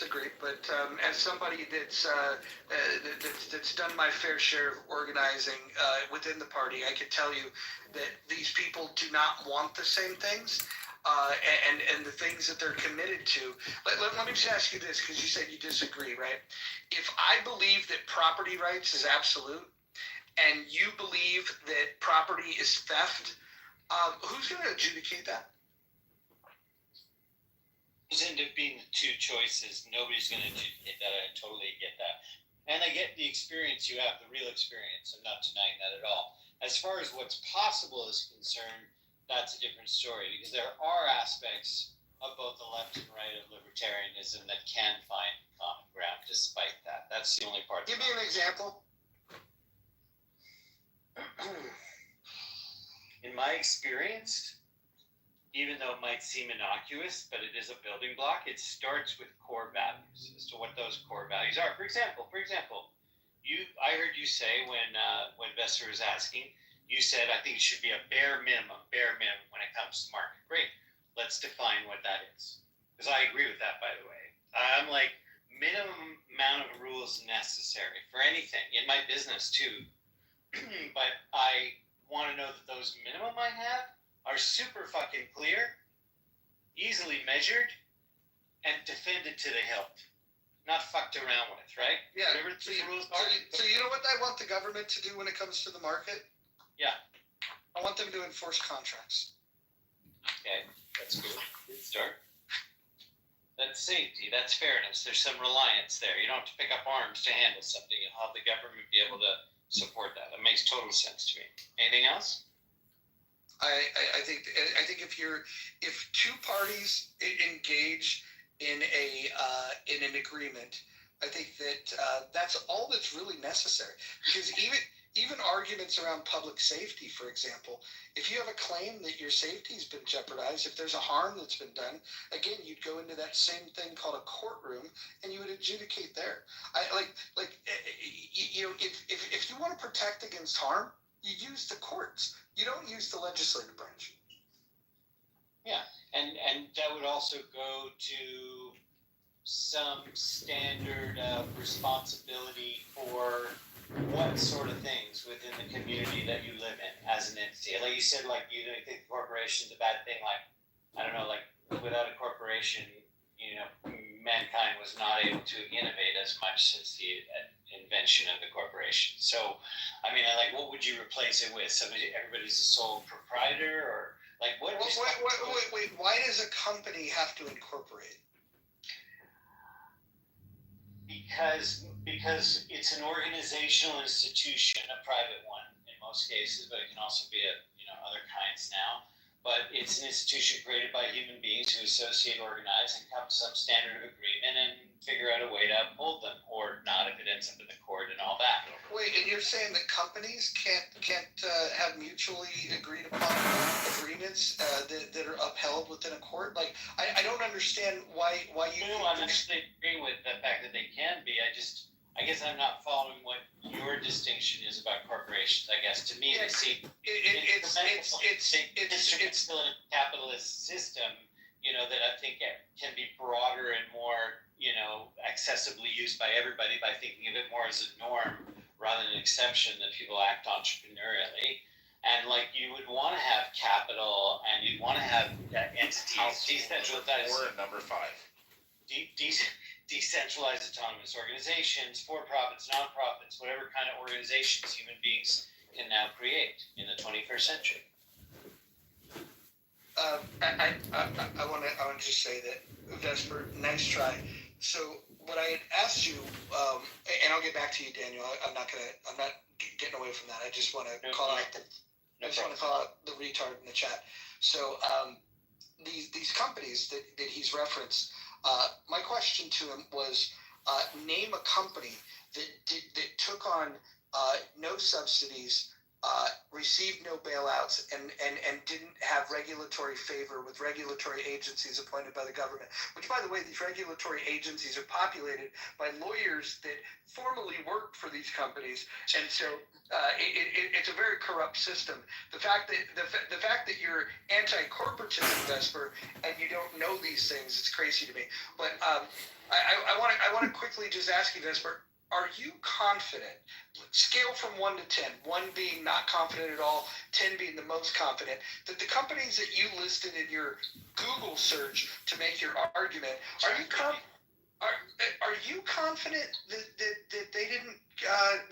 disagree, but as somebody that's done my fair share of organizing within the party, I can tell you that these people do not want the same things. And the things that they're committed to. Let me just ask you this, because you said you disagree, right? If I believe that property rights is absolute, and you believe that property is theft, who's going to adjudicate that? Those end up being the two choices. Nobody's going to adjudicate that. I totally get that. And I get the experience you have, the real experience. I'm not denying that at all. As far as what's possible is concerned, that's a different story, because there are aspects of both the left and right of libertarianism that can find common ground despite that. That's the only part. Give me an example. In my experience, even though it might seem innocuous, but it is a building block, it starts with core values as to what those core values are. For example, I heard you say when Besser was asking, you said, I think it should be a bare minimum when it comes to market. Great. Let's define what that is. Because I agree with that, by the way. I'm like, minimum amount of rules necessary for anything, in my business too. But I want to know that those minimum I have are super fucking clear, easily measured, and defended to the hilt. Not fucked around with, right? Yeah. Whatever the rules are. So you know what I want the government to do when it comes to the market? Yeah. I want them to enforce contracts. Okay, that's good. Good start. That's safety. That's fairness. There's some reliance there. You don't have to pick up arms to handle something. You'll have the government be able to support that. That makes total sense to me. Anything else? I think if two parties engage in an agreement, I think that that's all that's really necessary. Because even arguments around public safety, for example, if you have a claim that your safety has been jeopardized, if there's a harm that's been done, again, you'd go into that same thing called a courtroom, and you would adjudicate there. If you want to protect against harm, you use the courts. You don't use the legislative branch. Yeah, and that would also go to some standard of responsibility for what sort of things within the community that you live in as an entity. Like you said, like you don't think corporation's a bad thing. Like, I don't know, like without a corporation, mankind was not able to innovate as much since the invention of the corporation. So, I mean, what would you replace it with? Everybody's a sole proprietor, or like what? Wait. Why does a company have to incorporate? Because it's an organizational institution, a private one in most cases, but it can also be other kinds now. But it's an institution created by human beings who associate, organize, and come to some standard of agreement and figure out a way to uphold them, or not if it ends up in the court and all that. Wait, and you're saying that companies can't have mutually agreed upon agreements that are upheld within a court? Like, I don't understand why you. No, I'm actually agreeing with the fact that they can be. I guess I'm not following what your distinction is about corporations. I guess to me, it's still in a capitalist system, that I think can be broader and more, accessibly used by everybody by thinking of it more as a norm rather than an exception that people act entrepreneurially. And you would want to have capital, and you'd want to have entities decentralized. Or number 5. Decentralized autonomous organizations, for-profits, non-profits, whatever kind of organizations human beings can now create in the 21st century. I want to just say that, Vesper, nice try. So what I had asked you, and I'll get back to you, Daniel. I'm not getting away from that. I just want to call out the retard in the chat. So these companies that he's referenced. My question to him was, name a company that took on no subsidies received no bailouts and didn't have regulatory favor with regulatory agencies appointed by the government, which, by the way, these regulatory agencies are populated by lawyers that formerly worked for these companies, and so it's a very corrupt system. The fact that you're anti-corporatism, Vesper, and you don't know these things, it's crazy to me. But I want to quickly just ask you, Vesper, are you confident, scale from 1 to 10, 1 being not confident at all, 10 being the most confident, that the companies that you listed in your Google search to make your argument, are you confident that they didn't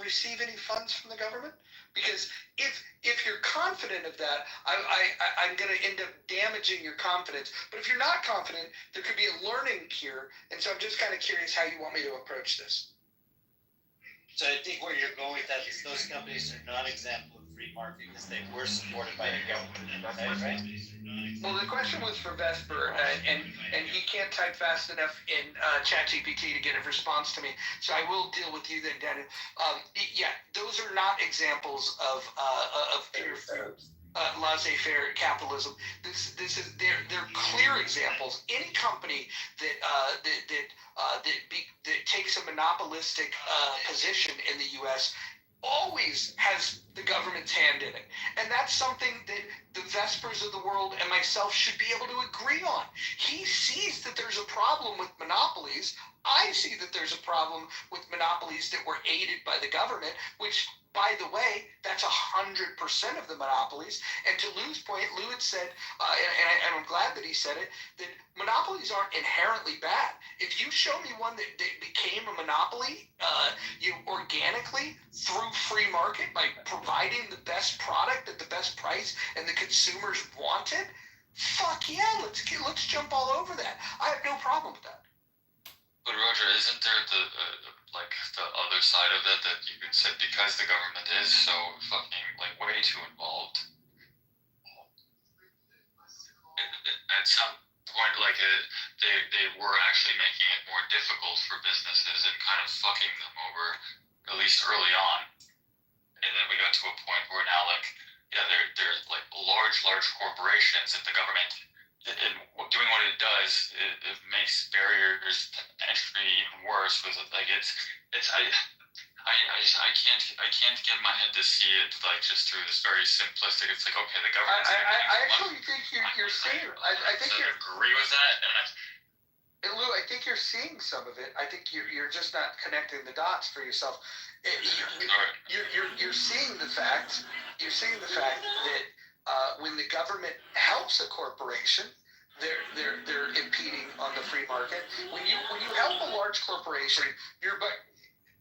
receive any funds from the government? Because if you're confident of that, I'm going to end up damaging your confidence. But if you're not confident, there could be a learning here. And so I'm just kind of curious how you want me to approach this. So I think where you're going with that is those companies are not example of free market because they were supported by the government, right? Well, the question was for Vesper, and he can't type fast enough in ChatGPT to get a response to me. So I will deal with you then, Daniel. Yeah, those are not examples of pure laissez-faire capitalism. They're clear examples. Any company that takes a monopolistic position in the U.S. always has the government's hand in it. And that's something that the Vespers of the world and myself should be able to agree on. He sees that there's a problem with monopolies. I see that there's a problem with monopolies that were aided by the government, which, by the way, that's 100% of the monopolies. And to Lou's point, Lou had said, and I'm glad that he said it, that monopolies aren't inherently bad. If you show me one that became a monopoly organically through free market by providing the best product at the best price and the consumers want it, fuck yeah, let's jump all over that. I have no problem with that. But Roger, isn't there the other side of it that you could say because the government is so fucking way too involved? At some point, they were actually making it more difficult for businesses and kind of fucking them over, at least early on. And then we got to a point where now, they're large corporations and the government. And doing what it does, it makes barriers to entry even worse. Because I can't get my head to see it just through this very simplistic. It's like, okay, the government. I actually think you're seeing. I think you agree with that, and Lou, I think you're seeing some of it. I think you're just not connecting the dots for yourself. You're seeing the fact. You're seeing the fact that. When the government helps a corporation, they're impeding on the free market. When you help a large corporation,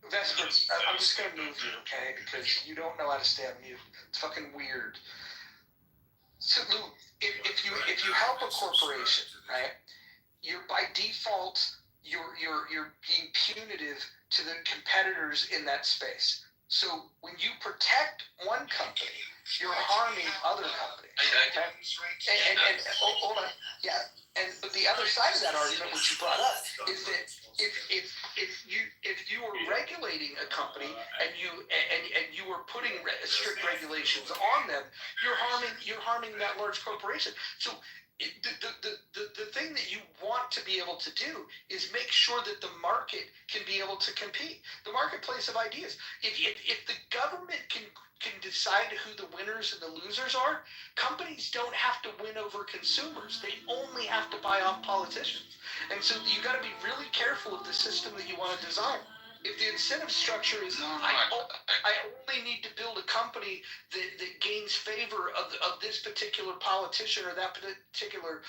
Vesper, I'm just gonna move you, okay? Because you don't know how to stay on mute. It's fucking weird. So Lou, if you help a corporation, right? You're by default you're being punitive to the competitors in that space. So when you protect one company, you're harming other companies. Okay? And hold on, yeah. But the other side of that argument, which you brought up, is that if you were regulating a company and you were putting strict regulations on them, you're harming that large corporation. So the thing that you want to be able to do is make sure that the market can be able to compete. The marketplace of ideas. If the government can decide who the winners and the losers are, companies don't have to win over consumers. They only have to buy off politicians. And so you got to be really careful of the system that you want to design. If the incentive structure is, I only need to build a company that gains favor of this particular politician or that particular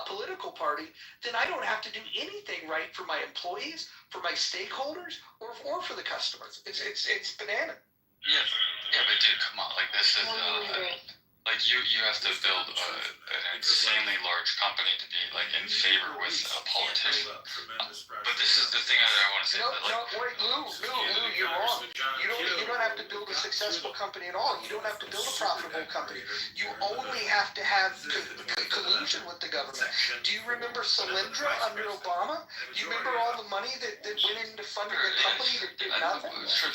political party, then I don't have to do anything right for my employees, for my stakeholders, or for the customers. It's banana. Yeah, but dude, come on, this is you have to build an insanely large company to be in favor with a politician. But this is the thing I want to say. Wait, Lou, you're wrong. You don't have to build a successful company at all. You don't have to build a profitable company. You only have to have collusion with the government. Do you remember Solyndra under Obama? Do you remember all the money that went into funding a company that did nothing? Sure,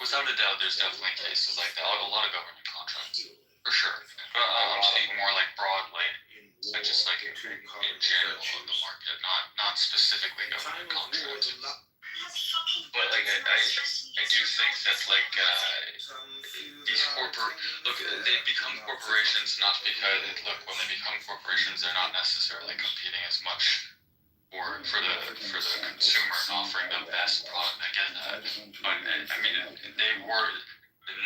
without a doubt, there's definitely cases like that. A lot of government contracts. For sure. But I'm speaking more like broadly, so just like in general of the market, not specifically government contracts. But like I do think that like these they become corporations not because when they become corporations they're not necessarily competing as much for the consumer and offering the best product. I get that, but I mean they were 99%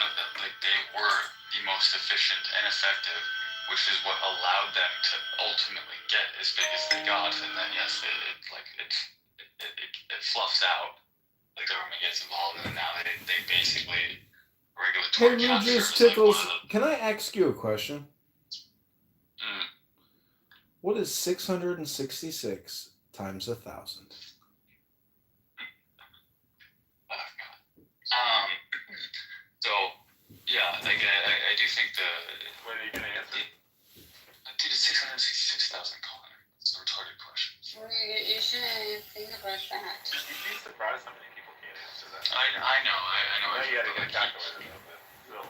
of them, like they were the most efficient and effective, which is what allowed them to ultimately get as big as they got. And then yes, it fluffs out. The government gets involved, and now they basically regulatory. Hey, Regis Tickles, can I ask you a question? What is 666 times 1,000? So yeah, like I do think What are you gonna answer? Dude, it's 666,000, Connor. It's a retarded question. You shouldn't think about that. You'd be surprised how many people can't answer that. I know. I know you gotta get a calculator, but still.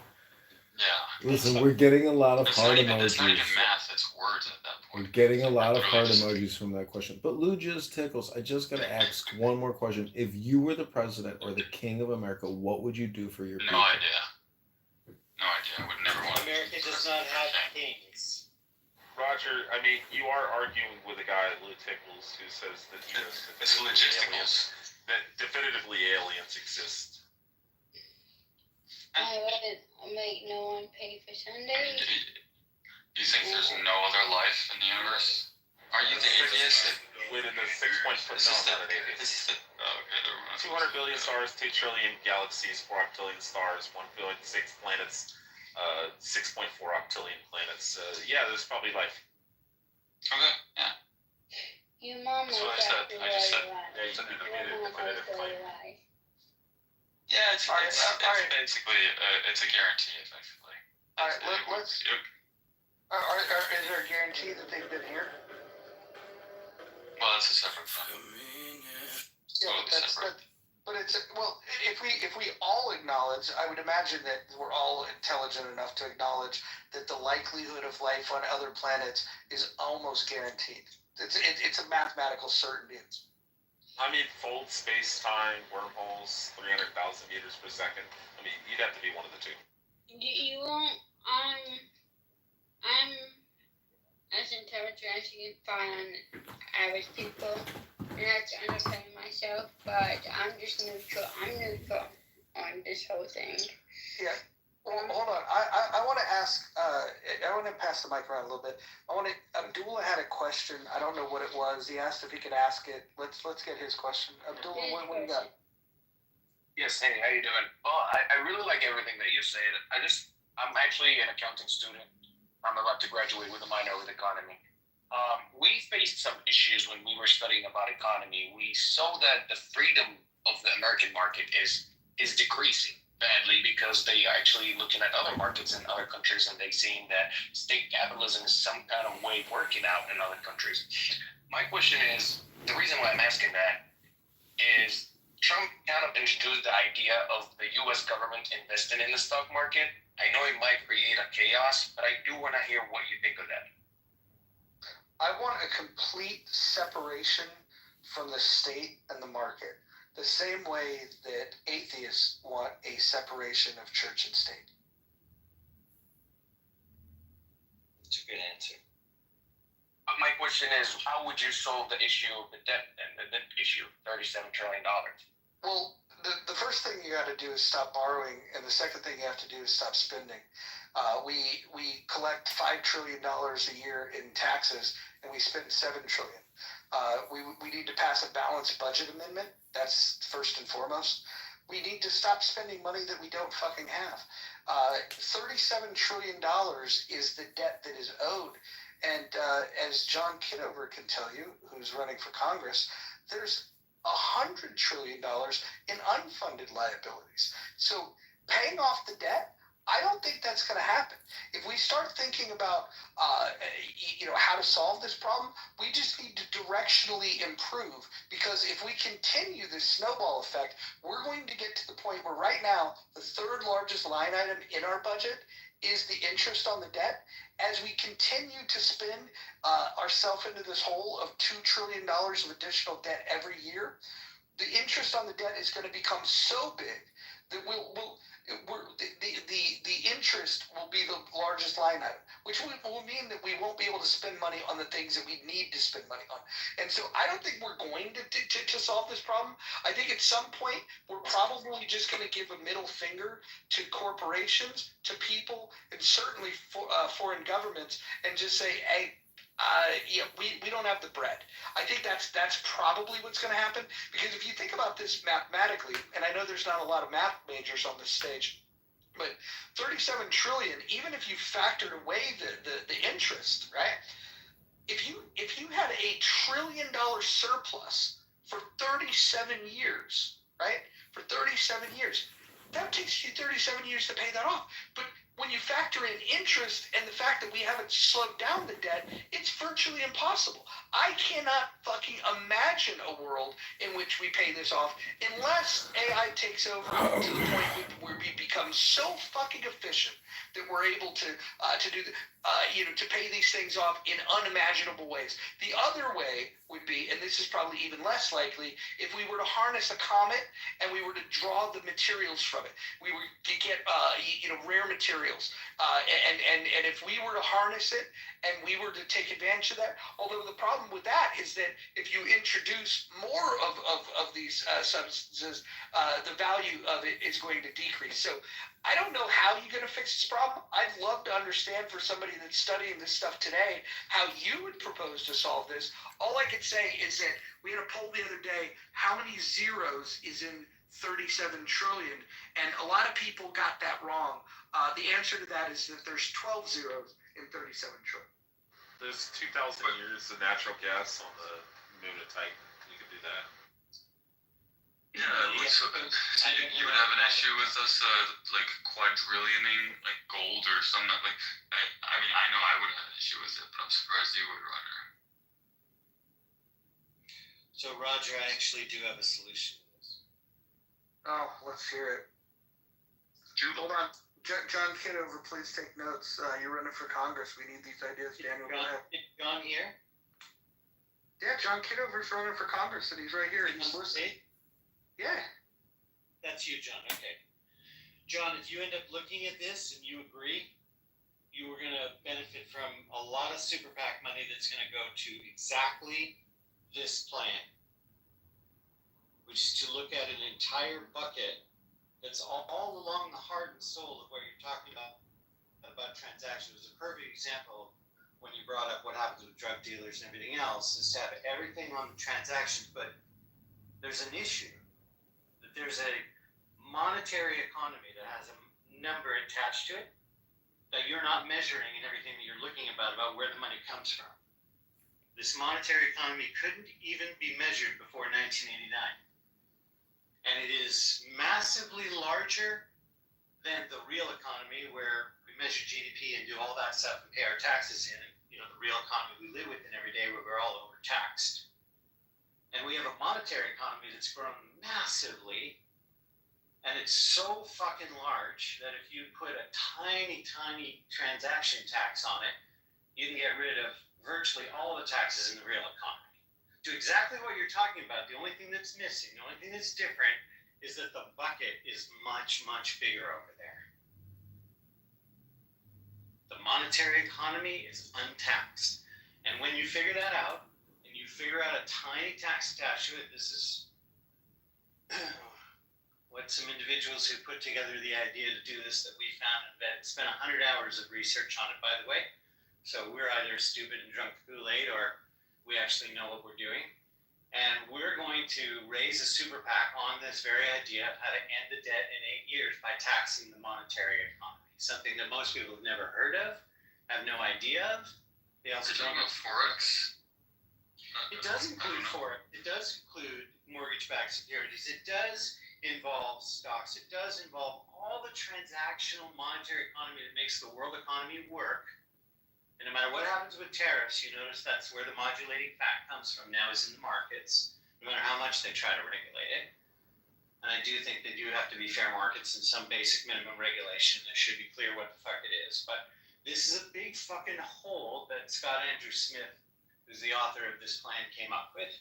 Yeah. Listen, we're getting a lot of It's heart not even emojis. math, it's words at that point. We're getting a lot of heart emojis from that question. But Lujas Tickles, I just gotta ask one more question. If you were the president or the king of America, what would you do for your people? No idea. I would never want to. America does not have kings. Roger, I mean, you are arguing with a guy, Lou Tickles, who says that It's logisticals. That definitively aliens exist. I would make no one pay for Sundays. Do you think there's no other life in the universe? Are you the atheist? Within the 6 point foot, no, I'm not an atheist. Oh, okay, never mind. 200 billion stars, 2 trillion galaxies, 4 octillion stars, 1.6 planets, 6.4 octillion planets. Yeah, there's probably life. Okay, yeah. Your mom That's was what I said. actually I just said- right. Yeah, you said Your definitive mom was claim. right. Yeah, it's basically it's a guarantee, effectively. All right, let's. Is there a guarantee that they've been here? Well, that's a separate thing. Yeah, but it's well. If we all acknowledge, I would imagine that we're all intelligent enough to acknowledge that the likelihood of life on other planets is almost guaranteed. It's a mathematical certainty. I mean, fold space-time, wormholes, 300,000 meters per second. I mean, you'd have to be one of the two. You won't. I'm as intelligent as you can find average people, and that's understanding myself. But I'm just neutral. I'm neutral on this whole thing. Yeah. Well, hold on. I want to ask. I want to pass the mic around a little bit. Abdullah had a question. I don't know what it was. He asked if he could ask it. Let's get his question. Abdullah, what do you got? Yes, hey, how you doing? Well, I really like everything that you said. I'm actually an accounting student. I'm about to graduate with a minor with economy. We faced some issues when we were studying about economy. We saw that the freedom of the American market is decreasing badly because they are actually looking at other markets in other countries and they seeing that state capitalism is some kind of way working out in other countries. My question is, the reason why I'm asking that is Trump kind of introduced the idea of the U.S. government investing in the stock market. I know it might create a chaos, but I do want to hear what you think of that. I want a complete separation from the state and the market, the same way that atheists want a separation of church and state. That's a good answer. But my question is, how would you solve the issue of the debt and the debt issue, $37 trillion? Well, the first thing you got to do is stop borrowing, and the second thing you have to do is stop spending. We collect $5 trillion a year in taxes, and we spend $7 trillion. We need to pass a balanced budget amendment. That's first and foremost. We need to stop spending money that we don't fucking have. $37 trillion is the debt that is owed. And as John Kitover can tell you, who's running for Congress, there's $100 trillion in unfunded liabilities. So paying off the debt, I don't think that's going to happen. If we start thinking about, how to solve this problem, we just need to directionally improve. Because if we continue this snowball effect, we're going to get to the point where right now the third largest line item in our budget is the interest on the debt. As we continue to spin ourselves into this hole of $2 trillion of additional debt every year, the interest on the debt is going to become so big that the interest will be the largest line item, which will mean that we won't be able to spend money on the things that we need to spend money on. And so I don't think we're going to solve this problem. I think at some point we're probably just going to give a middle finger to corporations, to people, and certainly foreign governments, and just say, hey, we don't have the bread. I think that's probably what's going to happen, because if you think about this mathematically, and I know there's not a lot of math majors on this stage, but 37 trillion, even if you factored away the interest, right? If you had $1 trillion surplus for 37 years, right? For 37 years, that takes you 37 years to pay that off. But when you factor in interest and the fact that we haven't slowed down the debt, it's virtually impossible. I cannot fucking imagine a world in which we pay this off unless AI takes over to the point where we become so fucking efficient that we're able to do to pay these things off in unimaginable ways. The other way would be, and this is probably even less likely, if we were to harness a comet and we were to draw the materials from it. We were to get rare materials, and if we were to harness it and we were to take advantage of that, although the problem with that is that if you introduce more of these substances, the value of it is going to decrease. So I don't know how you're going to fix this problem. I'd love to understand, for somebody that's studying this stuff today, how you would propose to solve this. All I could say is that we had a poll the other day, how many zeros is in 37 trillion? And a lot of people got that wrong. The answer to that is that there's 12 zeros in 37 trillion. There's 2,000 years of natural gas on the moon of Titan. You could do that. Yeah, so you would have an issue with us like quadrillioning like gold or something like. I mean, I know I would have an issue with it, but I'm surprised you would, Roger. So, Roger, I actually do have a solution to this. Oh, let's hear it. Hold on. John Kitover, please take notes. You're running for Congress. We need these ideas. Daniel, go ahead. John here? Yeah, John Kitover's running for Congress, and he's right here. He's listening. Yeah. That's you, John. Okay. John, if you end up looking at this and you agree, you are going to benefit from a lot of super PAC money that's going to go to exactly this plan, which is to look at an entire bucket that's all along the heart and soul of what you're talking about transactions. It was a perfect example when you brought up what happens with drug dealers and everything else, is to have everything on the transactions, but there's an issue. There's a monetary economy that has a number attached to it that you're not measuring in everything that you're looking about where the money comes from. This monetary economy couldn't even be measured before 1989. And it is massively larger than the real economy, where we measure GDP and do all that stuff and pay our taxes in, and the real economy we live within every day, where we're all overtaxed. And we have a monetary economy that's grown massively, and it's so fucking large that if you put a tiny, tiny transaction tax on it, you can get rid of virtually all the taxes in the real economy. Do exactly what you're talking about. The only thing that's missing, the only thing that's different, is that the bucket is much, much bigger over there. The monetary economy is untaxed. And when you figure that out, you figure out a tiny tax attached to it. This is what some individuals who put together the idea to do this that we found and spent 100 hours of research on it, by the way. So we're either stupid and drunk the Kool-Aid, or we actually know what we're doing. And we're going to raise a super PAC on this very idea of how to end the debt in 8 years by taxing the monetary economy. Something that most people have never heard of, have no idea of. They also don't know Forex. It does include Forex. It does include mortgage-backed securities. It does involve stocks. It does involve all the transactional monetary economy that makes the world economy work. And no matter what happens with tariffs, you notice that's where the modulating fact comes from now, is in the markets, no matter how much they try to regulate it. And I do think they do have to be fair markets and some basic minimum regulation. It should be clear what the fuck it is. But this is a big fucking hole that Scott Andrew Smith, who's the author of this plan, came up with.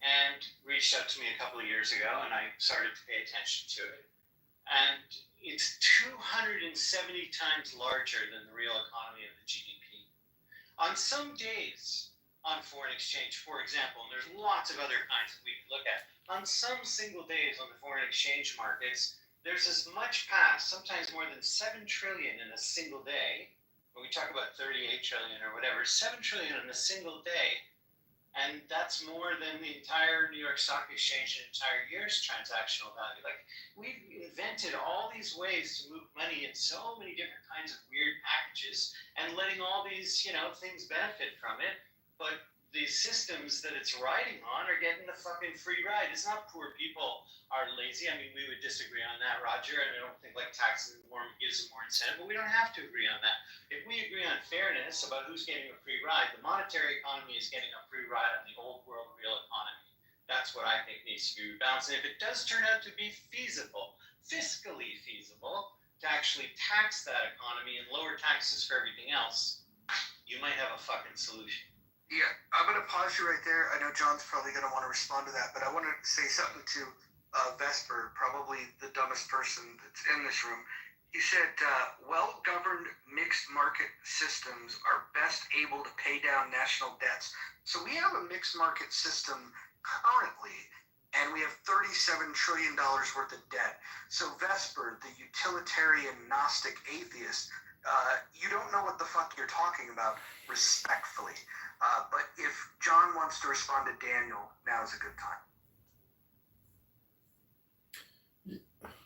And reached out to me a couple of years ago, and I started to pay attention to it. And it's 270 times larger than the real economy of the GDP. On some days on foreign exchange, for example, and there's lots of other kinds that we can look at, on some single days on the foreign exchange markets, there's as much past, sometimes more than 7 trillion in a single day. When we talk about 38 trillion or whatever, 7 trillion in a single day. And that's more than the entire New York Stock Exchange an entire year's transactional value. Like, we've invented all these ways to move money in so many different kinds of weird packages and letting all these, things benefit from it. But the systems that it's riding on are getting the fucking free ride. It's not poor people are lazy. I mean, we would disagree on that, Roger, and I don't think taxing more gives them more incentive, but we don't have to agree on that. If we agree on fairness about who's getting a free ride, the monetary economy is getting a free ride on the old world real economy. That's what I think needs to be rebalanced. And if it does turn out to be feasible, fiscally feasible, to actually tax that economy and lower taxes for everything else, you might have a fucking solution. Yeah, I'm going to pause you right there. I know John's probably going to want to respond to that, but I want to say something to Vesper, probably the dumbest person that's in this room. He said, well-governed mixed market systems are best able to pay down national debts. So we have a mixed market system currently, and we have $37 trillion worth of debt. So Vesper, the utilitarian Gnostic atheist, you don't know what the fuck you're talking about, respectfully. But if John wants to respond to Daniel, now is a good time.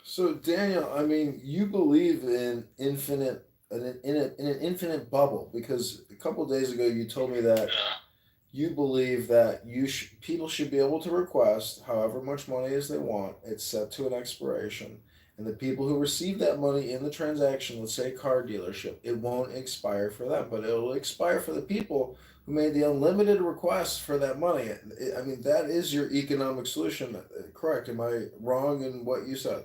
So Daniel, I mean, you believe in an infinite bubble, because a couple of days ago you told me that you believe that people should be able to request however much money as they want. It's set to an expiration, and the people who receive that money in the transaction, let's say a car dealership, it won't expire for them, but it will expire for the people who made the unlimited request for that money. I mean, that is your economic solution, correct? Am I wrong in what you said?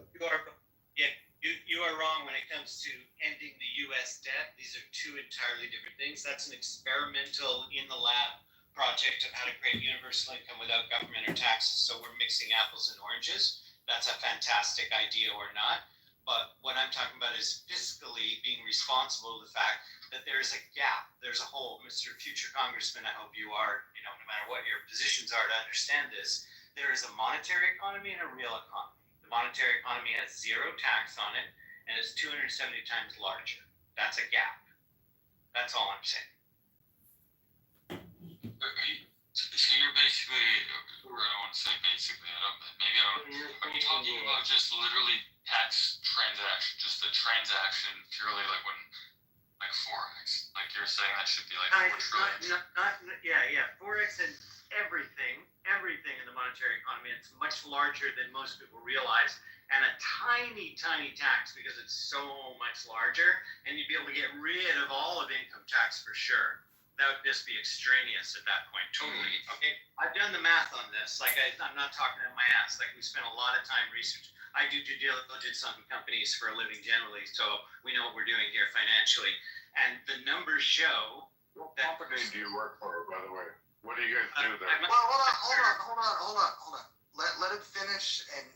You are wrong when it comes to ending the U.S. debt. These are two entirely different things. That's an experimental in the lab project of how to create universal income without government or taxes. So we're mixing apples and oranges. That's a fantastic idea or not. But what I'm talking about is fiscally being responsible to the fact that there's a gap, there's a hole. Mr. Future Congressman, I hope you are, no matter what your positions are, to understand this. There is a monetary economy and a real economy. The monetary economy has zero tax on it and is 270 times larger. That's a gap. That's all I'm saying. So you're basically, or I don't want to say basically, are you talking about just literally tax transaction, just the transaction purely like Forex? Like you're saying that should be like 4 trillion? Forex and everything in the monetary economy, it's much larger than most people realize, and a tiny tax because it's so much larger, and you'd be able to get rid of all of income tax for sure. That would just be extraneous at that point, totally. Okay, I've done the math on this. I'm not talking out my ass. We spent a lot of time research. I do due diligence on companies for a living generally, so we know what we're doing here financially. And the numbers show. What company do you work for, by the way? What do you guys do there? Well, hold on. Let it finish, and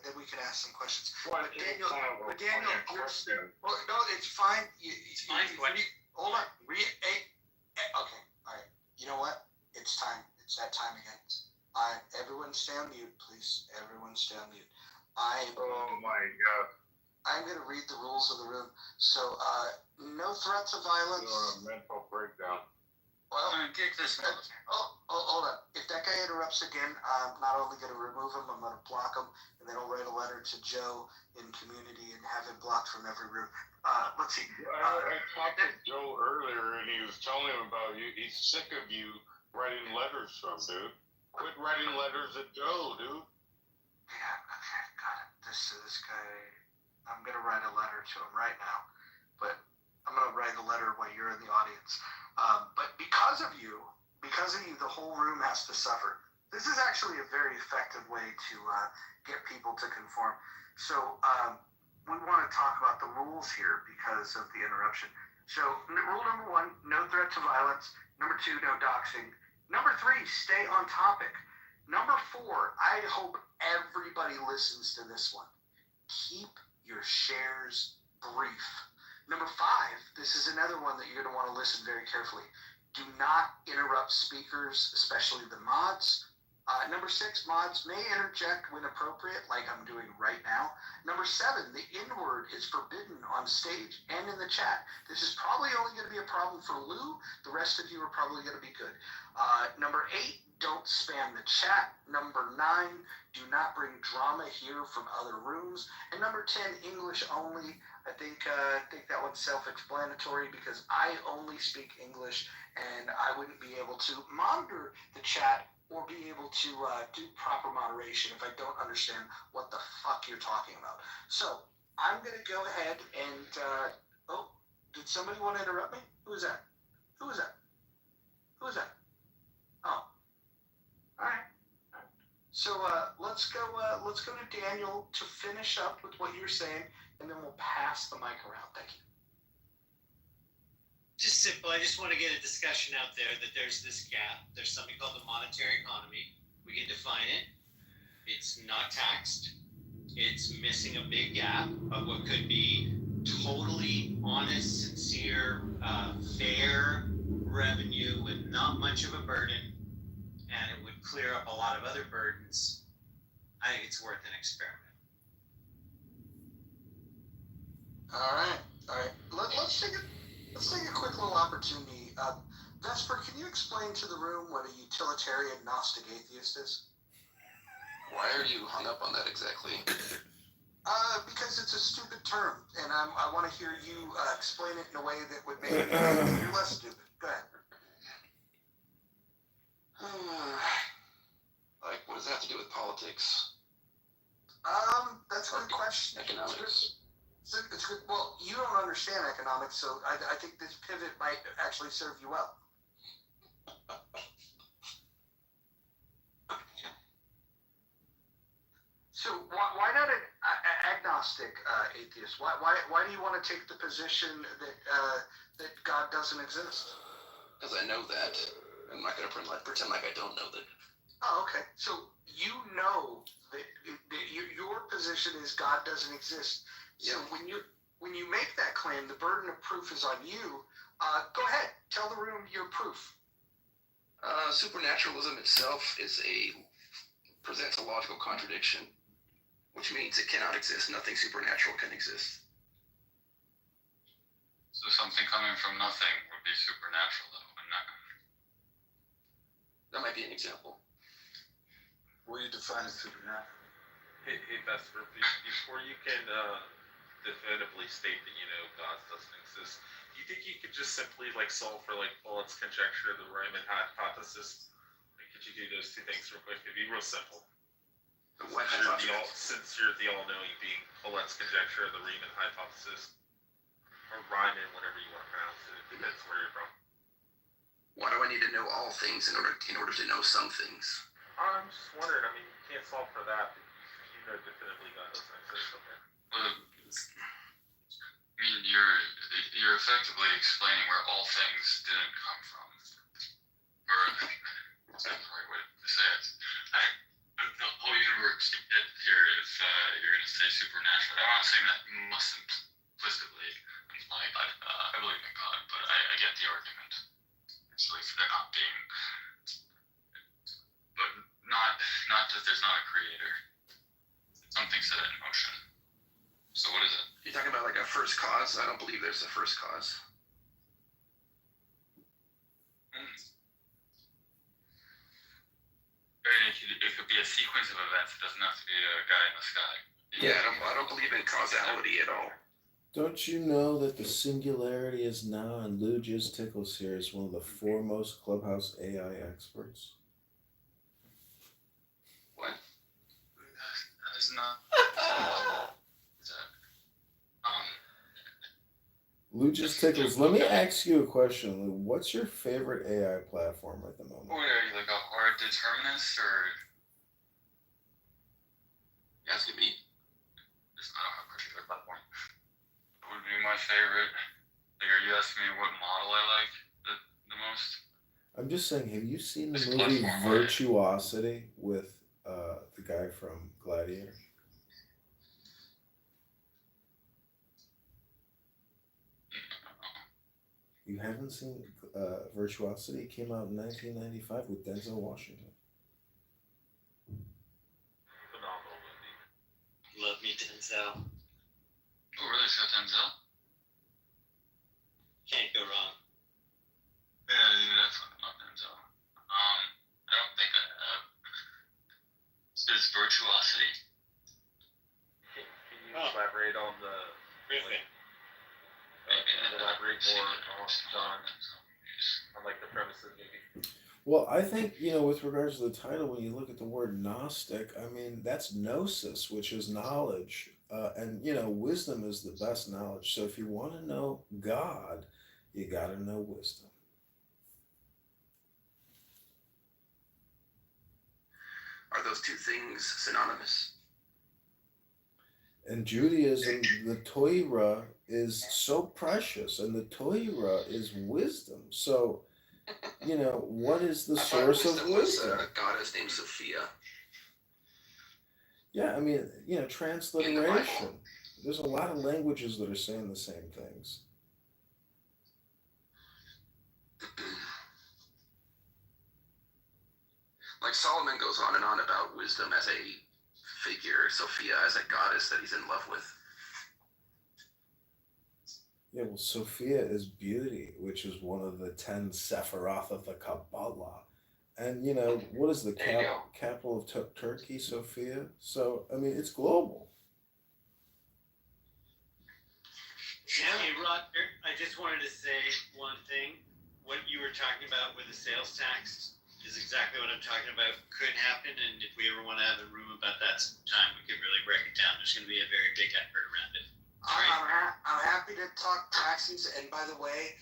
then we can ask some questions. Well, Daniel, question. well, no, it's fine. It's fine. Hold on. Okay. All right. You know what? It's time. It's that time again. Everyone stay on mute, please. Everyone stay on mute. Oh my God. I'm going to read the rules of the room. So, no threats of violence. You're a mental breakdown. Well, kick this. Hold on. If that guy interrupts again, I'm not only going to remove him, I'm going to block him, and then I'll write a letter to Joe in community and have him blocked from every room. Let's see. I talked to Joe earlier, and he was telling him about you. He's sick of you writing letters from, dude. Quit writing letters at Joe, dude. Yeah, okay, got it. This guy, I'm going to write a letter to him right now, but I'm going to write a letter while you're in the audience. But because of you, the whole room has to suffer. This is actually a very effective way to get people to conform. So we want to talk about the rules here because of the interruption. So rule number 1, no threat to violence. Number 2, no doxing. Number 3, stay on topic. Number 4, I hope everybody listens to this one. Keep your shares brief. Number 5, this is another one that you're going to want to listen very carefully. Do not interrupt speakers, especially the mods. Number 6, mods may interject when appropriate, like I'm doing right now. Number 7, the N-word is forbidden on stage and in the chat. This is probably only going to be a problem for Lou. The rest of you are probably going to be good. Number 8, don't spam the chat. Number 9, do not bring drama here from other rooms. And number 10, English only. I think that one's self-explanatory because I only speak English and I wouldn't be able to monitor the chat or be able to do proper moderation if I don't understand what the fuck you're talking about. So I'm going to go ahead and, oh, did somebody want to interrupt me? Who is that? Who is that? Who is that? Oh, all right. So let's go to Daniel to finish up with what you're saying, and then we'll pass the mic around. Thank you. Just simple. I just want to get a discussion out there that there's this gap. There's something called the monetary economy. We can define it. It's not taxed. It's missing a big gap of what could be totally honest, sincere, fair revenue with not much of a burden, and it would clear up a lot of other burdens. I think it's worth an experiment. All right. Let's take a quick little opportunity. Vesper, can you explain to the room what a utilitarian Gnostic atheist is? Why are you hung up on that exactly? Because it's a stupid term, and I want to hear you explain it in a way that would make it you're less stupid. Go ahead. Like, what does that have to do with politics? That's a good question. Economics? It's good. Well, you don't understand economics, so I think this pivot might actually serve you well. So why not an agnostic atheist? Why do you want to take the position that God doesn't exist? Because I know that. I'm not going to pretend like I don't know that. Oh, okay. So you know that your position is God doesn't exist. So Yeah. when you make that claim, the burden of proof is on you. Go ahead, tell the room your proof. Supernaturalism itself presents a logical contradiction, which means it cannot exist. Nothing supernatural can exist. So something coming from nothing would be supernatural, though, wouldn't it? That might be an example. What do you define as supernatural? Hey, Vesper, before you can definitively state that God doesn't exist, do you think you could just simply solve for Bullitt's conjecture, the Riemann hypothesis? Could you do those two things real quick? It'd be real simple. What Since you're the all-knowing being, Bullitt's conjecture, the Riemann hypothesis, or Riemann, whatever you want to pronounce it. It depends where you're from. Why do I need to know all things in order to know some things? I'm just wondering. I mean, you can't solve for that. You know definitively God doesn't exist. Okay. Well, I mean, you're effectively explaining where all things didn't come from. Or, that's not the right way to say it. The whole universe here, if you're going to say supernatural, I'm not saying that must implicitly imply God. I believe in God, but I get the argument. It's like there not being, but not that there's not a creator. Something set it in motion. So what is it? You're talking about a first cause? I don't believe there's a first cause. It could be a sequence of events. It doesn't have to be a guy in the sky. Yeah, I don't believe in causality at all. Don't you know that the singularity is now, and Lou Just Tickles here is one of the foremost Clubhouse AI experts? What? That is not. Lou just tickles. Let me ask you a question, Lou. What's your favorite AI platform at the moment? What are you, like a hard determinist, or You asking me? just not a particular platform? What would be my favorite? Like, are you asking me what model I like the most? I'm just saying, have you seen the This movie platform, right? Virtuosity with the guy from Gladiator? You haven't seen Virtuosity? It came out in 1995 with Denzel Washington. Phenomenal movie. Love me, Denzel. Oh, really? It's got Denzel? Can't go wrong. Yeah, that's not Denzel. I don't think I have. It's Virtuosity. Can you elaborate on the? Riffing. Can you elaborate more on like the premise of the movie? Well, I think, with regards to the title, when you look at the word Gnostic, I mean, that's gnosis, which is knowledge. And, wisdom is the best knowledge. So if you want to know God, you got to know wisdom. Are those two things synonymous? In Judaism, the Torah is so precious, and the Torah is wisdom. So, what is the I thought source of wisdom was wisdom? a goddess named Sophia. Yeah, I mean, transliteration. There's a lot of languages that are saying the same things. Like Solomon goes on and on about wisdom as a figure, Sophia as a goddess that he's in love with. Yeah, well, Sophia is beauty, which is one of the 10 Sephiroth of the Kabbalah. And, what is the There you go. capital of Turkey, Sophia? So, I mean, it's global. Hey, Roger, I just wanted to say one thing. What you were talking about with the sales tax is exactly what I'm talking about. Could happen, and if we ever want to have a room about that sometime, we could really break it down. There's going to be a very big effort around it. I'm happy to talk taxes. And by the way,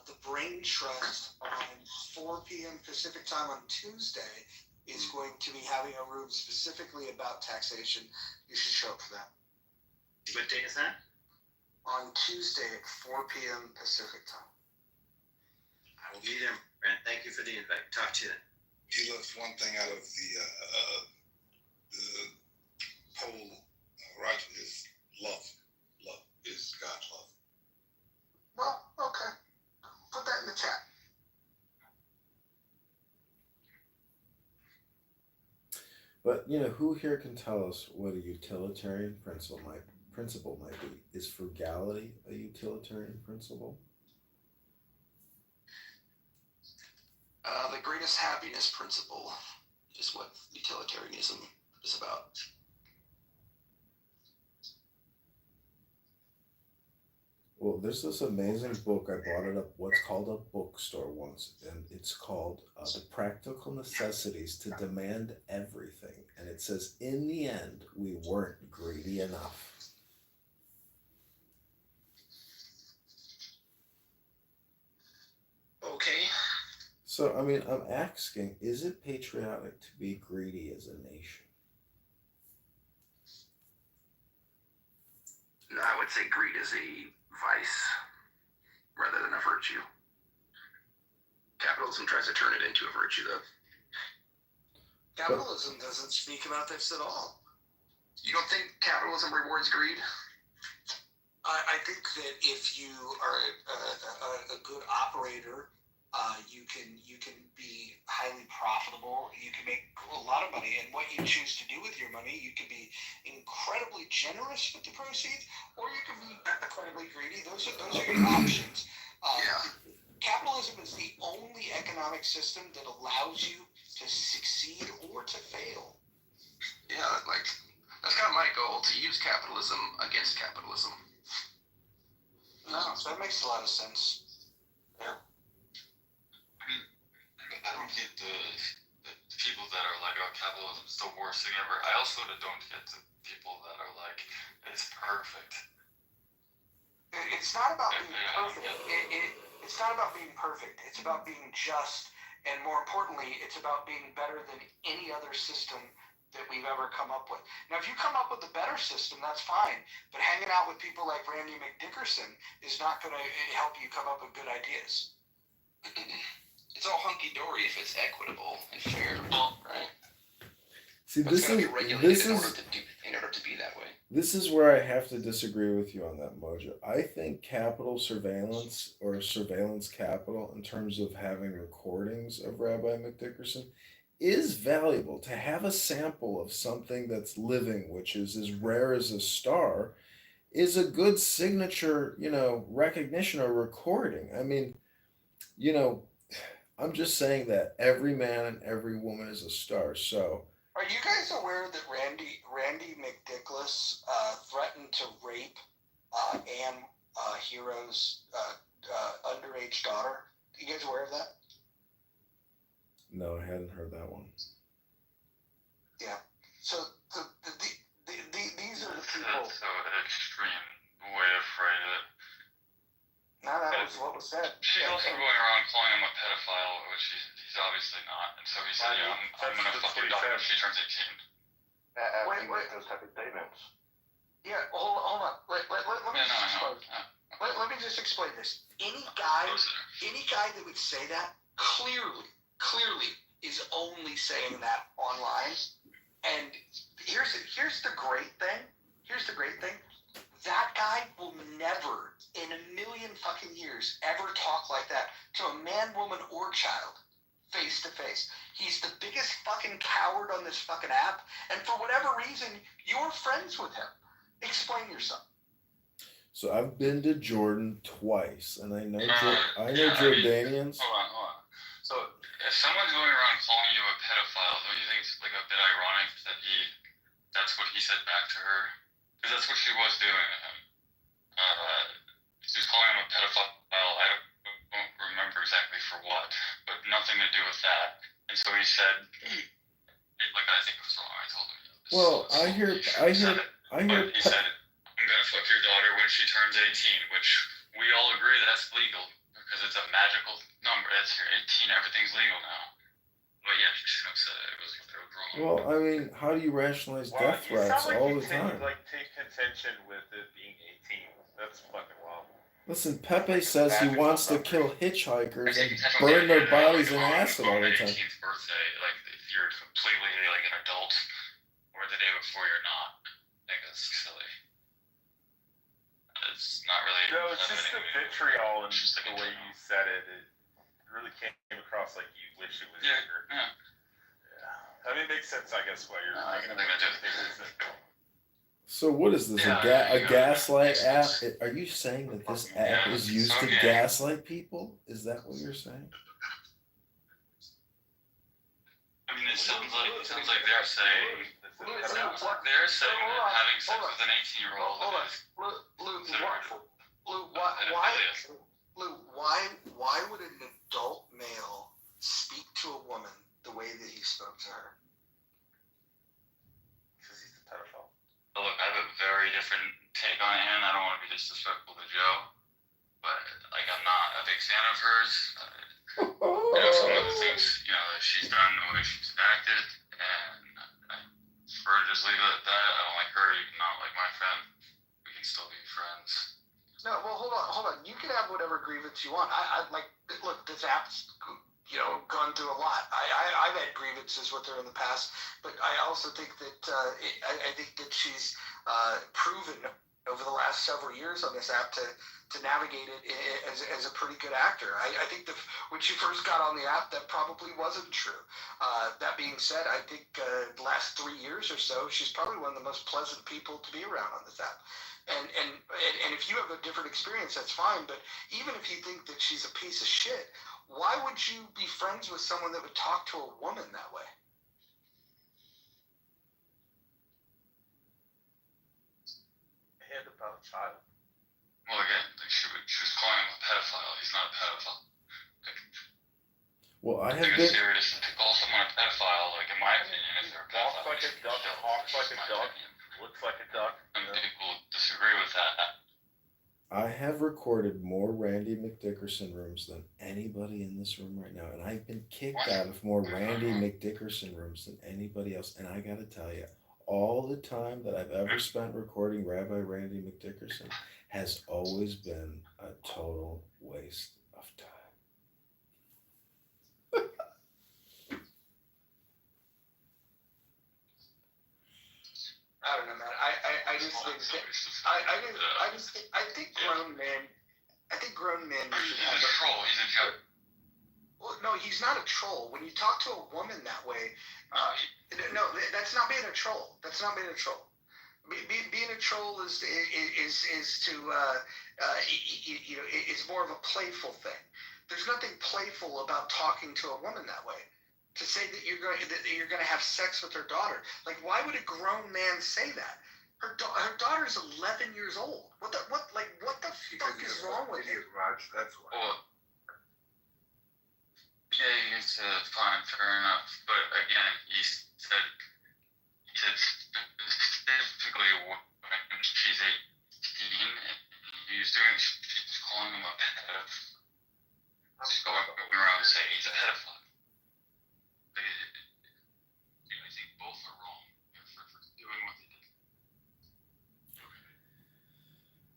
the Brain Trust on 4 p.m. Pacific time on Tuesday is going to be having a room specifically about taxation. You should show up for that. What day is that? On Tuesday at 4 p.m. Pacific time. I will be there, Brent. Thank you for the invite. Talk to you then. You left one thing out of the poll, Roger, is love. Love is God's love. Well, okay. Put that in the chat. But, who here can tell us what a utilitarian principle might be? Is frugality a utilitarian principle? The greatest happiness principle is what utilitarianism is about. Well, there's this amazing book. I bought it at what's called a bookstore once, and it's called The Practical Necessities to Demand Everything. And it says, in the end, we weren't greedy enough. Okay. So, I mean, I'm asking, is it patriotic to be greedy as a nation? No, I would say greed is a vice rather than a virtue. Capitalism tries to turn it into a virtue, though. Capitalism doesn't speak about this at all. You don't think capitalism rewards greed? I think that if you are a good operator, you can be highly profitable. You can make a lot of money, and what you choose to do with your money, you can be incredibly generous with the proceeds, or you can be incredibly greedy. Those are your options. Capitalism is the only economic system that allows you to succeed or to fail. Yeah, like that's kind of my goal, to use capitalism against capitalism. No, so that makes a lot of sense. Yeah. I don't get the people that are like, oh, capitalism's the worst thing ever. I also don't get the people that are like, it's perfect. It's not about being perfect. It's not about being perfect. It's about being just, and more importantly, it's about being better than any other system that we've ever come up with. Now, if you come up with a better system, that's fine. But hanging out with people like Randy McDickerson is not going to help you come up with good ideas. It's all hunky dory if it's equitable and fair, right? See, But it's this gotta is be regulated this in order is to do in order to be that way. this is where I have to disagree with you on that, Mojo. I think capital surveillance or surveillance capital, in terms of having recordings of Rabbi McDickerson, is valuable. To have a sample of something that's living, which is as rare as a star, is a good signature, recognition or recording. I mean, you know, I'm just saying that every man and every woman is a star. So, Are you guys aware that Randy McDickless threatened to rape Anne Hero's underage daughter? You guys aware of that? no, I hadn't heard that one. Yeah. So these are the people. That's so extreme way to phrase it. No, that was what was said. She's also going around calling him a pedophile, which he's obviously not. And so he said, "Yeah, I'm gonna fuck your daughter when she turns 18." Wait. Those type of statements. Yeah, hold on. Let me just explain this. Any guy that would say that clearly is only saying that online. And here's the great thing. That guy will never in a million fucking years ever talk like that to a man, woman, or child face to face. He's the biggest fucking coward on this fucking app, and for whatever reason, you're friends with him. Explain yourself. So I've been to Jordan twice, and I know Jordanians. Hold on. So if someone's going around calling you a pedophile, don't you think it's like a bit ironic that that's what he said back to her? Because that's what she was doing to him. She was calling him a pedophile. I don't remember exactly for what, but nothing to do with that. And so he said, like, I think it was wrong. I told him. Well, I hear. But he said, "I'm gonna fuck your daughter when she turns 18," which we all agree that's legal because it's a magical number. It's here, 18. Everything's legal now. But yeah, she shouldn't have said it. It was wrong. Well, I mean, how do you rationalize death threats all the time? Take contention with it being 18. That's fucking wild. Listen, Pepe says he wants to kill hitchhikers and burn their bodies in acid all the time. 18th birthday, like if you're completely like an adult, or the day before you're not. I think that's silly. It's not really. No, it's just the vitriol and the way you said it. It really came across like you wish it was younger. Yeah. I mean, it makes sense, I guess, why you're making a So what is this? A gaslight app? Are you saying that this app is used to gaslight people? Is that what you're saying? I mean, it sounds like they're saying that having sex with an 18-year-old why would an adult male speak to a woman the way that he spoke to her? Because he's a pedophile. Look, I have a very different take on Anne. I don't want to be disrespectful to Joe, but like I'm not a big fan of hers. Some of the things that she's done, the way she's acted, and I prefer to just leave it at that. I don't like her. You can not like my friend. We can still be friends. No, well, hold on. You can have whatever grievance you want. I like. Look, this app's gone through a lot. I've had grievances with her in the past, but I also think that I think that she's proven over the last several years on this app to navigate it as a pretty good actor. I think that when she first got on the app, that probably wasn't true. That being said, I think the last 3 years or so, she's probably one of the most pleasant people to be around on this app. And if you have a different experience, that's fine. But even if you think that she's a piece of shit, why would you be friends with someone that would talk to a woman that way? And about a child. Well, again, she was calling him a pedophile. He's not a pedophile. Well, I have been serious to call someone a pedophile. Like in my opinion, if they're a pedophile, walks like a duck, talks like a duck, looks like a duck. Some people disagree with that. I have recorded more Randy McDickerson rooms than anybody in this room right now, and I've been kicked out of more Randy McDickerson rooms than anybody else. And I got to tell you, all the time that I've ever spent recording Rabbi Randy McDickerson has always been a total waste of time. I don't know, man. I just think I think grown men. I think grown men should He's have a troll. He's a joke. Well, no, he's not a troll. When you talk to a woman that way, no, that's not being a troll. That's not being a troll. Being a troll is to you know, it's more of a playful thing. There's nothing playful about talking to a woman that way. To say that you're going to have sex with her daughter, like, why would a grown man say that? Her daughter is 11 years old. What the fuck is wrong with you? Raj, that's why. Well, yeah, it's fine, fair enough. But again, he said specifically when she's 18 and he was doing, she's calling him a pedophile. She's going around saying he's a pedophile. I think both are wrong for doing what they did.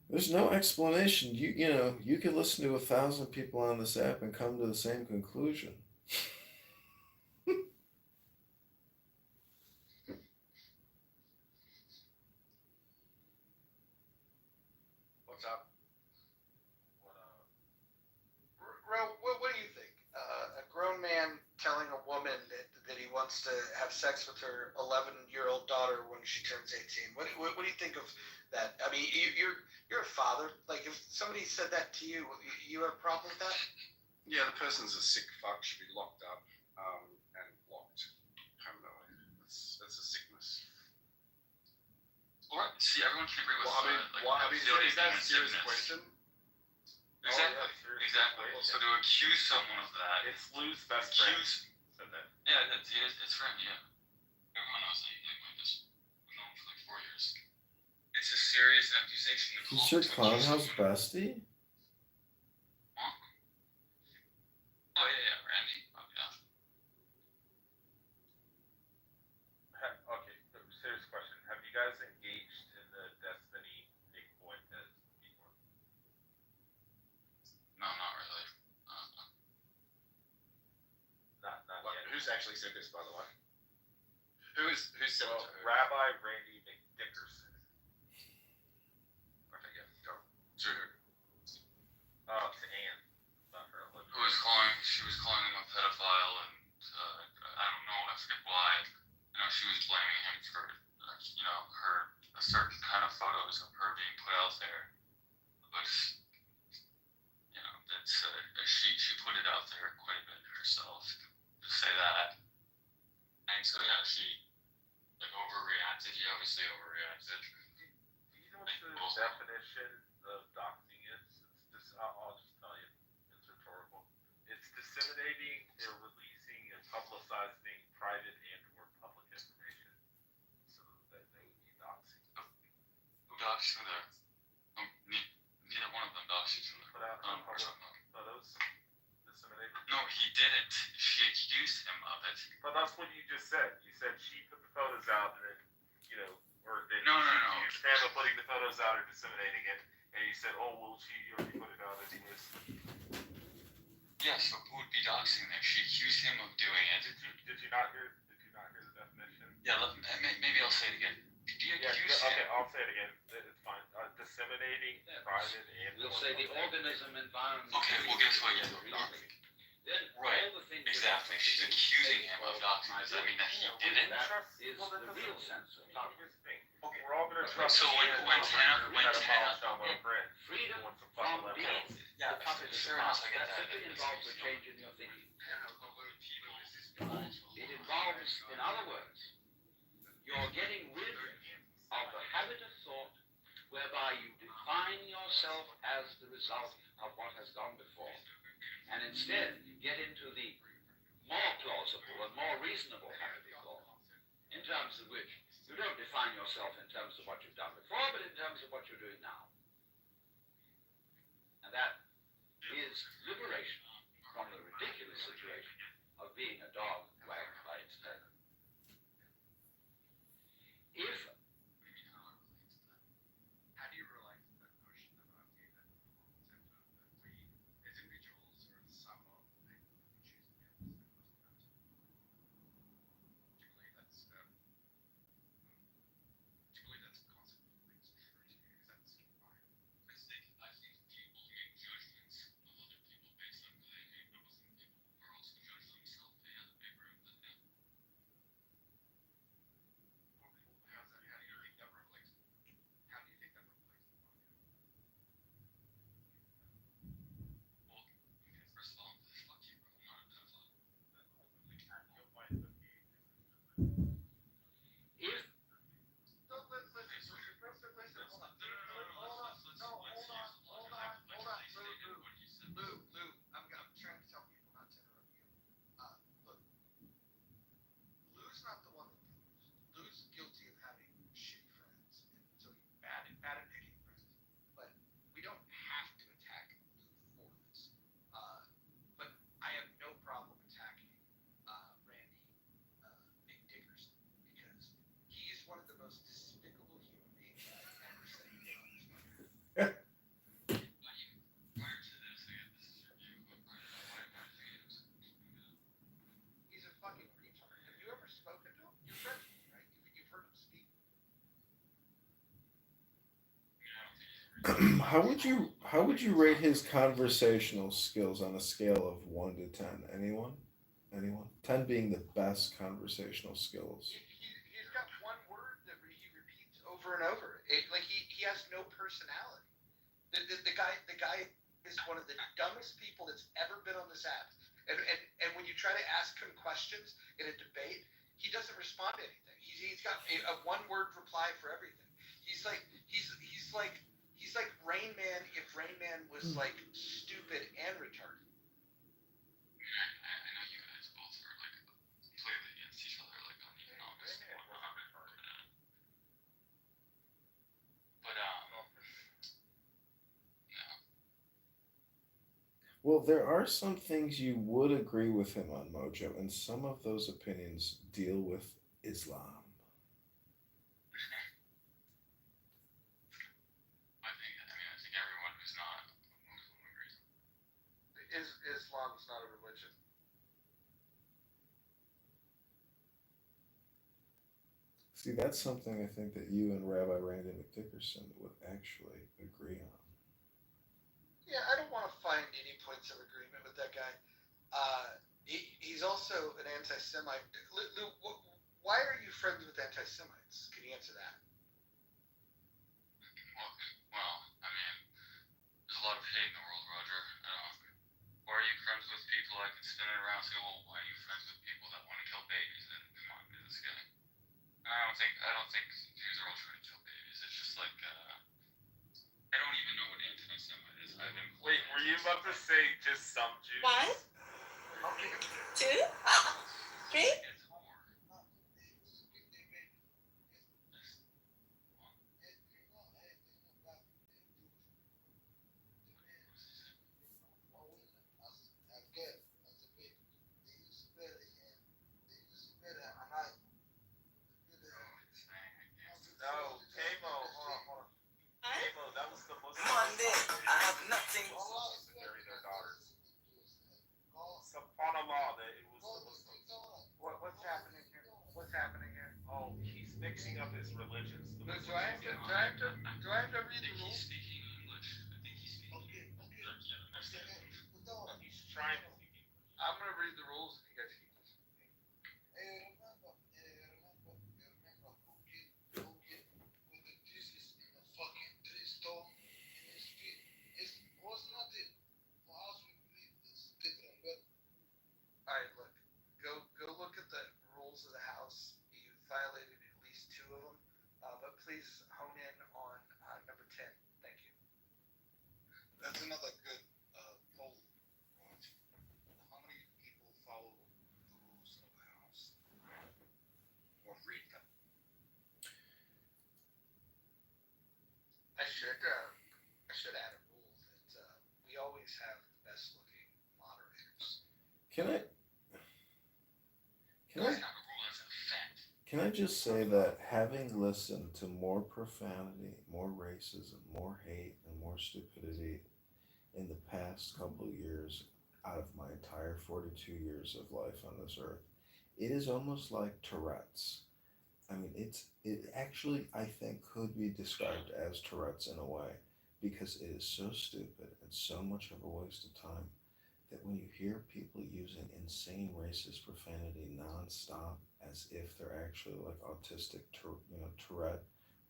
There's no explanation. You know, you could listen to 1,000 people on this app and come to the same conclusion. What's up? Ro, what do you think? A grown man telling a woman that he wants to have sex with her 11-year-old daughter when she turns 18. What do you think of that? I mean, you're a father. Like, if somebody said that to you, you have a problem with that? Yeah, the person's a sick fuck, should be locked up and blocked permanently. That's a sickness. Or, see, everyone can agree with Well, I mean, like, why, is that a serious sickness. question? Exactly. Oh, yeah, Exactly. So to accuse someone of that, It's Lou's best friend. Said that. Yeah, it's right. Yeah, everyone knows that. Like, we just known for like 4 years. It's a serious accusation. He's your clown house bestie? Oh yeah, Randy. Oh yeah. Okay, serious question. Have you guys engaged in the Destiny Nick Fuentes before? No, not really. Not What, yet. who's actually said this, by the way? Who's said Well, it to who? Rabbi Randy McDickerson. Okay, yeah, go. To who? To Anne. Not her. Who was calling? She was calling him a pedophile, and I don't know. I forget why. You know, she was blaming him for you know, her a certain kind of photos of her being put out there, but you know, that's she put it out there quite a bit herself to say that, and so yeah, she like overreacted. He obviously overreacted. Do you know what the definition of doxing is? I'll just tell you. It's rhetorical. It's disseminating or releasing and publicizing private and or public information. So that would be doxing. Who doxed who there? Neither one of them doxed each other. Put out Or public something. photos. Disseminated. No, he didn't. She accused him of it. But that's what you just said. You said she put the photos out and then, you know, or then No. you accused him of putting the photos out or disseminating it, and you said, oh, well, she already put it out anyways. Yeah, so who would be doxing there? She accused him of doing it. Did you not hear the definition? Yeah, maybe I'll say it again. She accused Okay, him. I'll say it again. It's fine. Disseminating private and We'll say the organism environment. Okay, well, guess what? Yeah, Then right. all the things Exactly. She's accusing him of doxing. Does that mean that he didn't? That is the real sense of doxing. Here's the thing. We're all gonna trust. So when Tana, Freedom from being. yeah, fair enough, I get That that. simply involves a change in your thinking. It involves, in other words, you're getting rid of the habit of thought whereby you define yourself as the result of what has gone before. And instead, you get into the more plausible and more reasonable habit of thought, in terms of which you don't define yourself in terms of what you've done before, but in terms of what you're doing now. And that is liberation from the ridiculous situation of being a dog wagged by its tail. If How do you relate to that notion that I view that concept of that we as individuals are the sum of the people that we choose to be able to do you believe that's a concept that rings true to you? Is that sort of right? I think people make judgments of other people based on who they hate, but some people are also judge themselves via the paper of the thing. How do you think that reflects? How do you think that reflects the market? Well, okay, first of all, fuck you, bro. I'm not a pedophile. Your point of view. if Lou, I'm trying to tell people not to interrupt you. Look, Lou's not the one that did this. Lou's guilty of having shitty friends, and so he's bad at picking friends. But we don't have to attack Lou for this. But I have no problem attacking Randy McDickerson because he's one of the most despicable human beings I've ever seen on this planet. Prior to this, again, this is your view, but prior to that, my opinion is He's a fucking retard. Have you ever spoken to him? You're friends with him, right? You've heard him speak. How would you rate his conversational skills on a scale of 1 to 10? Anyone? 10 being the best conversational skills. He's got one word that he repeats over and over. He has no personality. The guy is one of the dumbest people that's ever been on this app. And when you try to ask him questions in a debate, he doesn't respond to anything. He's got a one word reply for everything. He's like Rain Man if Rain Man was like stupid and retarded. I know you guys both are like clearly against each other, like on economics and whatnot. But no. Well, there are some things you would agree with him on, Mojo, and some of those opinions deal with Islam. I think everyone who's not Muslim agrees. Islam's not a religion. See, that's something I think that you and Rabbi Randy McDickerson would actually agree on. Yeah, I don't want to find any points of agreement with that guy. He's also an anti-Semite. Lou, why are you friends with anti-Semites? Can you answer that? Well, I mean, there's a lot of hate in the world, Roger. Why are you friends with people? I can spin it around and say, well, why are you friends with people that want to kill babies? And come on, man, this guy. I don't think Jews are all trying to kill babies. It's just like I don't even know what anti-Semite is. I've been Wait, were you about to say just some Jews? 1, 2, 3. It's more. No, Tamo, hold on. Tamo, that was the Muslim. Monday, I have nothing. To marry their daughters. Subhanallah, that it was the Muslims. What's happening here? What's happening here? Oh, he's mixing up his religions. The Lou, do Muslims I have to read the I think he's rules? speaking English. I think he's speaking English. He's trying to speak English. I'm gonna read the rules and you guys keep listening. Alright, look. Go look at the rules of the House. You violated at least 2 of them. But please hone in on number 10. Thank you. That's another good poll, Raj. How many people follow Can I can That's I not a rule, that's a fact. can I just say that having listened to more profanity, more racism, more hate, and more stupidity in the past couple of years out of my entire 42 years of life on this earth, it is almost like Tourette's. I mean, it actually I think could be described as Tourette's in a way because it is so stupid and so much of a waste of time that when you hear people using insane racist profanity nonstop as if they're actually like autistic, Tourette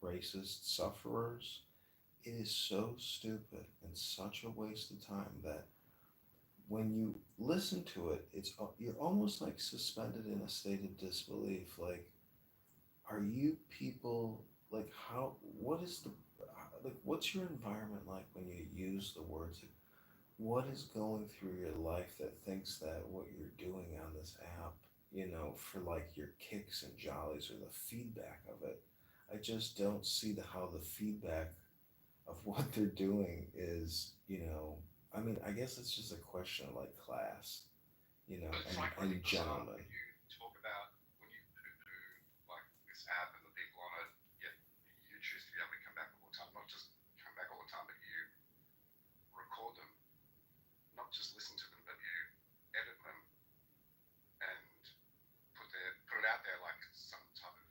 racist sufferers, it is so stupid and such a waste of time that when you listen to it, you're almost like suspended in a state of disbelief. Like, are you people like how? What is the like? What's your environment like when you use the words? What is going through your life that thinks that what you're doing on this app, for like your kicks and jollies or the feedback of it? I just don't see how the feedback of what they're doing is, I mean, I guess it's just a question of like class, But it's like and really bizarre gentlemen. when you talk about when you poo-poo like this app and the people on it, yet you choose to be able to come back all the time. Not just come back all the time, but you record them. Not just listen to them, but you edit them and put it out there like some type of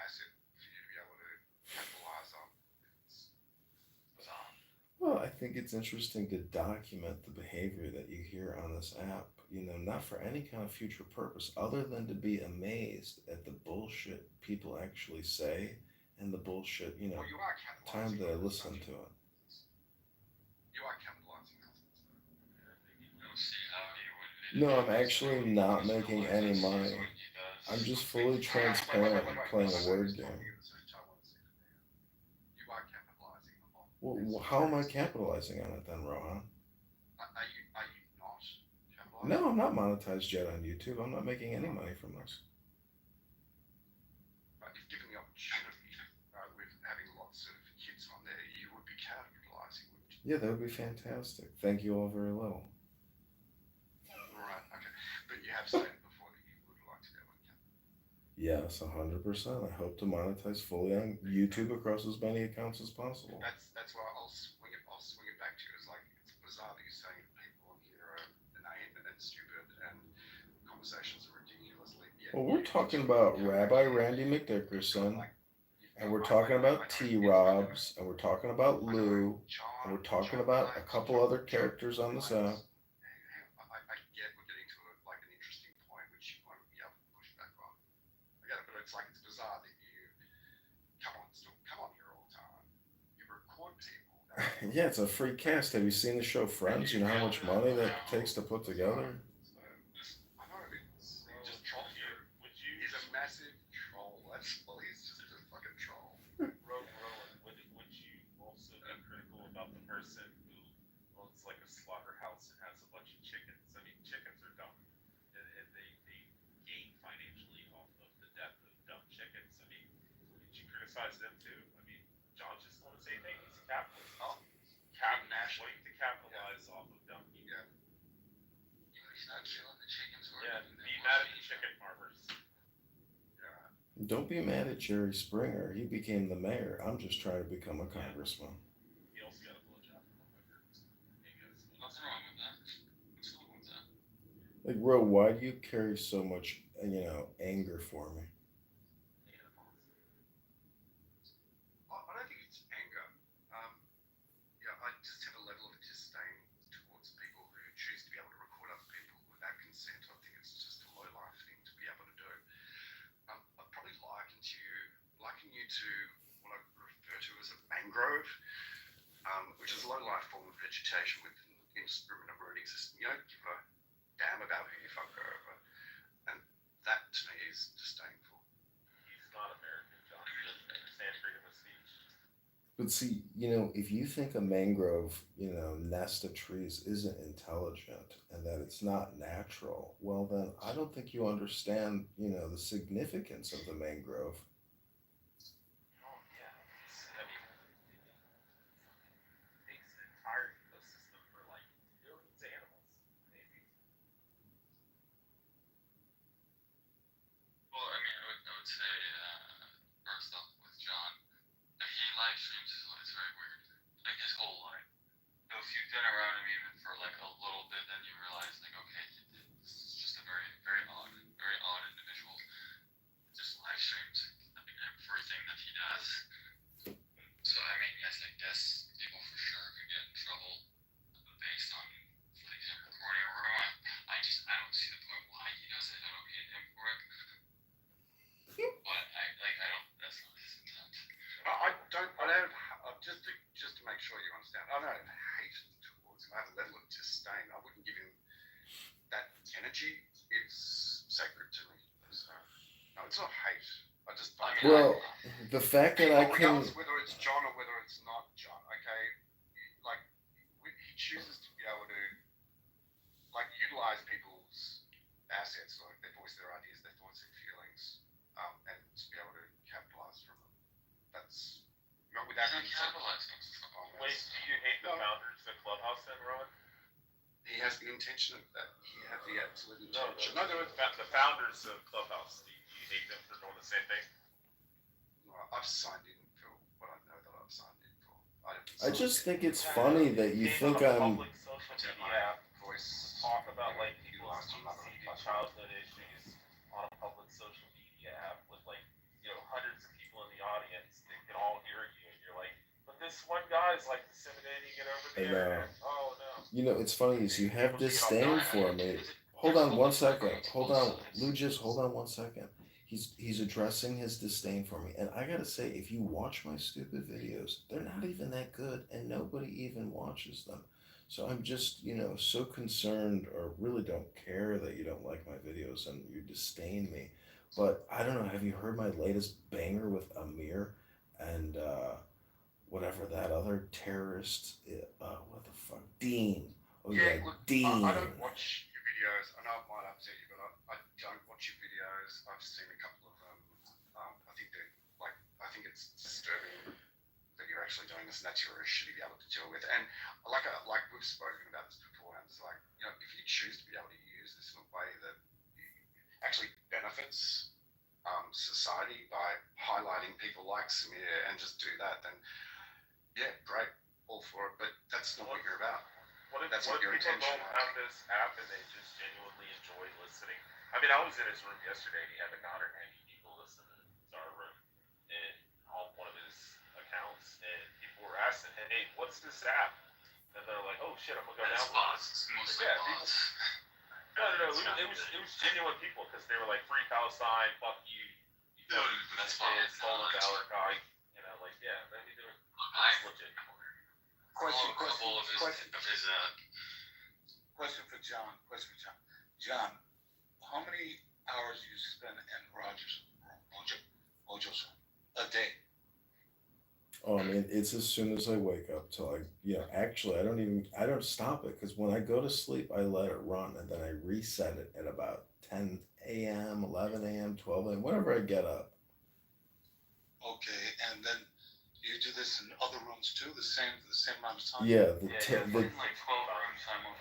asset for you to be able to capitalize on. It's bizarre. Well, I think it's interesting to document the behavior that you hear on this app, not for any kind of future purpose other than to be amazed at the bullshit people actually say and the bullshit, Well, you are time capitalizing that I on listen such. to it. You are capitalizing on it. I don't see how he would No, I'm minimize it. actually not He's making realized any that's money. what he does. I'm just fully Hang on, transparent and playing a word Talking game. at the same time, one second there. You are capitalizing on Well, this. how am I capitalizing on it then, Rohan? Are you not capitalizing? No, I'm not monetized yet on YouTube. I'm not making any money from this. But if given the opportunity, with having lots of hits on there, you would be capitalizing, wouldn't you? Yeah, that would be fantastic. Thank you all very little. Right, okay. But you have stated before that you would like to be able to capitalize. Yes, 100%. I hope to monetize fully on YouTube across as many accounts as possible. That's why I'll swing it back to you. It's like it's bizarre that you're saying that people on here are inane and stupid and conversations are ridiculously. Well, we're talking about Rabbi Randy McDickerson, and we're talking about T-Robs, and we're talking about Lou, and we're talking about a couple other characters on this app. I get we're getting to like an interesting point which you won't be able to push back on. I get it, but it's like it's bizarre that you come on here all the time. You record people. Yeah, it's a free cast. Have you seen the show Friends? You know how much money that takes to put together? I know it's just troll here. He's a massive troll. That's all. He's just a fucking troll. Rowan, would you also be critical about the person who owns like a slaughterhouse and has a bunch of chickens? I mean, chickens are dumb, and they gain financially off of the death of dumb chickens. I mean, would you criticize them too? I mean, John's just going to say, hey, he's a capitalist. Wanting to capitalize off of dumb people. Yeah. He's not killing the chickens. Yeah, be mad at the chicken farmers. Yeah. Don't be mad at Jerry Springer. He became the mayor. I'm just trying to become a congressman. He also got a blowjob from a hooker. Nothing wrong with that. What's wrong with that? Like, Ro, why do you carry so much, anger for me? I don't think it's anger. Yeah, I just have a level of disdain towards people who choose to be able to record other people without consent. I think it's just a low life thing to be able to do. I'd probably liken you to what I refer to as a mangrove, which is a low life form of vegetation with an indiscriminate rooting system. You don't give a damn about who you fuck over, and that to me is disdainful. He's not American, John. He doesn't understand freedom of speech. But see, if you think a mangrove, nest of trees isn't intelligent and that it's not natural, well, then I don't think you understand, the significance of the mangrove. Oh, yeah. I mean, it takes an entire ecosystem for like billions of animals, maybe. Well, the fact that I can. regardless whether it's John or whether it's not John, okay, like he chooses to be able to like utilize people's assets, like they voice their ideas, their thoughts and feelings, and to be able to capitalize from them. That's not without He's not capitalizing. Wait, do you hate the founders of Clubhouse then, Ron? He has the intention of that. He had the absolute No, intention. the founders of Clubhouse. Do you hate them for doing the same thing? I've signed in for what I know that I've signed in for. I just think it's funny that you think I'm. Public social media app, talk about like people's childhood issues on a public social media app with like hundreds of people in the audience that can all hear you, and you're like, but this one guy's like disseminating it over the internet. Oh no. You know, it's funny is you have disdain for me. Hold on 1 second. Hold on, Lucius. Hold on 1 second. He's addressing his disdain for me, and I gotta say, if you watch my stupid videos, they're not even that good, and nobody even watches them. So I'm just, so concerned, or really don't care that you don't like my videos and you disdain me. But I don't know. Have you heard my latest banger with Amir and whatever that other terrorist? What the fuck, Dean? Oh yeah, look, Dean. I don't watch your videos. I know it might upset you, but I don't watch your videos. I've seen a couple of them. I think it's disturbing that you're actually doing this, and that's your issue to be able to deal with. And like we've spoken about this before, and it's like, if you choose to be able to use this in a way that actually benefits society by highlighting people like Samir and just do that, then yeah, great, all for it. But that's not what you're about. What if That's not your people intention. don't have this app and they just genuinely enjoy listening? I mean, I was in his room yesterday and he had like 190 people listening to our room and on one of his accounts, and people were asking, "Hey, what's this app?" And they're like, "Oh shit, I'm gonna go That's download it." bots. It's mostly bots. No, it was genuine people because they were like, "Free Palestine, fuck you." No, that's bots. Stolen valor guy. Like yeah, then you do it. I Legit. Question follow a couple of his for John. John, how many hours do you spend in Roger's room, Ojo's room, a day? Oh, I mean, it's as soon as I wake up till actually, I don't stop it, because when I go to sleep, I let it run, and then I reset it at about 10 a.m., 11 a.m., 12 a.m., whenever I get up. Okay, and then you do this in other rooms too, the same amount of time? Yeah, like 12 rooms simultaneously.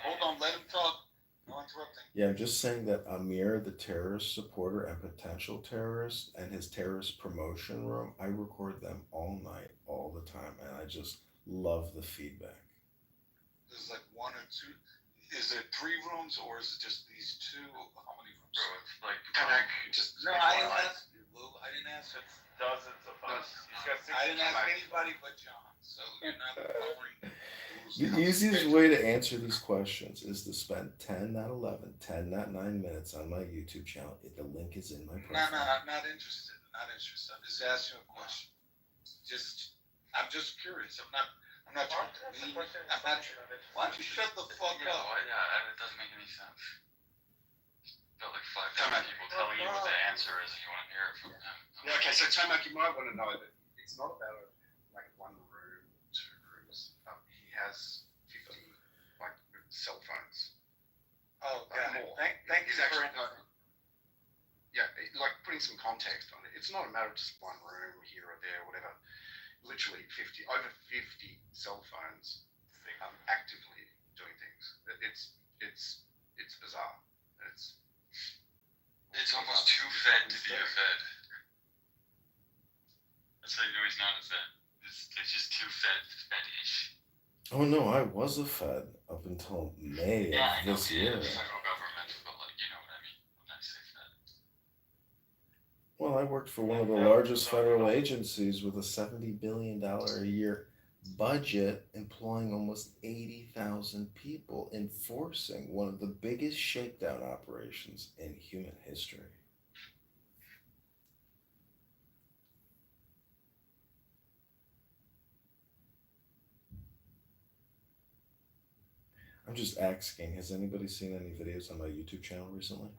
Hold on, let him talk. No interrupting. yeah, I'm just saying that Amir, the terrorist supporter and potential terrorist, and his terrorist promotion room, I record them all night, all the time, and I just love the feedback. There's like one or two. Is it 3 rooms or is it just these 2? How many rooms? Bro, it's like No, I didn't ask you, Lou. I didn't ask you. It's dozens of us. He's got 60 I didn't ask anybody but John, so you're not following the rules. The easiest way to answer these questions is to spend 10, not 11, 10, not 9 minutes on my YouTube channel. The link is in my profile. No, I'm not interested. I'm just asking you a question. I'm just curious. I'm not trying to be. I'm not. Why don't you shut the fuck up? Yeah, it doesn't make any sense. Got like 5 different people telling you what the answer is, and you want to hear it from them. Yeah, okay, so Tomac, you might want to know that it's not about like 1 room, 2 rooms. He has 50 cell phones. Oh, yeah. Thank you for like putting some context on it. It's not a matter of just 1 room here or there, whatever. Literally over 50 cell phones, actively doing things. It's bizarre. It's almost too fed to be a fed. That's how you know he's not a fed. It's just too fed-ish. Oh no, I was a Fed up until May of this year. Federal government, but you know what I mean when I say fed. Well, I worked for one of the largest federal agencies with a $70 billion a year budget, employing almost 80,000 people, enforcing one of the biggest shakedown operations in human history. I'm just asking, has anybody seen any videos on my YouTube channel recently?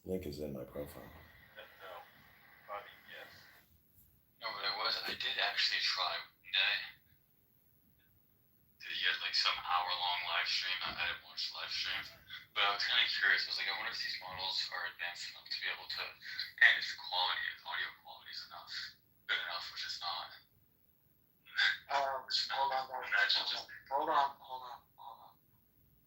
Link is in my profile. No. I mean, yes. did actually try one day. He had like some hour-long live stream. I didn't watch the live stream, but I was kind of curious. I was like, I wonder if these models are advanced enough to be able to, and if the quality, the audio quality is enough, good enough, which is not. Hold on.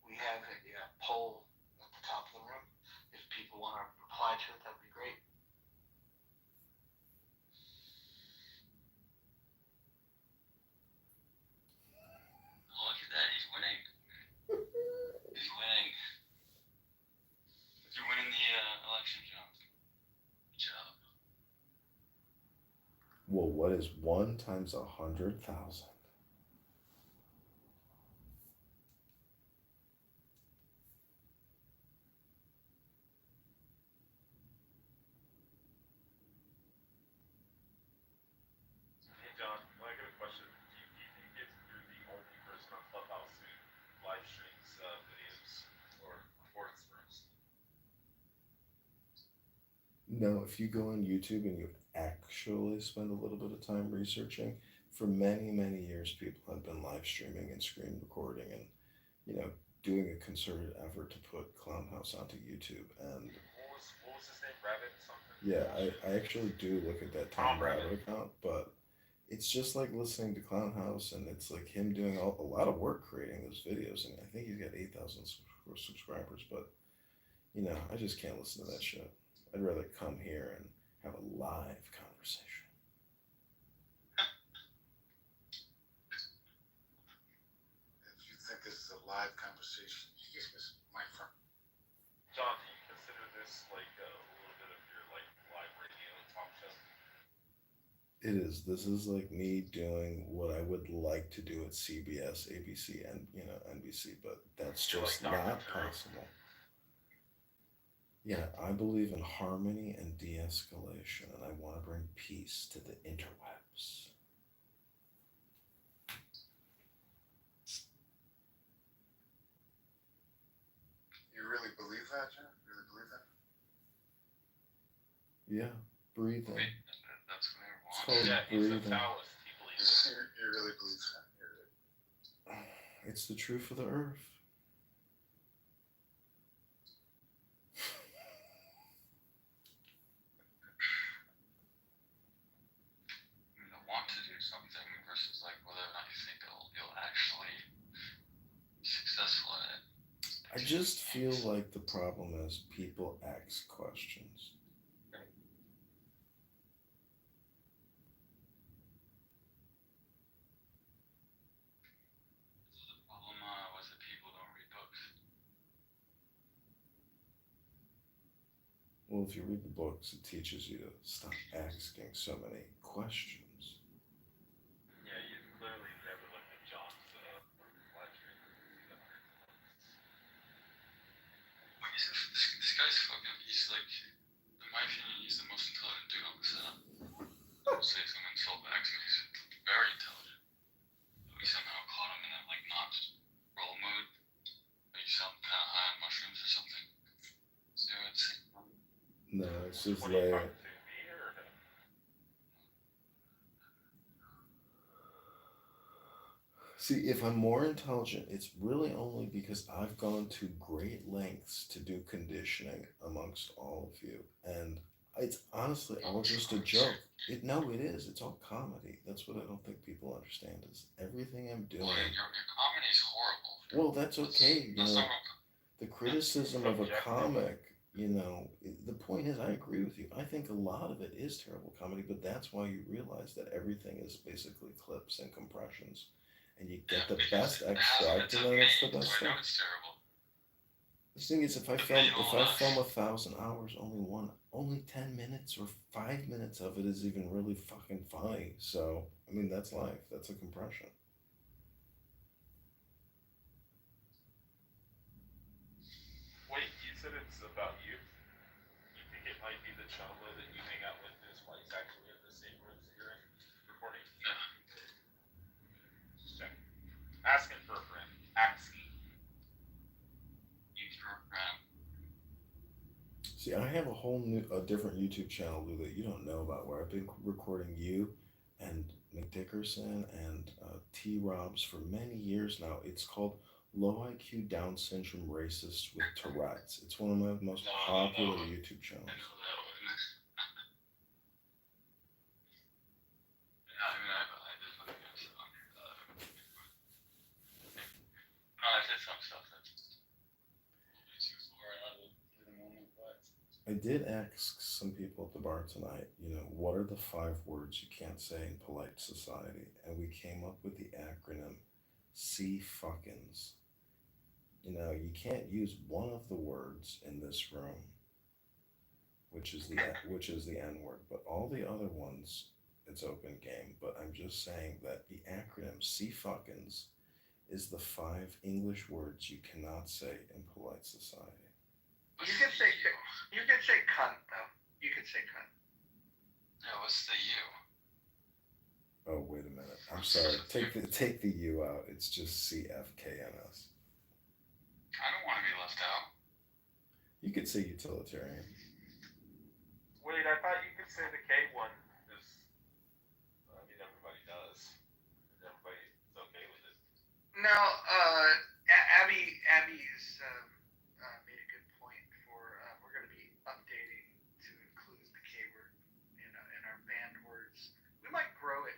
We have a poll at the top of the room. If people want to reply to it, that'd be great. Oh, look at that, he's winning. He's winning. You're winning the election, John. Good job. Well, what is 1 times 100,000? Hey John, well, I got a question. Do you think you're the only person on Clubhouse who live streams videos or reports rooms? No, if you go on YouTube and you actually spend a little bit of time researching, for many, many years, people have been live streaming and screen recording and, you know, doing a concerted effort to put Clown House onto YouTube. And What was his name? Rabbit something? yeah, I actually do look at that Tom Rabbit account, but it's just like listening to Clown House, and it's like him doing a lot of work creating those videos. And I think he's got 8,000 subscribers, but, you know, I just can't listen to that shit. I'd rather come here and have a live conversation. If you think this is a live conversation, you just miss my friend. John, do you consider this like a little bit of your like live radio talk show? It is. This is like me doing what I would like to do at CBS, ABC, and NBC, but that's You're just like Dr. not Drew. possible. Yeah, I believe in harmony and de-escalation, and I want to bring peace to the interwebs. You really believe that, John? You really believe that? Yeah, breathing. Wait, that's what I It's want. called Yeah, he's a breathing. Taoist. He believes it. You really believe that? You really... It's the truth of the earth. I mean, I want to do something versus like whether or not you think you'll actually be successful at it. I just feel like the problem is people ask questions. So the problem was that people don't read books. Well, if you read the books, it teaches you to stop asking so many questions. Yeah, you clearly never looked at John's live stream. Like, this guy's fucking, he's like, in my opinion, he's the most intelligent dude on the set. I'll say some insult back to me, he's very intelligent. But we somehow caught him in that, like, not roll mood. Like, you sound kind of high on mushrooms or something. Steroids. No, it's just What are you like talking to me or him? see, if I'm more intelligent, it's really only because I've gone to great lengths to do conditioning amongst all of you. And it's honestly all just a joke. No, it is. It's all comedy. That's what I don't think people understand is everything I'm doing. Well, your comedy's horrible. Well, that's okay. You That's know, not what the criticism of a comic, the point is, I agree with you. I think a lot of it is terrible comedy, but that's why you realize that everything is basically clips and compressions. And you get the best extract, and then it's the best I know stuff. it's terrible. The thing is, if I film 1,000 hours, only 10 minutes or 5 minutes of it is even really fucking funny. So, I mean, that's life. That's a compression. Wait, you said it's about you? You think it might be the cholo that you hang out with is why he's actually in the same room that you're in recording? Yeah. Just checking. Asking for a friend. Asking. You program. See, I have a different YouTube channel, Lou, that you don't know about, where I've been recording you and McDickerson and T. Robs for many years now. It's called Low IQ Down Syndrome Racist with Tourette's. It's one of my most popular YouTube channels. I know that one. Yeah, I mean, I did look at some. No, I did some stuff that's a little bit too far out of the moment, but. I did ask some people at the bar tonight, what are the 5 words you can't say in polite society? And we came up with the acronym C fuckins. You can't use one of the words in this room, which is the N word, but all the other ones, it's open game. But I'm just saying that the acronym C fuckins is the 5 English words you cannot say in polite society. You could say cunt though. You could say cunt. Yeah, what's the U? Oh, wait a minute. I'm sorry. Take the U out. It's just CFKNS. I don't want to be left out. You could say utilitarian. Wait, I thought you could say the K one. I mean, everybody does. Everybody's okay with it. No, Abby's made a good point for we're going to be updating to include the K word in our banned words. We might grow it.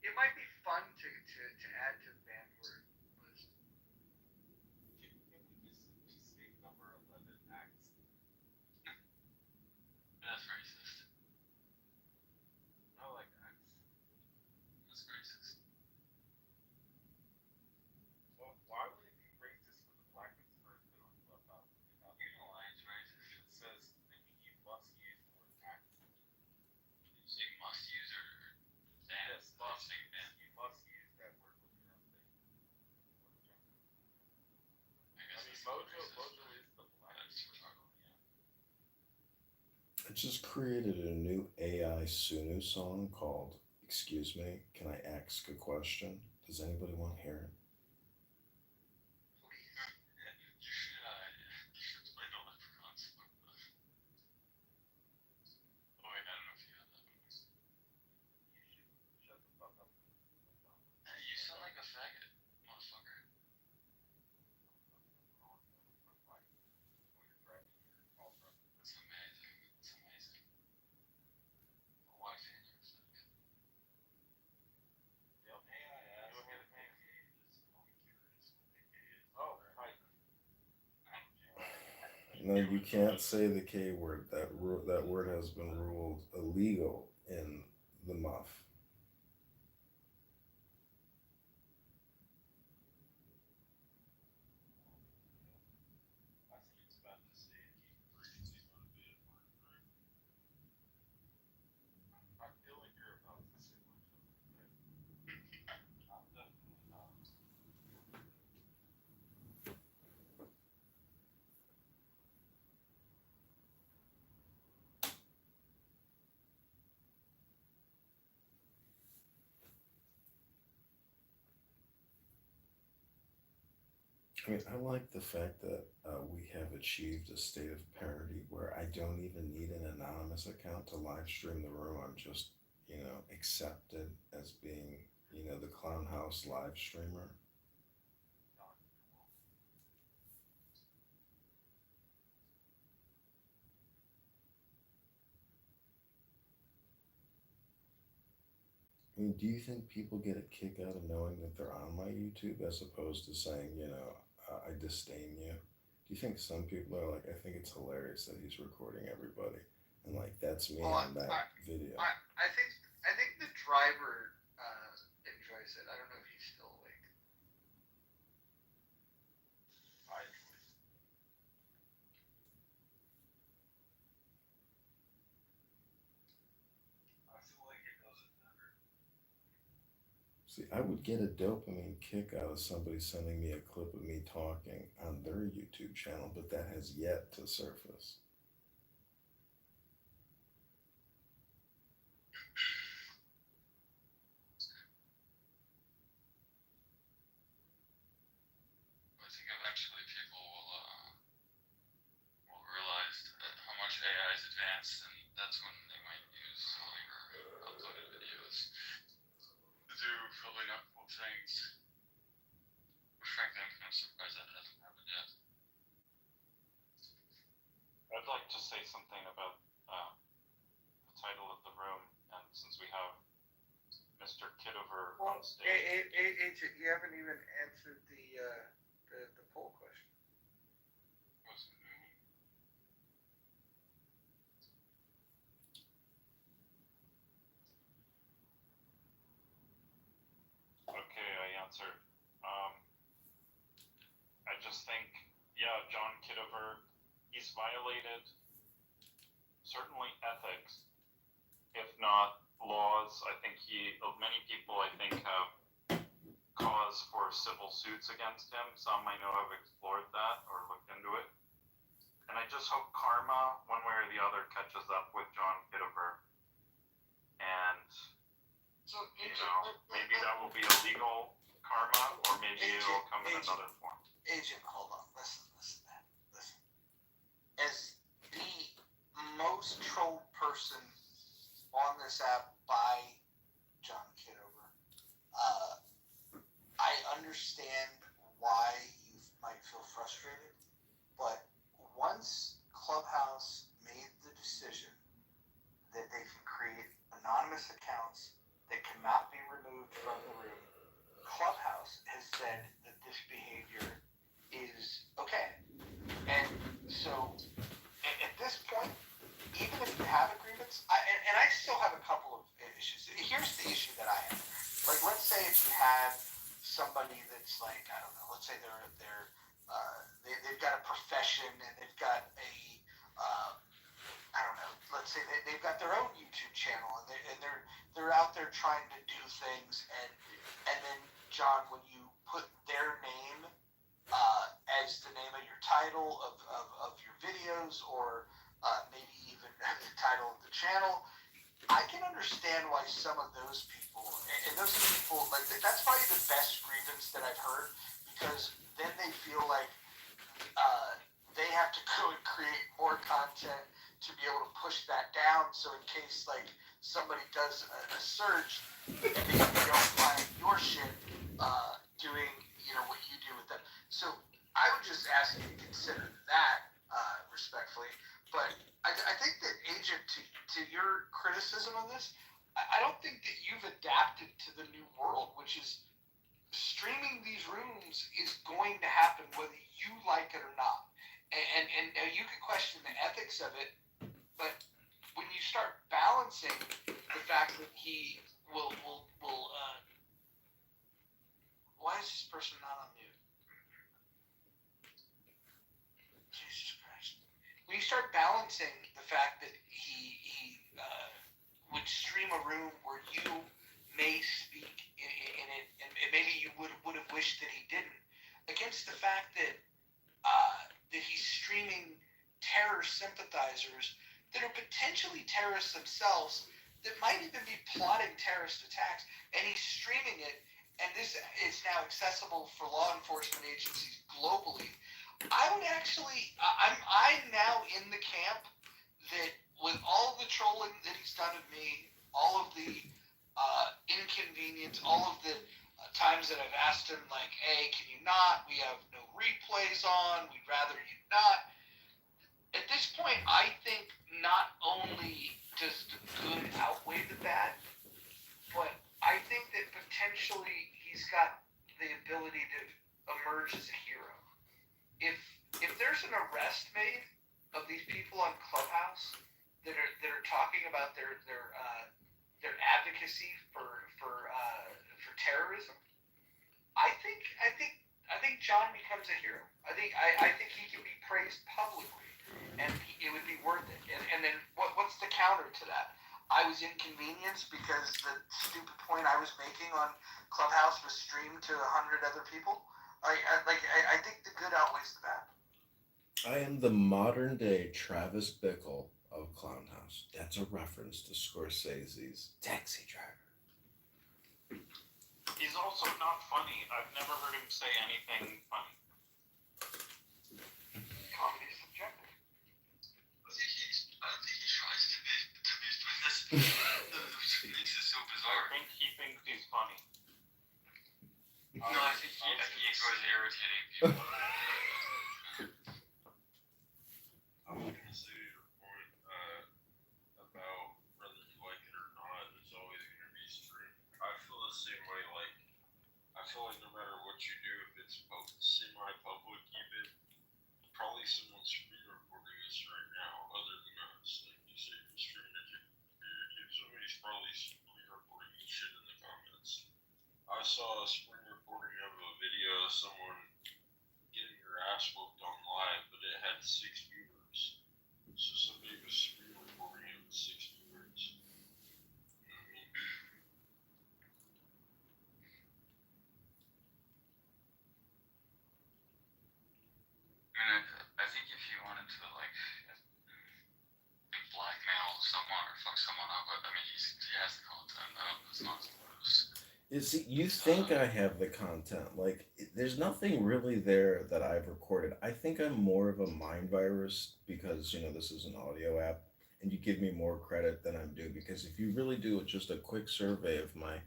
It might be fun to add to the banned word list. Can we just simply state number 11 acts? That's racist. I like acts. That's racist. Well, why would it be racist for the black experts that on Clubhouse? You know why it's racist? It says that you must use the word acts. You say must use or damn. Yes, must. You must use that word with your own thing. I guess I mean, that's Mojo racist. is the black That's retarded. I just created a new AI Sunu song called Excuse Me, Can I Ask a Question? Does anybody want to hear it? You should play the Leprechaun song. Oh wait, I don't know if you have that one. You should shut the fuck up. Hey, you sound like a faggot, motherfucker. That's amazing. That's amazing. But why can't you faggot? Yep. AI You ass. don't hear the name. I'm curious what the K is. Oh, right. No, you can't say the K word. That word has been ruled illegal in the MUF. I think it's about to say it keep crazy motivated word, right? I feel like you're about to say one of them. I'm definitely not. I mean, I like the fact that we have achieved a state of parity where I don't even need an anonymous account to live stream the room. I'm just, accepted as being, the Clown House live streamer. I mean, do you think people get a kick out of knowing that they're on my YouTube as opposed to saying, I disdain you? Do you think some people are like, I think it's hilarious that he's recording everybody, and like that's me on that video. I think the driver enjoys it. I don't know if he's still awake. I enjoy it. I feel like it doesn't matter. See, I would get a dopamine kick out of somebody sending me a clip of me talking on their YouTube channel, but that has yet to surface. I think eventually people will realize how much AI is advanced, and that's when they might use longer uploaded videos. to say something about the title of the room, and since we have Mr. Kitover on stage. Agent, you haven't even answered the poll question. Okay, I answered. I just think, yeah, John Kitover, he's violated certainly ethics, if not laws. I think many people, I think, have cause for civil suits against him. Some I know have explored that or looked into it. And I just hope karma, one way or the other, catches up with John Kitover. And, maybe that will be a legal karma, or maybe it'll come in another form. Agent, hold on. Listen. As the most trolled person on this app by John Kitover, I understand why you might feel frustrated, but once Clubhouse made the decision that they can create anonymous accounts that cannot be removed from the room, Clubhouse has said that this behavior is okay. And so at this point, even if you have agreements, and I still have a couple of issues. Here's the issue that I have. Like, let's say if you had somebody that's like, I don't know, let's say they've got a profession and they've got I don't know, let's say they've got their own YouTube channel and they're out there trying to do things, and then John, when you put their name as the name of your title of your videos, or maybe even the title of the channel, I can understand why some of those people, and those people, like, that's probably the best grievance that I've heard, because then they feel like they have to go and create more content to be able to push that down, so in case, like, somebody does a search, they don't find your shit doing, what you do with them. So I would just ask you to consider that respectfully. But I think that, Agent, to your criticism of this, I don't think that you've adapted to the new world, which is streaming these rooms is going to happen whether you like it or not. And you can question the ethics of it, but when you start balancing the fact that he will why is this person not on mute? Jesus Christ. When you start balancing the fact that he would stream a room where you may speak in it, and maybe you would have wished that he didn't, against the fact that that he's streaming terror sympathizers that are potentially terrorists themselves, that might even be plotting terrorist attacks, and he's streaming it, and this is now accessible for law enforcement agencies globally. I would actually, I'm now in the camp that with all the trolling that he's done of me, all of the inconvenience, all of the times that I've asked him, like, hey, can you not? We have no replays on. We'd rather you not. At this point, I think not only does the good outweigh the bad, but I think that potentially he's got the ability to emerge as a hero. If there's an arrest made of these people on Clubhouse that are talking about their advocacy for terrorism, I think John becomes a hero. I think he can be praised publicly, and it would be worth it. And then what's the counter to that? I was inconvenienced because the stupid point I was making on Clubhouse was streamed to 100 other people. I think the good outweighs the bad. I am the modern day Travis Bickle of Clownhouse. That's a reference to Scorsese's Taxi Driver. He's also not funny. I've never heard him say anything funny. Comedy is subjective. I don't think he tries to be funny. This is so bizarre. I think he thinks he's funny. No, I think he enjoys irritating people. I'm not gonna say feel like no matter what you do, if it's semi-public even, probably someone's screen recording this right now, other than us. Like you say, you're streaming at your YouTube, somebody's probably screen recording this shit in the comments. I saw a screen recording of a video of someone getting their ass whooped on live, but it had 6 viewers. So somebody was screen recording it with 6 viewers. You know what I mean? I think if you wanted to like blackmail someone or fuck someone up, I mean he has the content. It's not loose. See, you think I have the content. Like, there's nothing really there that I've recorded. I think I'm more of a mind virus because, this is an audio app, and you give me more credit than I'm due. Because if you really do just a quick survey of my,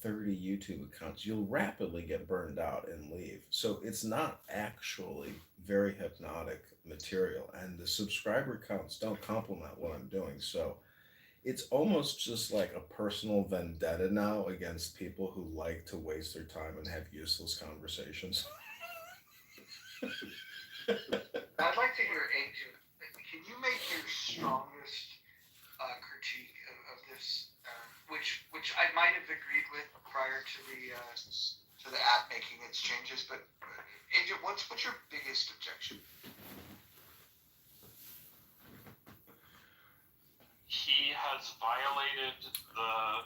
30 YouTube accounts, you'll rapidly get burned out and leave. So it's not actually very hypnotic material, and the subscriber counts don't complement what I'm doing. So it's almost just like a personal vendetta now against people who like to waste their time and have useless conversations. I'd like to hear Agent. Can you make your strongest critique of this, which I might have agreed with prior to the app making its changes, but Agent, what's your biggest objection? He has violated the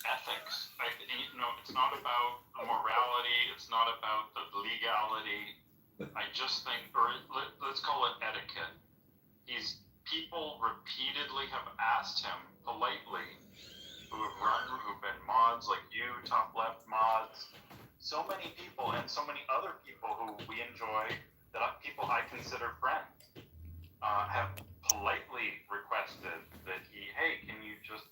ethics. It's not about the morality. It's not about the legality. I just think, or let's call it etiquette. People repeatedly have asked him politely, who've been mods like you, top left mods, so many people and so many other people who we enjoy, people I consider friends, have politely requested that hey, can you just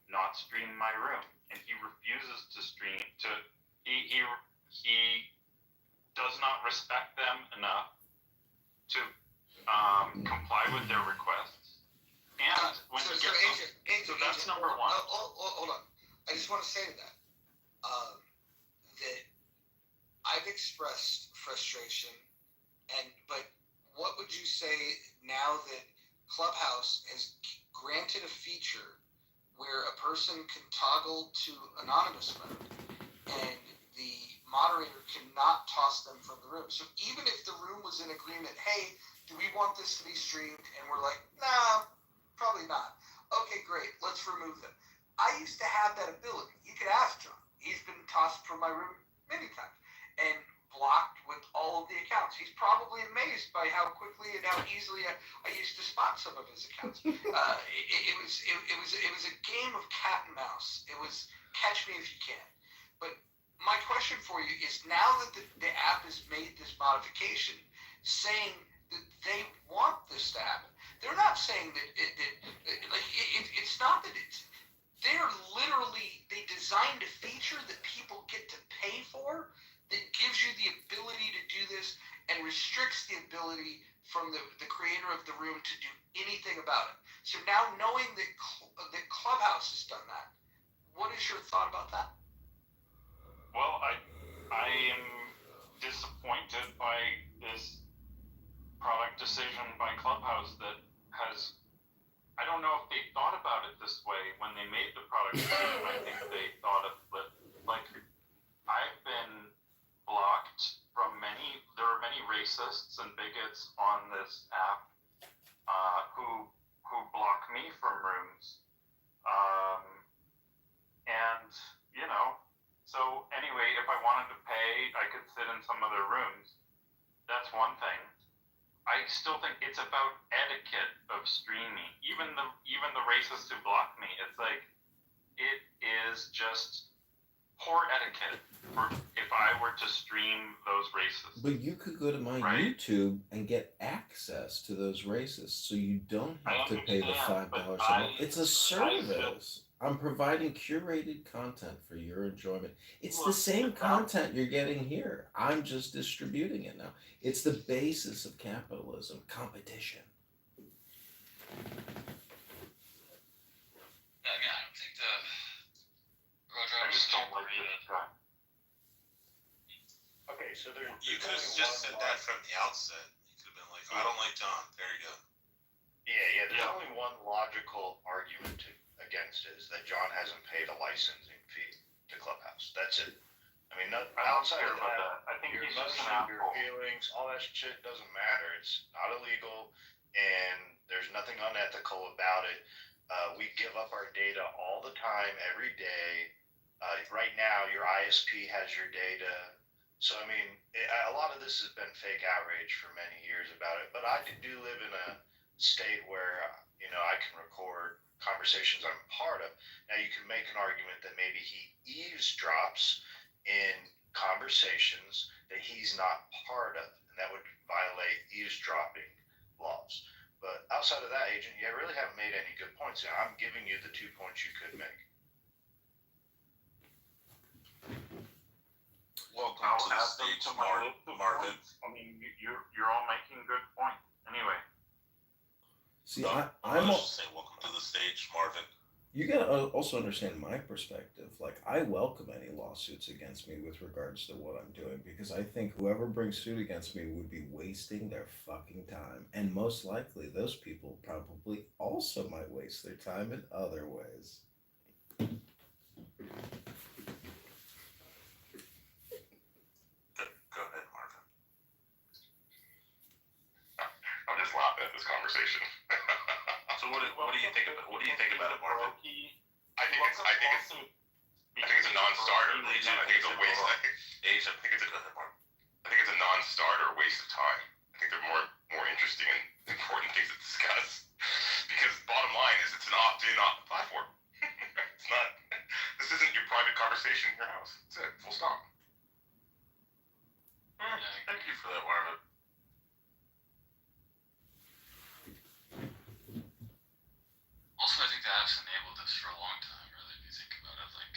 not stream my room? And he refuses to stream. He does not respect them enough to comply with their requests. And when so, he so gets Agent, so that's Agent, number one. Hold on. I just want to say that that I've expressed frustration, but what would you say now that Clubhouse has granted a feature where a person can toggle to anonymous mode and the moderator cannot toss them from the room? So even if the room was in agreement, hey, do we want this to be streamed? And we're like, nah, probably not. Okay, great, let's remove them. I used to have that ability. You could ask John. He's been tossed from my room many times and blocked with all of the accounts. He's probably amazed by how quickly and how easily I used to spot some of his accounts. It was a game of cat and mouse. It was catch me if you can. But my question for you is, now that the app has made this modification, saying that they want this to happen, they're not saying that it's not that it's. They designed a feature that people get to pay for that gives you the ability to do this and restricts the ability from the creator of the room to do anything about it. So now knowing that Clubhouse has done that, what is your thought about that? Well, I am disappointed by this product decision by Clubhouse that has. I don't know if they thought about it this way when they made the product decision. I think they thought of it like, I've been blocked from there are many racists and bigots on this app who block me from rooms. And, so anyway, if I wanted to pay, I could sit in some other rooms. That's one thing. I still think it's about etiquette of streaming. Even the racists who block me, it's like, it is just poor etiquette for if I were to stream those racists. But you could go to my YouTube and get access to those racists, so you don't have to pay the $5 a month. It's a service. I'm providing curated content for your enjoyment. It's the same content you're getting here. I'm just distributing it now. It's the basis of capitalism, competition. I mean, I don't think I just don't like this guy. so there. You could have just said that from the outset. You could have been like, I don't like John. There you go. Yeah. There's only one logical argument against it, is that John hasn't paid a licensing fee to Clubhouse. That's it. I mean, outside of that, I think your he's just an emotions, your asshole. feelings, all that shit doesn't matter. It's not illegal, and there's nothing unethical about it. We give up our data all the time, every day. Right now, your ISP has your data. So, I mean, a lot of this has been fake outrage for many years about it. But I do live in a state where, I can record conversations I'm part of. Now, you can make an argument that maybe he eavesdrops in conversations that he's not part of, and that would violate eavesdropping laws. But outside of that, Agent, you really haven't made any good points. Now, I'm giving you the 2 points you could make. Welcome I'll to the add them stage, to my list of Marvin. points. I mean, you're all making good points. Anyway. See, No, I'm let's just say welcome to the stage, Marvin. You gotta also understand my perspective. Like, I welcome any lawsuits against me with regards to what I'm doing, because I think whoever brings suit against me would be wasting their fucking time. And most likely, those people probably also might waste their time in other ways. Go ahead, Marvin. I'm just laughing at this conversation. So what do you think about it, Marvin? I think it's a non-starter. Agent, I think it's a waste. Agent, I think it's a good Marvin. I think it's a non-starter, waste of time. I think there are more interesting and important things to discuss. Because bottom line is, it's an opt-in platform. It's not. This isn't your private conversation in your house. That's it. Full stop. Thank you for that, Marvin. Also, I think the app's enabled this for a long time, really, if you think about it. Like,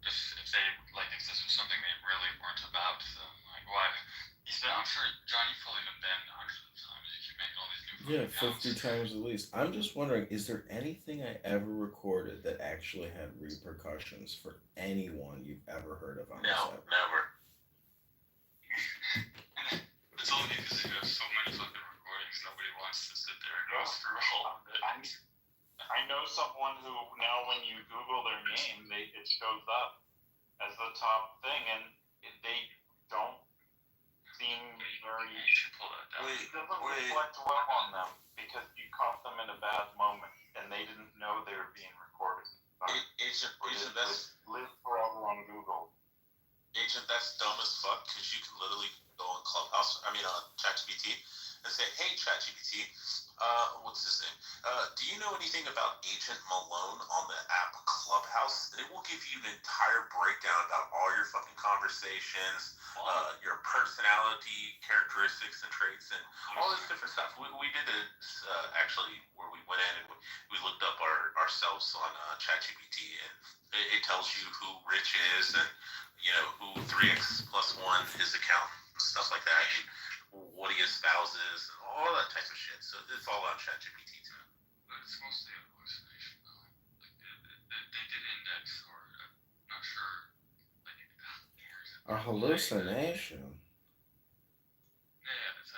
if they, if this was something they really weren't about, then, why? I'm sure, John, you've probably been banned hundreds of times. You keep making all these new Yeah, accounts. 50 times at least. I'm just wondering, is there anything I ever recorded that actually had repercussions for anyone you've ever heard of on this No, app? never. It's only because you have so many fucking recordings, nobody wants to sit there and go through all of it. I know someone who now, when you Google their name, it shows up as the top thing, and they don't seem very. You should pull that down. It doesn't reflect well on them because you caught them in a bad moment, and they didn't know they were being recorded. Agent, that's live forever on Google. Agent, that's dumb as fuck, because you can literally go on Clubhouse, ChatGPT, and say, hey, ChatGPT, what's his name? Do you know anything about Agent Malone on the app Clubhouse? And it will give you an entire breakdown about all your fucking conversations, your personality, characteristics, and traits, and all this different stuff. We did it, actually, where we went in and we looked up ourselves on ChatGPT, and it tells you who Rich is, and who 3x plus 1 his account, stuff like that, and what he espouses, and all that type of shit. So it's all on ChatGPT too. But it's mostly a hallucination, though. They did index, or I'm not sure. A hallucination? Yeah, it's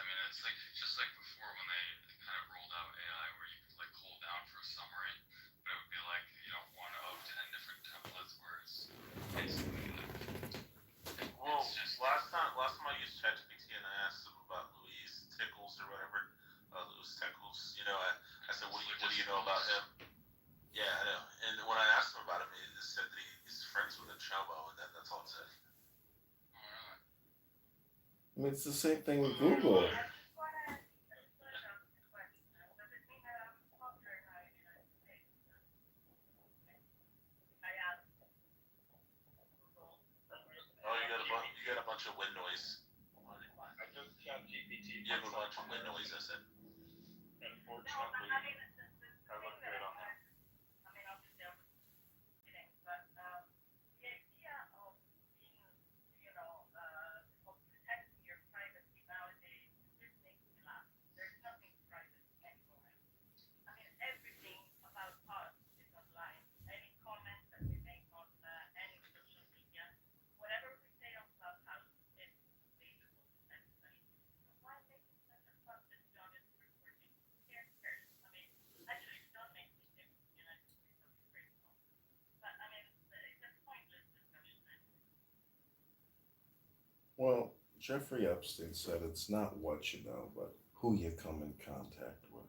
just like before when they kind of rolled out AI, where you could hold down for a summary, but it would be one of 10 different templates, where it's basically Well, last time I used ChatGPT and I asked him about Louise Tickles or whatever, Louis Tickles. I said, what do you know about him? Yeah, I know. And when I asked him about him, he just said that he's friends with a chomo, and that's all it said. I mean, it's the same thing with Google. Oh, you got a bunch of wind noise. I just ChatGPT. You have a bunch of wind noise, I said. Unfortunately, I look good on that. Well, Jeffrey Epstein said it's not what you know, but who you come in contact with.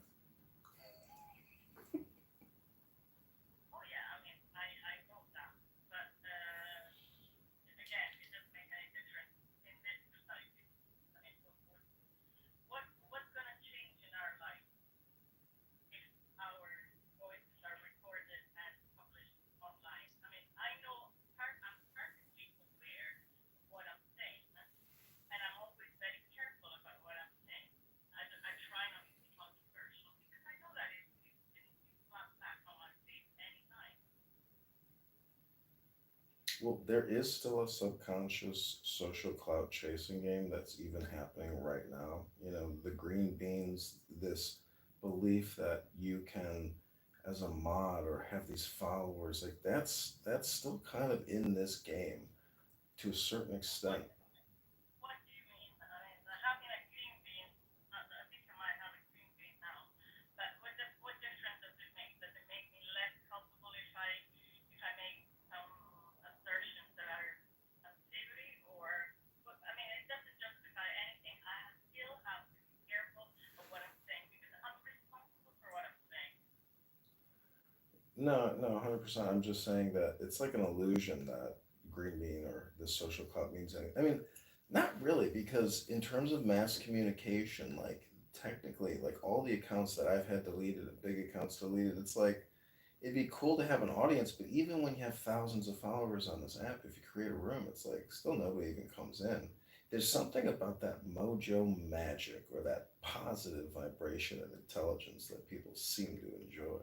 Well, there is still a subconscious social clout chasing game that's even happening right now. You know, the green beans, this belief that you can, as a mod or have these followers, like that's still kind of in this game to a certain extent. No, no, 100%. I'm just saying that it's like an illusion that green bean or this social club means anything. I mean, not really, because in terms of mass communication, like technically, like all the accounts that I've had deleted, big accounts deleted, it's like it'd be cool to have an audience, but even when you have thousands of followers on this app, if you create a room, it's like still nobody even comes in. There's something about that mojo magic or that positive vibration and intelligence that people seem to enjoy.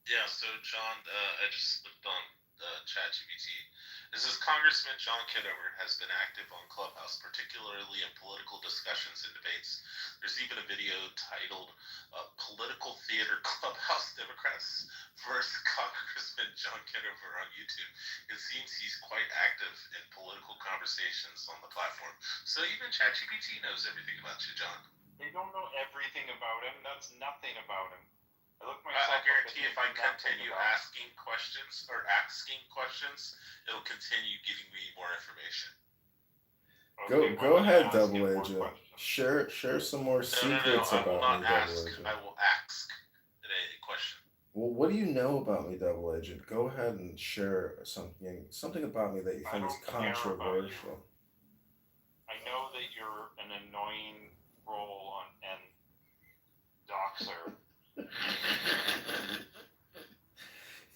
Yeah, so John, I just looked on ChatGPT. It says Congressman John Kitover has been active on Clubhouse, particularly in political discussions and debates. There's even a video titled "Political Theater Clubhouse Democrats versus Congressman John Kitover" on YouTube. It seems he's quite active in political conversations on the platform. So even ChatGPT knows everything about you, John. They don't know everything about him. That's nothing about him. I look I myself up guarantee and if I there's nothing continue about him. asking questions, it'll continue giving me more information. Go Okay, go why don't you ahead, ask him Double more Agent. questions? Share some more No. secrets I will about not me, Double ask. Agent. I will ask a question. Well, what do you know about me, Double Agent? Go ahead and share something about me that you I think is don't care about you. controversial. I know that you're an annoying troll and doxer.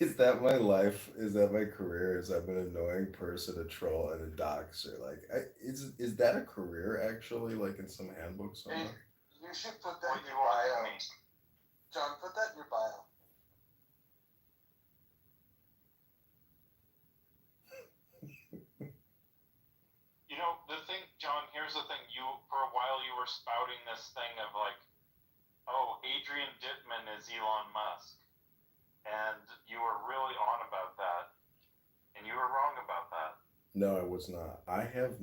Is that my life? Is that my career? Is I'm an annoying person, a troll, and a doxer? Like, is that a career actually? Like in some handbook somewhere? You should put that What in do your you want bio. from me? John, put that in your bio. You know, the thing, John, here's the thing. For a while, you were spouting this thing of like, oh, Adrian Dittman is Elon Musk. And you were really on about that. And you were wrong about that. No, I was not. I have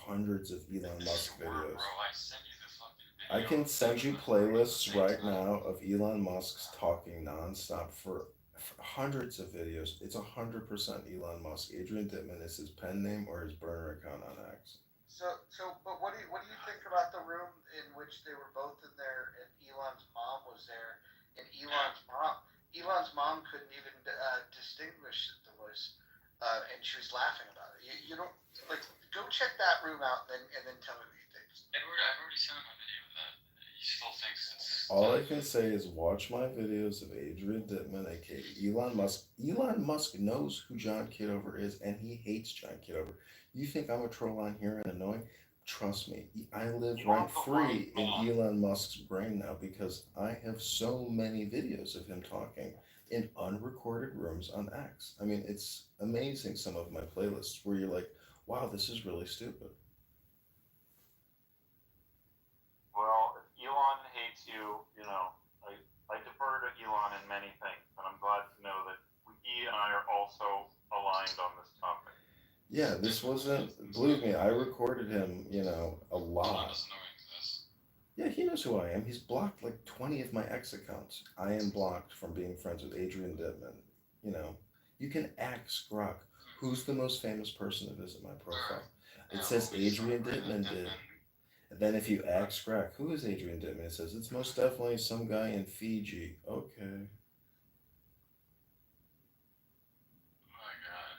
hundreds of Elon Musk videos. Bro, I sent you the fucking video. I can send you playlists right now of Elon Musk's talking nonstop for hundreds of videos. It's 100% Elon Musk. Adrian Dittman is his pen name or his burner account on X. But what do you think about the room in which they were both in there and Elon's mom was there, and Elon's mom couldn't even distinguish the voice, and she was laughing about it. You don't like go check that room out and then tell me what you think. Edward, I've already sent him a video of that. He still thinks it's. All I can say is watch my videos of Adrian Dittman, aka Elon Musk. Elon Musk knows who John Kitover is, and he hates John Kitover. You think I'm a troll on here and annoying? Trust me, I live rent free in Elon Musk's brain now because I have so many videos of him talking in unrecorded rooms on X. I mean, it's amazing some of my playlists where you're like, wow, this is really stupid. Well, if Elon hates you, I defer to Elon in many things, and I'm glad to know that he and I are also aligned on this topic. Yeah, this wasn't, believe me, I recorded him, a lot. Yeah, he knows who I am. He's blocked like 20 of my ex accounts. I am blocked from being friends with Adrian Dittman. You can ask Grok, who's the most famous person to visit my profile? It says Adrian Dittman did. And then if you ask Grok, who is Adrian Dittman? It says, it's most definitely some guy in Fiji. Okay. My God.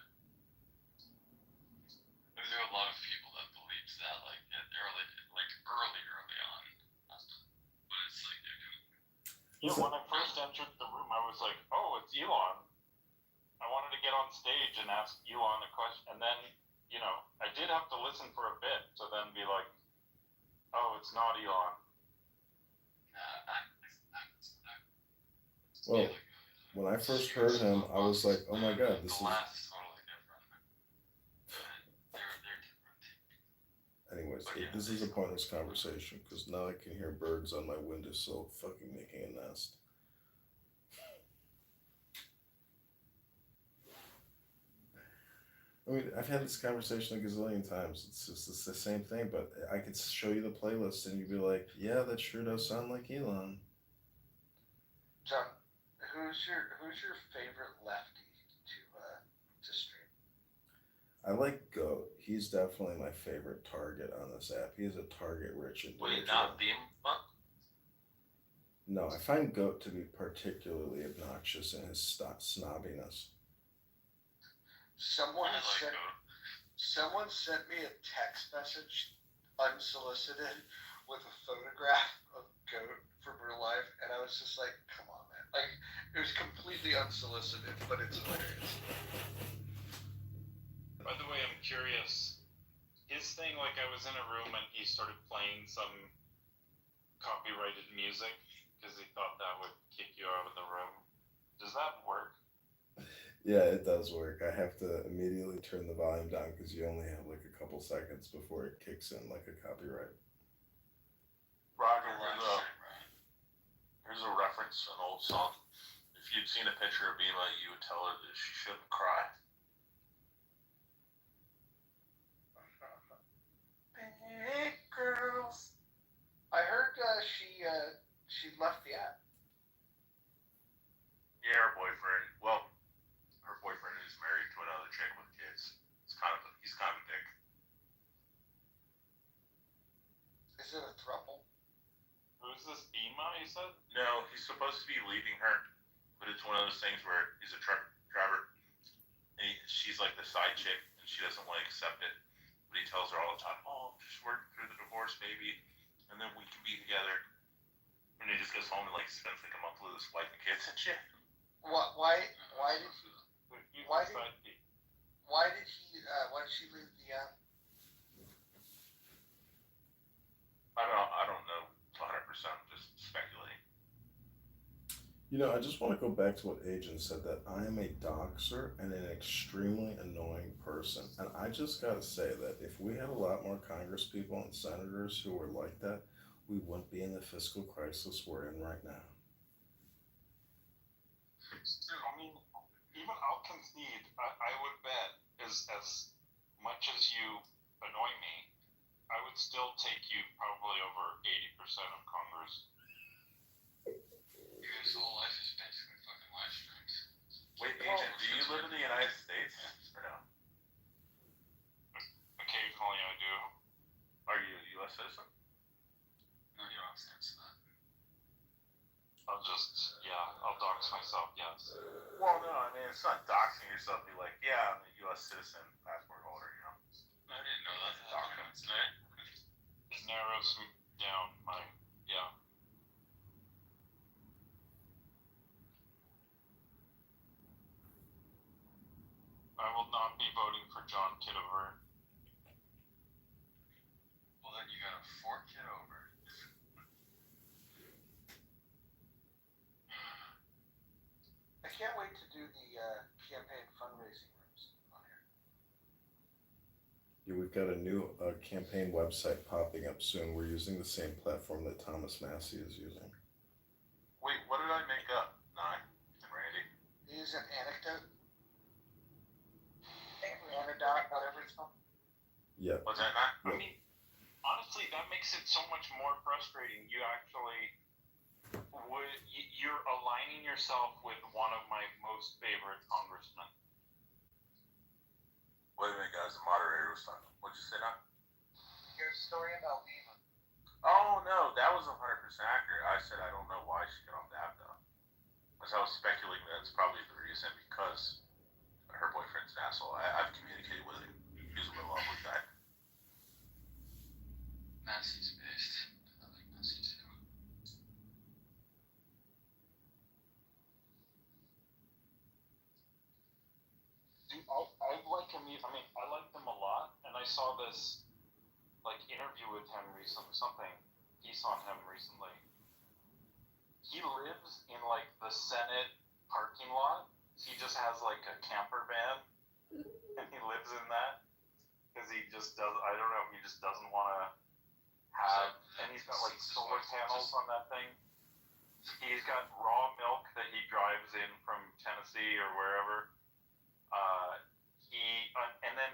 There are a lot of people that believes that, like early on. But it's like, When I first entered the room, I was like, oh, it's Elon. I wanted to get on stage and ask Elon a question. And then, I did have to listen for a bit to then be like, oh, it's not Elon. Well, when I first heard him, I was like, oh my God, this is. Anyways, this is a pointless conversation because now I can hear birds on my windowsill fucking making a nest. I mean, I've had this conversation a gazillion times. It's the same thing, but I could show you the playlist and you'd be like, yeah, that sure does sound like Elon. John, who's your favorite lefty to stream? I like Goat. He's definitely my favorite target on this app. He is a target-rich individual. Wait, not Beam Monk? No, I find Goat to be particularly obnoxious in his snobbiness. Someone sent me a text message unsolicited with a photograph of Goat from real life, and I was just like, come on, man. Like, it was completely unsolicited, but it's hilarious. By the way, I'm curious. His thing, like, I was in a room and he started playing some copyrighted music because he thought that would kick you out of the room. Does that work? Yeah, it does work. I have to immediately turn the volume down because you only have like a couple seconds before it kicks in like a copyright. Roger, here's a reference to an old song. If you'd seen a picture of Bima, you would tell her that she shouldn't cry. Hey, girls. I heard she left the app. Yeah, her boyfriend. Well, her boyfriend is married to another chick with kids. He's kind of a dick. Is it a throuple? Who's this Bima, you said? No, he's supposed to be leaving her, but it's one of those things where he's a truck driver, and she's like the side chick, and she doesn't want to accept it. But he tells her all the time, "Oh, I'm just working through the divorce, baby, and then we can be together." And he just goes home and like spends like a month with his wife and kids and shit. Why did she leave the app? I don't know 100%. I'm just speculating. I just want to go back to what Agent said, that I am a doxer and an extremely annoying person. And I just got to say that if we had a lot more Congress people and senators who were like that, we wouldn't be in the fiscal crisis we're in right now. I mean, even I'll concede, I would bet, as much as you annoy me, I would still take you probably over 80% of Congress. His whole life is basically fucking live streams. Wait, Agent, do you live in the United States or no? Occasionally I do. Are you a U.S. citizen? No, you don't answer that. I'll dox myself, yes. Well, no, I mean, it's not doxing yourself. Be like, yeah, I'm a U.S. citizen, passport holder, I didn't know that. It narrows me down I will not be voting for John Kitover. Well, then you gotta fork it over. I can't campaign fundraising rooms on here. Yeah, we've got a new campaign website popping up soon. We're using the same platform that Thomas Massey is using. Wait, what did I make up? Nine and Randy. Use an anecdote. Anecdote, whatever it's called. Yep. Was that not? Yep. I mean, honestly, that makes it so much more frustrating. You actually you're aligning yourself with one of my most favorite congressmen. Wait a minute, guys. The moderator was talking. What'd you say now? Your story about Lima. Oh, no. That was 100% accurate. I said I don't know why she got off the app, though. Because I was speculating that's probably the reason because her boyfriend's an asshole. I've communicated with him. He's a real lovely guy. Massey's based. I like Massey too. Dude, I like him. I mean, I liked him a lot, and I saw this like interview with him recently, something piece on him recently. He lives in like the Senate parking lot. He just has like a camper van, and he lives in that because he just does. I don't know. He just doesn't want to have. And he's got like solar panels on that thing. He's got raw milk that he drives in from Tennessee or wherever. And then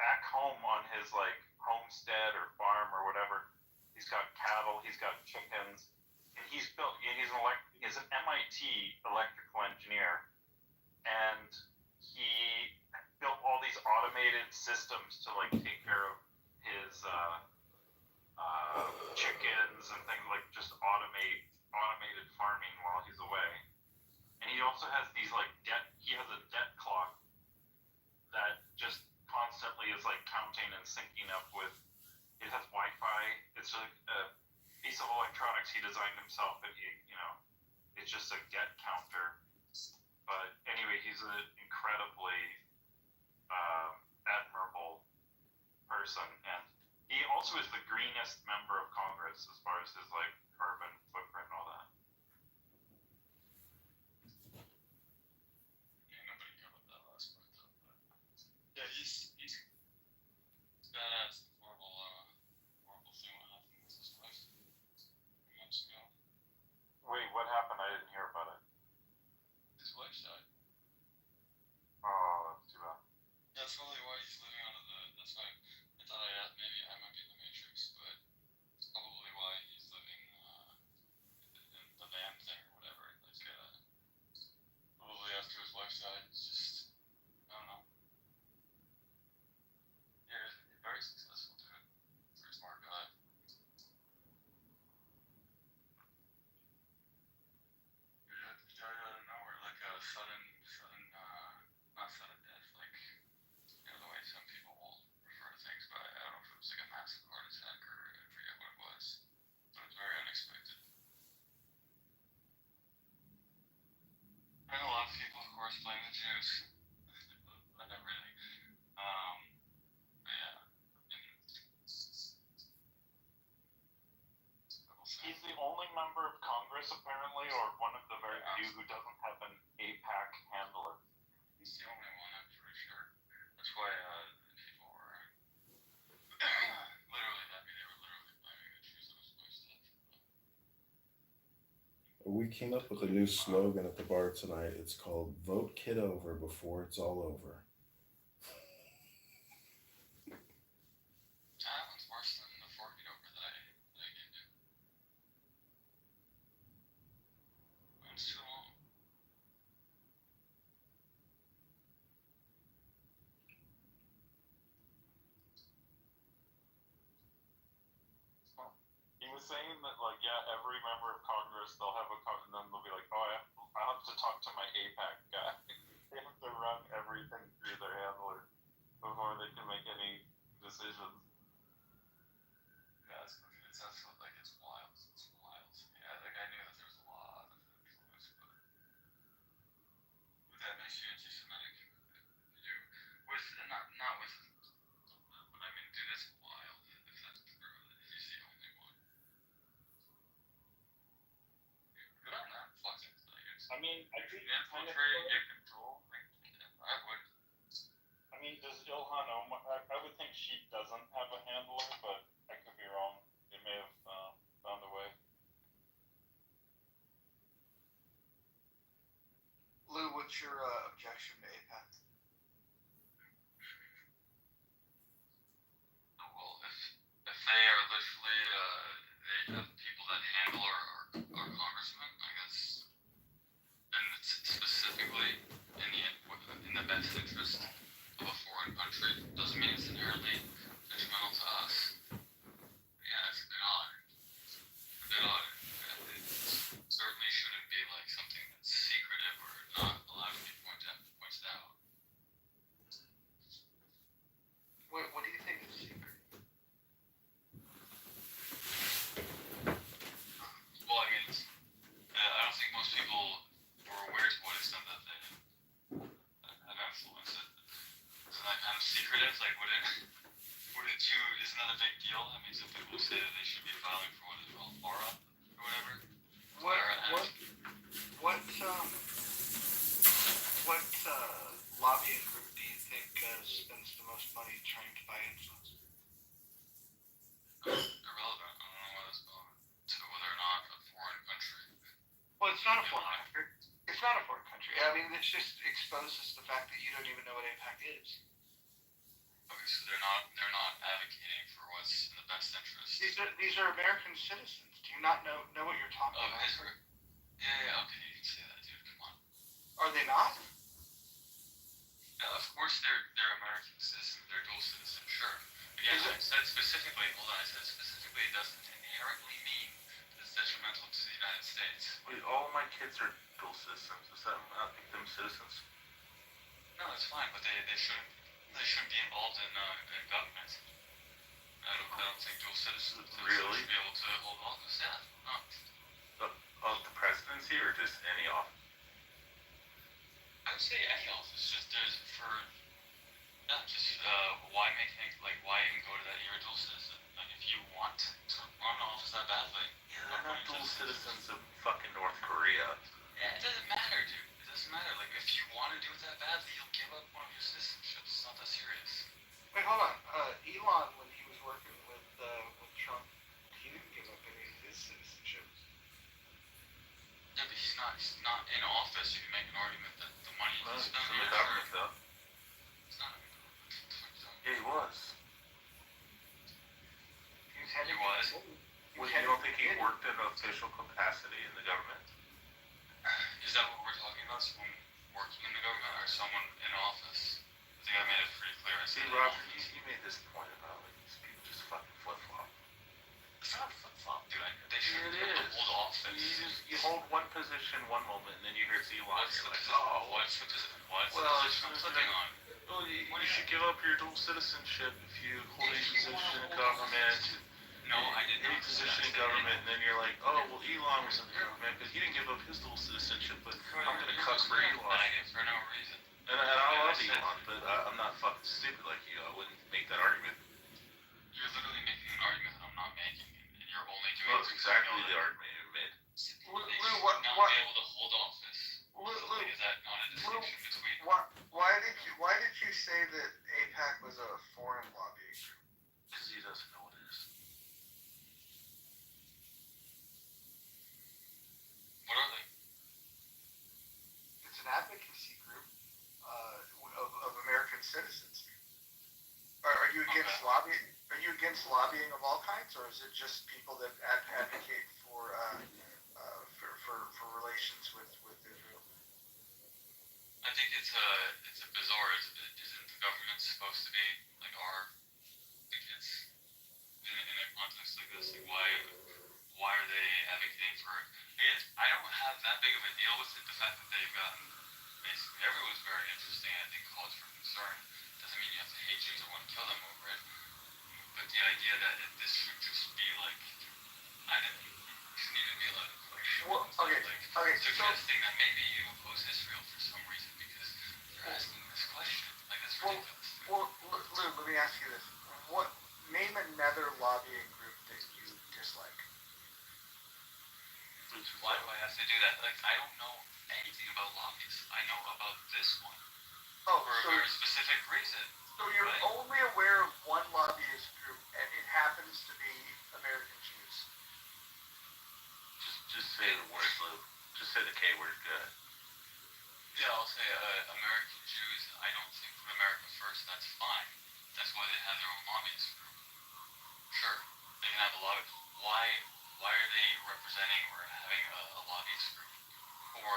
back home on his like homestead or farm or whatever, he's got cattle, he's got chickens, and he's an MIT electrical engineer, and he built all these automated systems to like take care of his chickens and things, like just automated farming while he's away. And he also has these like he has a debt clock that just constantly is like counting and syncing up with. It has Wi-Fi. It's a piece of electronics he designed himself, and it's just a debt counter. But anyway, he's an incredibly admirable person, and he also is the greenest member of Congress as far as his like carbon footprint and all that. Nobody cared about that last part though. But yeah, he's badass. Horrible thing what happened with his wife a few months ago. Wait, what happened? I didn't hear about it. His wife died. Oh, that's too bad. That's probably why he's living out of the. That's why I thought maybe I might be in the Matrix, but it's probably why he's living in the van thing or whatever. Like probably after his wife died, it's just I don't know. Yeah, he's very successful dude. Very smart guy. He died out of nowhere, like a sudden, not sudden death, like the way some people will refer to things, but I don't know if it was like a massive heart attack or I forget what it was. But it was very unexpected. I know a lot of people, of course, blame the Jews. But not really. But yeah. He's the only member of Congress, apparently, or one of the very few who doesn't have an APAC handler. He's the only one, I'm pretty sure. That's why people were literally, I mean, they were literally blaming the Jews on his wife stuff. We came up with a new slogan at the bar tonight. It's called "Vote Kitover before it's all over." That one's worse than the 4 Kitover that I gave you. It's too long. He was saying that, like, yeah, every member of Congress, they'll have and then they'll be like, oh, I have to talk to my APAC guy. They have to run everything through their handler before they can make any decisions. Yeah, it's like it's wild. It's wild. Yeah, like I knew that there was a lot of influence, but that makes you anti-Semitic. Not with, but I mean, dude, it's wild. If that's true, if he's the only one. Good on that. Fuck it. Like, I mean, I think infiltrate, get control. Like Does Ilhan Omar? I would think she doesn't have a handler, but I could be wrong. They may have found a way. Lou, what's your objection to APAC? Well, if they are literally they have people that handle our congressmen, I guess, and it's specifically in the best interest of a foreign country, doesn't mean it's inherently detrimental to us. Yeah, it's a bit odd. A bit odd. It certainly shouldn't be like something that's secretive or not allowed to be pointed out. What do you think is secret? Well, I mean, I don't think most people were aware to what extent that they have influence it. Isn't that kind of secretive? Like, isn't that a big deal? I mean, some people say that they should be filing for what is called FARA or whatever. What lobbying group do you think spends the most money trying to buy influence? Irrelevant. I don't know what that's going to whether or not a foreign country. Well, it's not a foreign country. It's not a foreign country. I mean, it just exposes the fact that you don't even know what APAC is. Okay, so they're not advocating for what's in the best interest. These are American citizens. Do you not know what you're talking about? Yeah, okay, you can say that, dude. Come on. Are they not? Yeah, of course they're American citizens. They're dual citizens, sure. Again, I said specifically it doesn't inherently mean that it's detrimental to the United States. Wait, all my kids are dual citizens. Does that not make them citizens? No, that's fine, but they shouldn't be involved in government. I don't think dual citizens Really? should be able to hold office. Yeah, no. Of the presidency or just any office? I would say any office. Why even go to that? You're a dual citizen. Like, if you want to run an office that badly, Yeah, they're not dual citizens of fucking North Korea. Yeah, it doesn't matter, dude. It doesn't matter. Like, if you want to do it that badly, you'll give up one of your citizenships. It's not that serious. Wait, hold on. Elon, when he was working with Trump, he didn't give up any of his citizenships. Yeah, but he's not in office. You can make an argument that the money Well, he's it's spending in the government, though. It's not. Yeah, he was. He was. Well, you don't think he worked in an official capacity in the government? Is that what we're talking about? Someone working in the government or someone in office? I think I made it pretty clear. I See, said Roger, you made this point about like these people just fucking flip flop. It's not a flip flop, dude. They should have to hold office. You hold one position one moment, and then you hear Elon. What's the like, position I'm flipping on? Well, you should give up your dual citizenship if you hold any position in government. No, I did any not. position in government, and then you're like, oh, well, Elon was in the government because he didn't give up his dual citizenship, but I'm going to cuck for Elon. For no reason. And I love Elon, but I'm not fucking stupid like you. I wouldn't make that argument. You're literally making an argument that I'm not making, and you're only doing Well, that's exactly the argument you made. They should not be able to hold office. Is that not a distinction between... Why did you say that APAC was a foreign lobbying group? Because he doesn't know what it is. What are they? It's an advocacy group of American citizens. Are you against lobbying? Are you against lobbying of all kinds, or is it just people that advocate for relations with Israel? I think it's bizarre. Isn't the government supposed to be like our advocates in a context like this? Like, why are they advocating for it? Again, I don't have that big of a deal with it. The fact that they've gotten basically everyone's very interesting. I think cause for concern. Doesn't mean you have to hate Jews or want to kill them over it. But the idea that this should just be like, shouldn't even be like suggesting that maybe you oppose Israel for some reason because they're asking this question. Like, that's ridiculous. Well, Lou, let me ask you this. Name another lobbying group that you dislike. Why do I have to do that? Like, I don't know anything about lobbyists. I know about this one. Oh, for a very specific reason. So you're only aware of one lobbyist group, and it happens to be American Jews. Just say the word, Lou. Just say the K word. Good. Yeah, I'll say American Jews. I don't think put America first. That's fine. That's why they have their own lobbyist group. Sure, they can have a lobby. Why are they representing or having a lobbyist group for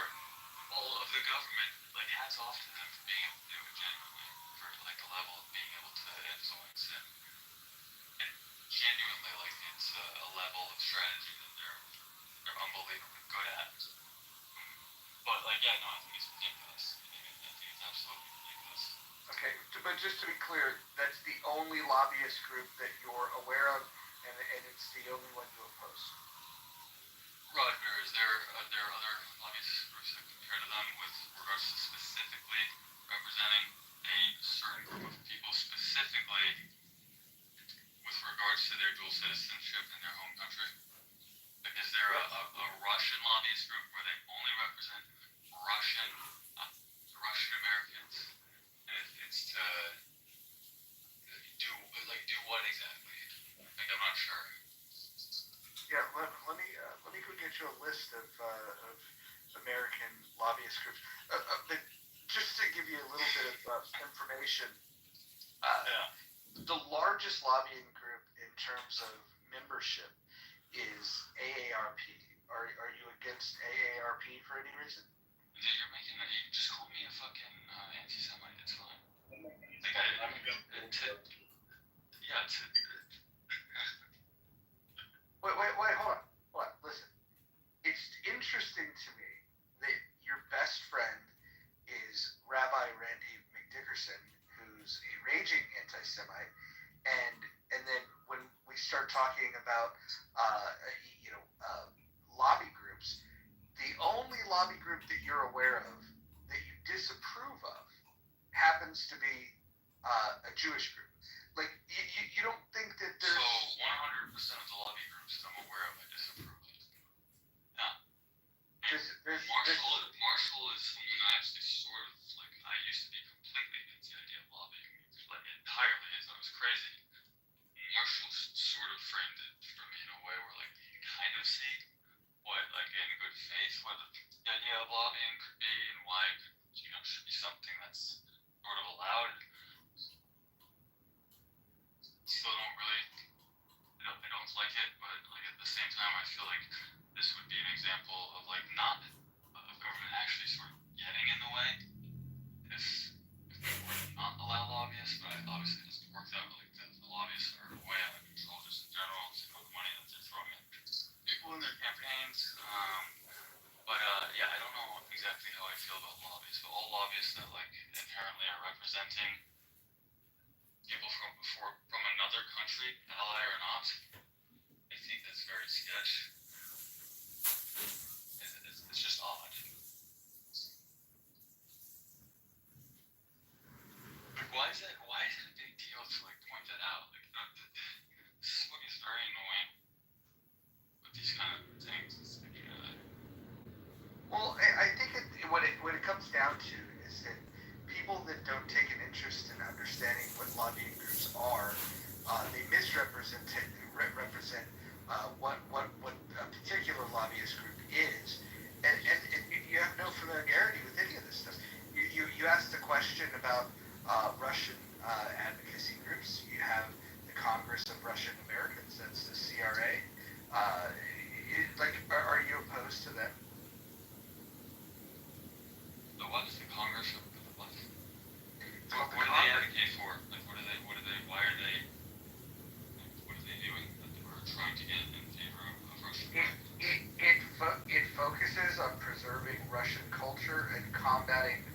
all of the government? Like, hats off to them for being able to do it genuinely, for like the level of being able to influence and genuinely, like, it's a level of strategy that they're unbelievably good at. But like, yeah, no, I think it's ridiculous. I think it's absolutely ridiculous. Okay, but just to be clear, that's the only lobbyist group that you're aware of, and it's the only one you oppose. Roger, there are other lobbyist groups that compare to them with regards to specifically representing a certain group of people, specifically with regards to their dual citizenship in their home country? Like, is there a Russian lobbyist group where they only represent Russian Americans? And it's to do what exactly? Like, I'm not sure. Yeah, let me go get you a list of American lobbyist groups. But just to give you a little bit of information, the largest lobbying group in terms of membership is AARP. Are you against AARP for any reason? You just call me a fucking anti-Semite. It's fine. Wait, hold on. Listen. It's interesting to me that your best friend is Rabbi Randy McDickerson, who's a raging anti-Semite, and then when we start talking about lobby groups, the only lobby group that you're aware of that you disapprove of happens to be a Jewish group. Like, you don't think that there's... So 100% of the lobby groups that I'm aware of, I disapprove of. Yeah. Marshall is something I actually sort of, like, I used to be completely against the idea of lobbying, like, entirely. I thought it was crazy. Marshall sort of framed it for me in a way where, like, you can kind of see what, like, in good faith, what the idea of lobbying could be and why it could, should be something that's sort of allowed. Still I don't like it, but, like, at the same time, I feel like this would be an example of, like, not of government actually sort of getting in the way if we were to not allow lobbyists, but obviously it doesn't work that way. Like, the lobbyists are way out of control just in general, the money that they're throwing at people in their campaigns. But yeah, I don't know exactly how I feel about lobbyists, but all lobbyists that, like, inherently are representing people from another country, ally or not, I think that's very sketch. It's just odd. Like, why is it a big deal to, like, point that out? Like, this is what is very annoying with these kind of things. It's like, Well, I think what it comes down to is that people that don't take an interest in understanding what lobbying groups are, they misrepresent what a particular lobbyist group is, and you have no familiarity with any of this stuff. You asked the question about Russian advocacy groups. You have the Congress of Russian Americans. That's the CRA. Are you opposed to them? The what? The Congress of what? What do they advocate for? Like, what are they, why are they, what are they doing that we're trying to get in favor of Russian Americans? It focuses on preserving Russian culture and combating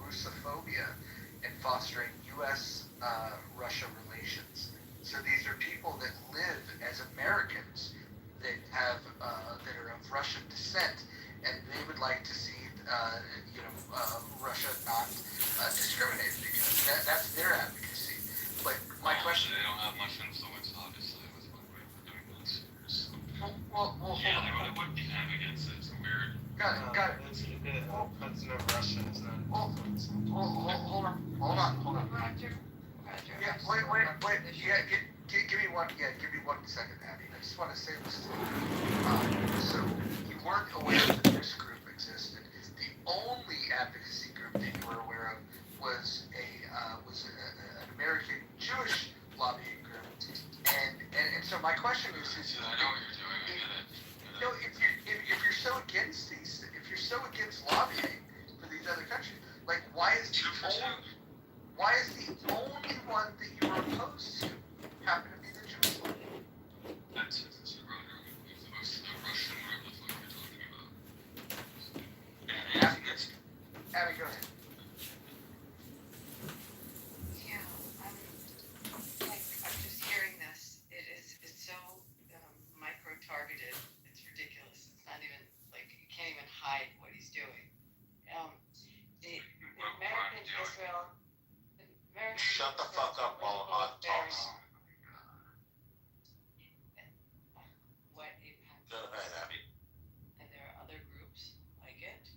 Russophobia and fostering U.S.-Russia relations. So these are people that live as Americans that are of Russian descent, and they would like to see Russia not discriminated because that's their advocacy. But my question... They don't have much influence, obviously, with what we're doing this year. So. Well, yeah, they would be kind of against it. It's weird. Got it. President of Russia is not. Hold on. Roger. Yeah, give me 1 second, Abby. I just want to say this to you. So you weren't aware that this group existed. The only advocacy group that you were aware of was an American Jewish lobbying group. And so my question is I know what you're doing. I get it. no, if you're so against if you're so against lobbying for these other countries, like why is the only one that you were opposed to happen to be the Jewish one? That's the Russian group. That's what you're talking about. Abby, go ahead. Yeah, I'm just hearing this. It's so micro-targeted. It's ridiculous. It's not even you can't even hide what he's doing. The American Israel. Shut the fuck up while Ahmad talks. What AIPAC Go ahead, Abby. and there are other groups like it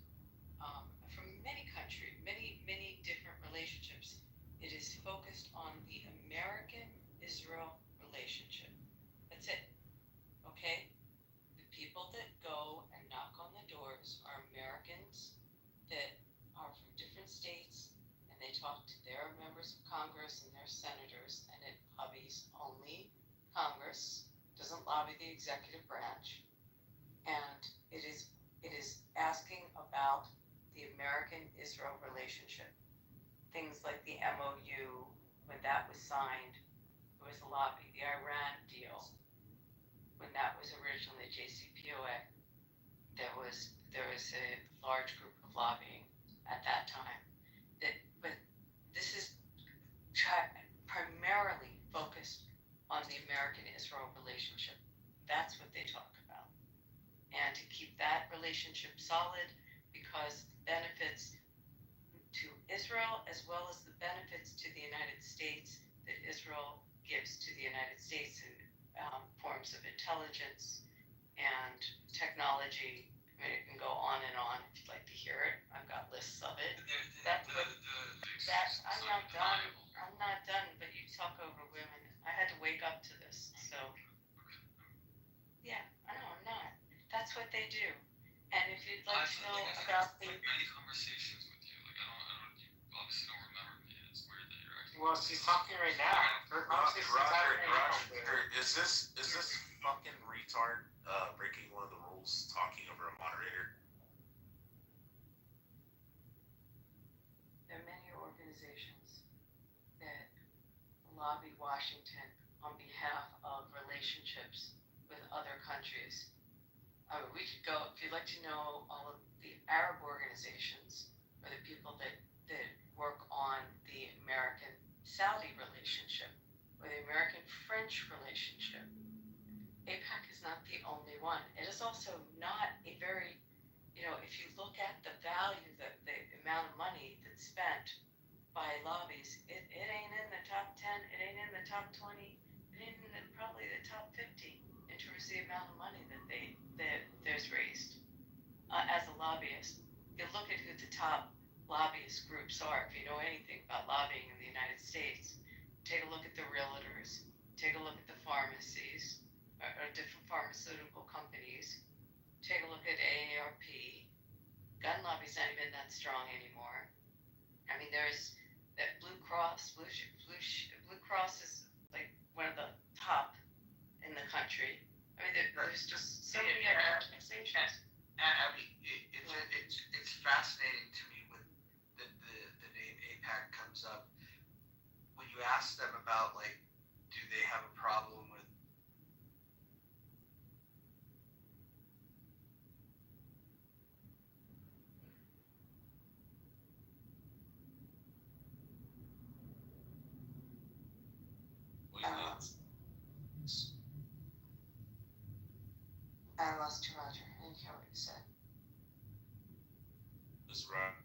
from many countries, many different relationships. It is focused on the American-Israel relationship. That's it. Okay? The people that go and knock on the doors are Americans that are from different states, and they talk to their members of Congress and their senators, and it lobbies only Congress, doesn't lobby the executive branch, and it is asking about the American-Israel relationship. Things like the MOU, when that was signed, there was a lobby. The Iran deal, when that was originally JCPOA, there was a large group of lobbying at that time. But this is primarily focused on the American-Israel relationship. That's what they talk about. And to keep that relationship solid, because benefits to Israel as well as the benefits to the United States that Israel gives to the United States in forms of intelligence and technology. I mean, it can go on and on if you'd like to hear it. I've got lists of it. I'm not done, but you talk over women. I had to wake up to this. So, yeah, I know, I'm not. That's what they do. And if you'd like to know about the... many conversations with you. You obviously don't remember me. It's weird that you're actually... Well, she's talking right now. Roger, is this fucking retard breaking one of the rules, talking over a moderator? There are many organizations that lobby Washington on behalf of relationships with other countries. We could go, if you'd like to know all of the Arab organizations or the people that work on the American-Saudi relationship or the American-French relationship. AIPAC is not the only one. It is also not a very, if you look at the value, the amount of money that's spent by lobbies, it ain't in the top 10, it ain't in the top 20, it ain't in probably the top 50 in terms of the amount of money that there's raised. As a lobbyist, you look at who the top lobbyist groups are. If you know anything about lobbying in the United States, take a look at the realtors, take a look at the pharmacies, or different pharmaceutical companies, take a look at AARP. Gun lobby's not even that strong anymore. I mean, there's that Blue Cross. Blue Cross is like one of the top in the country. I mean, there's just so many other organizations. Abby, it's fascinating to me when the name AIPAC comes up. When you ask them about do they have a problem with I lost you, Roger. I didn't hear what you said. That's right.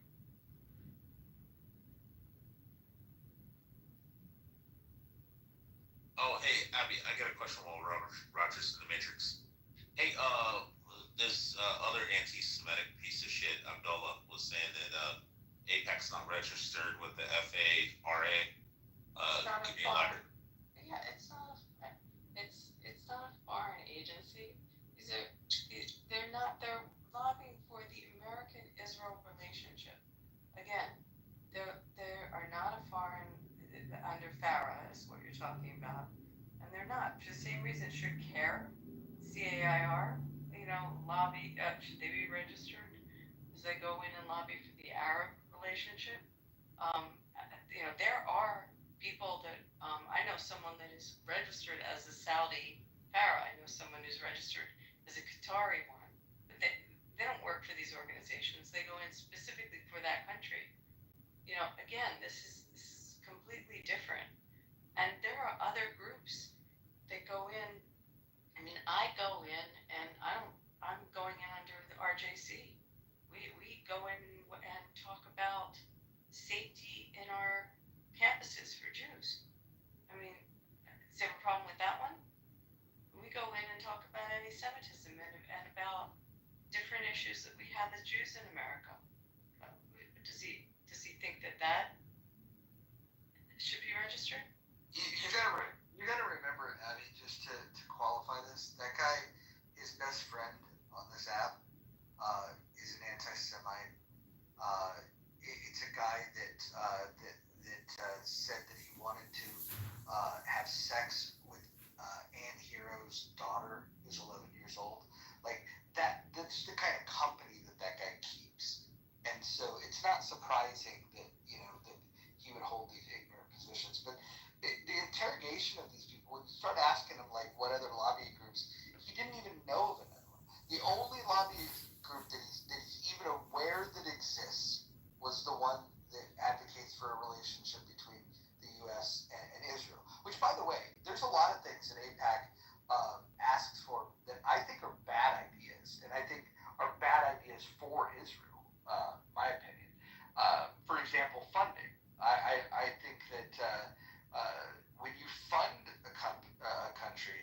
Oh, hey, Abby, I got a question while Roger's in the Matrix. Hey, this other anti-Semitic piece of shit, Abdullah, was saying that AIPAC's not registered with the FARA. Can you elaborate? Yeah, it's not. It's that go in and lobby for the Arab relationship. There are people that I know someone that is registered as a Saudi Farah. I know someone who's registered as a Qatari one. But they don't work for these organizations. They go in specifically for that country. Again, this is completely different. And there are other groups that go in. I mean, I go in and I'm going in under the RJC. We go in and talk about safety in our campuses for Jews. I mean, does you have a problem with that one? We go in and talk about anti-Semitism and about different issues that we have as Jews in America. Does he think that should be registered? You gotta remember, Abby, just to qualify this, that guy, his best friend on this app, is an anti-Semite. It's a guy that said that he wanted to have sex with Ann Hero's daughter, who's 11 years old. Like that's the kind of company that guy keeps, and so it's not surprising that that he would hold these ignorant positions. But the interrogation of these people, when you start asking him like what other lobbying groups, he didn't even know of another one. The only lobbying group that he's even aware that exists was the one that advocates for a relationship between the U.S. and Israel. Which, by the way, there's a lot of things that AIPAC asks for that I think are bad ideas, and I think are bad ideas for Israel. My opinion. For example, funding. I think that when you fund a country,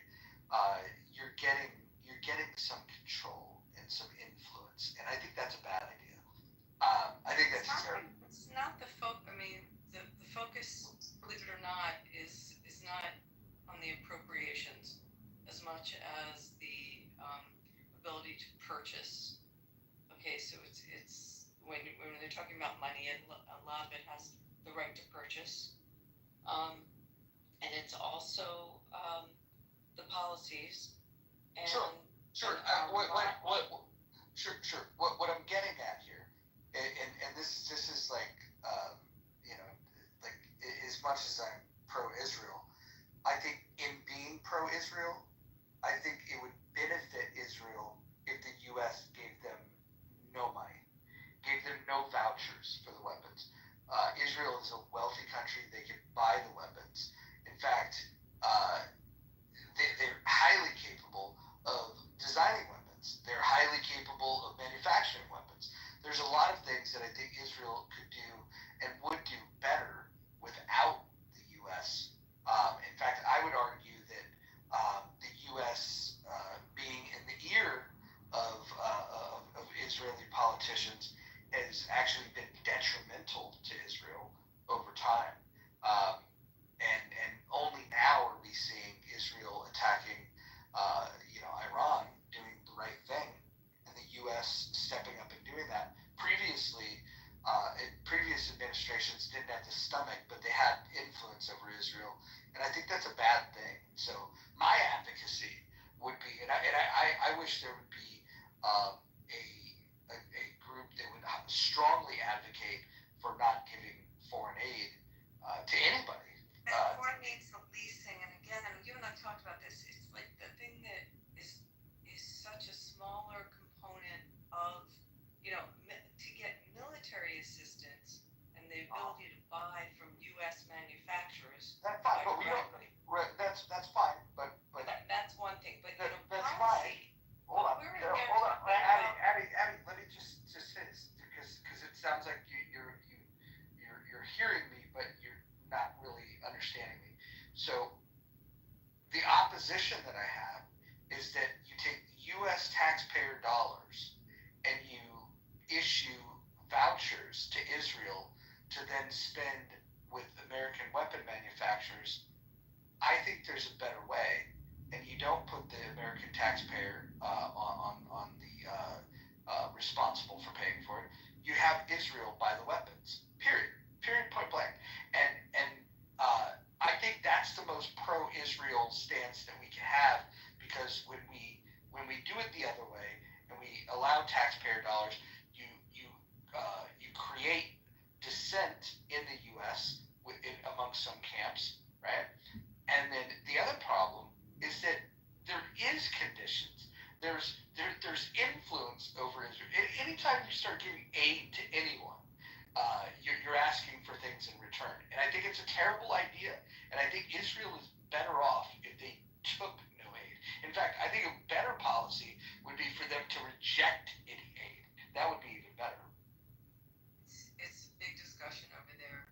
you're getting some control and some influence, and I think that's a bad idea. I think that's terrible. It's not the focus. I mean, the focus, believe it or not, is not on the appropriations as much as the ability to purchase. Okay, so it's when they're talking about money, a lot of it has the right to purchase, and it's also the policies. And Sure. Sure. What I'm getting at here, and this is like like as much as I'm pro-Israel, I think in being pro-Israel, I think it would benefit Israel if the U.S. gave them no money, gave them no vouchers for the weapons. Israel is a wealthy country; they can buy the weapons. In fact, they're highly capable of designing weapons. They're highly capable of manufacturing weapons. There's a lot of things that I think Israel could do and would do better without the U.S. In fact, I would argue that the U.S. Being in the ear of Israeli politicians has actually been detrimental to Israel over time. And only now are we seeing Israel attacking, Iran, doing the right thing, and the U.S. stepping up and doing that. Previously, previous administrations didn't have the stomach, but they had influence over Israel, and I think that's a bad thing. So my advocacy would be, and I wish there would be a group that would strongly advocate for not giving foreign aid to anybody. And foreign aid's the leasing, and again, you and I talked about this. It's like the thing that is such a smaller component of, to get military assistance and the ability to buy from U.S. manufacturers. That's fine, but we don't. That's fine, but that's one thing. But that's policy, fine. Hold on, Abby, let me just say this because it sounds like you're hearing me, but you're not really understanding me. So the opposition that I have is that you take U.S. taxpayer dollars and you issue vouchers to Israel to then spend with American weapon manufacturers. I think there's a better way, and you don't put the American taxpayer on the responsible for paying for it. You have Israel buy the weapons. Period, point blank. And I think that's the most pro-Israel stance that we can have, because when we do it the other way and we allow taxpayer dollars, you you create dissent in the U.S. Amongst some camps, right? And then the other problem is that there is conditions. There's influence over Israel. Anytime you start giving aid to anyone, you're asking for things in return. And I think it's a terrible idea. And I think Israel is better off if they took no aid. In fact, I think a better policy would be for them to reject any aid. That would be even better. It's a big discussion over there.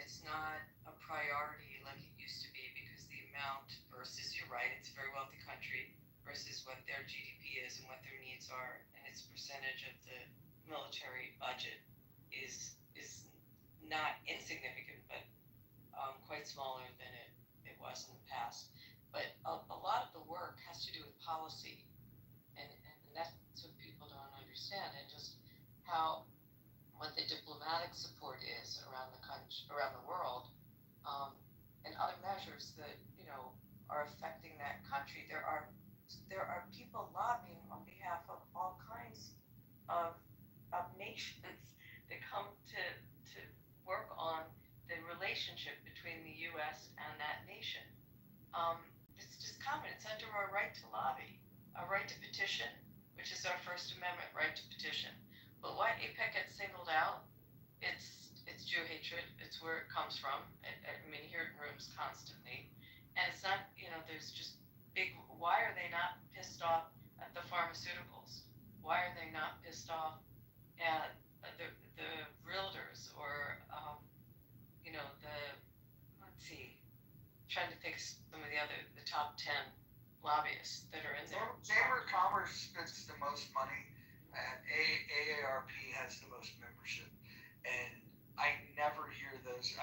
It's not a priority like it used to be because the amount versus, you're right, it's a very wealthy country versus what their GDP is and what their needs are, and its percentage of the military budget is not insignificant, but quite smaller than it was in the past. But a lot of the work has to do with policy, and that's what people don't understand, and just how what the diplomatic support is around the country, around the world, and other measures that are affecting that country. There are people lobbying on behalf of all kinds of nations that come to work on the relationship between the U.S. and that nation. It's just common. It's under our right to lobby, our right to petition, which is our First Amendment right to petition. But why AIPAC gets singled out? It's Jew hatred. It's where it comes from. I mean, hear it in rooms constantly, and it's not. There's just big. Why are they not pissed off at the pharmaceuticals? Why are they not pissed off at the realtors or let's see, trying to think some of the top 10 lobbyists that are in there. Chamber of Commerce spends the most money, and AARP has the most membership, and I never hear those.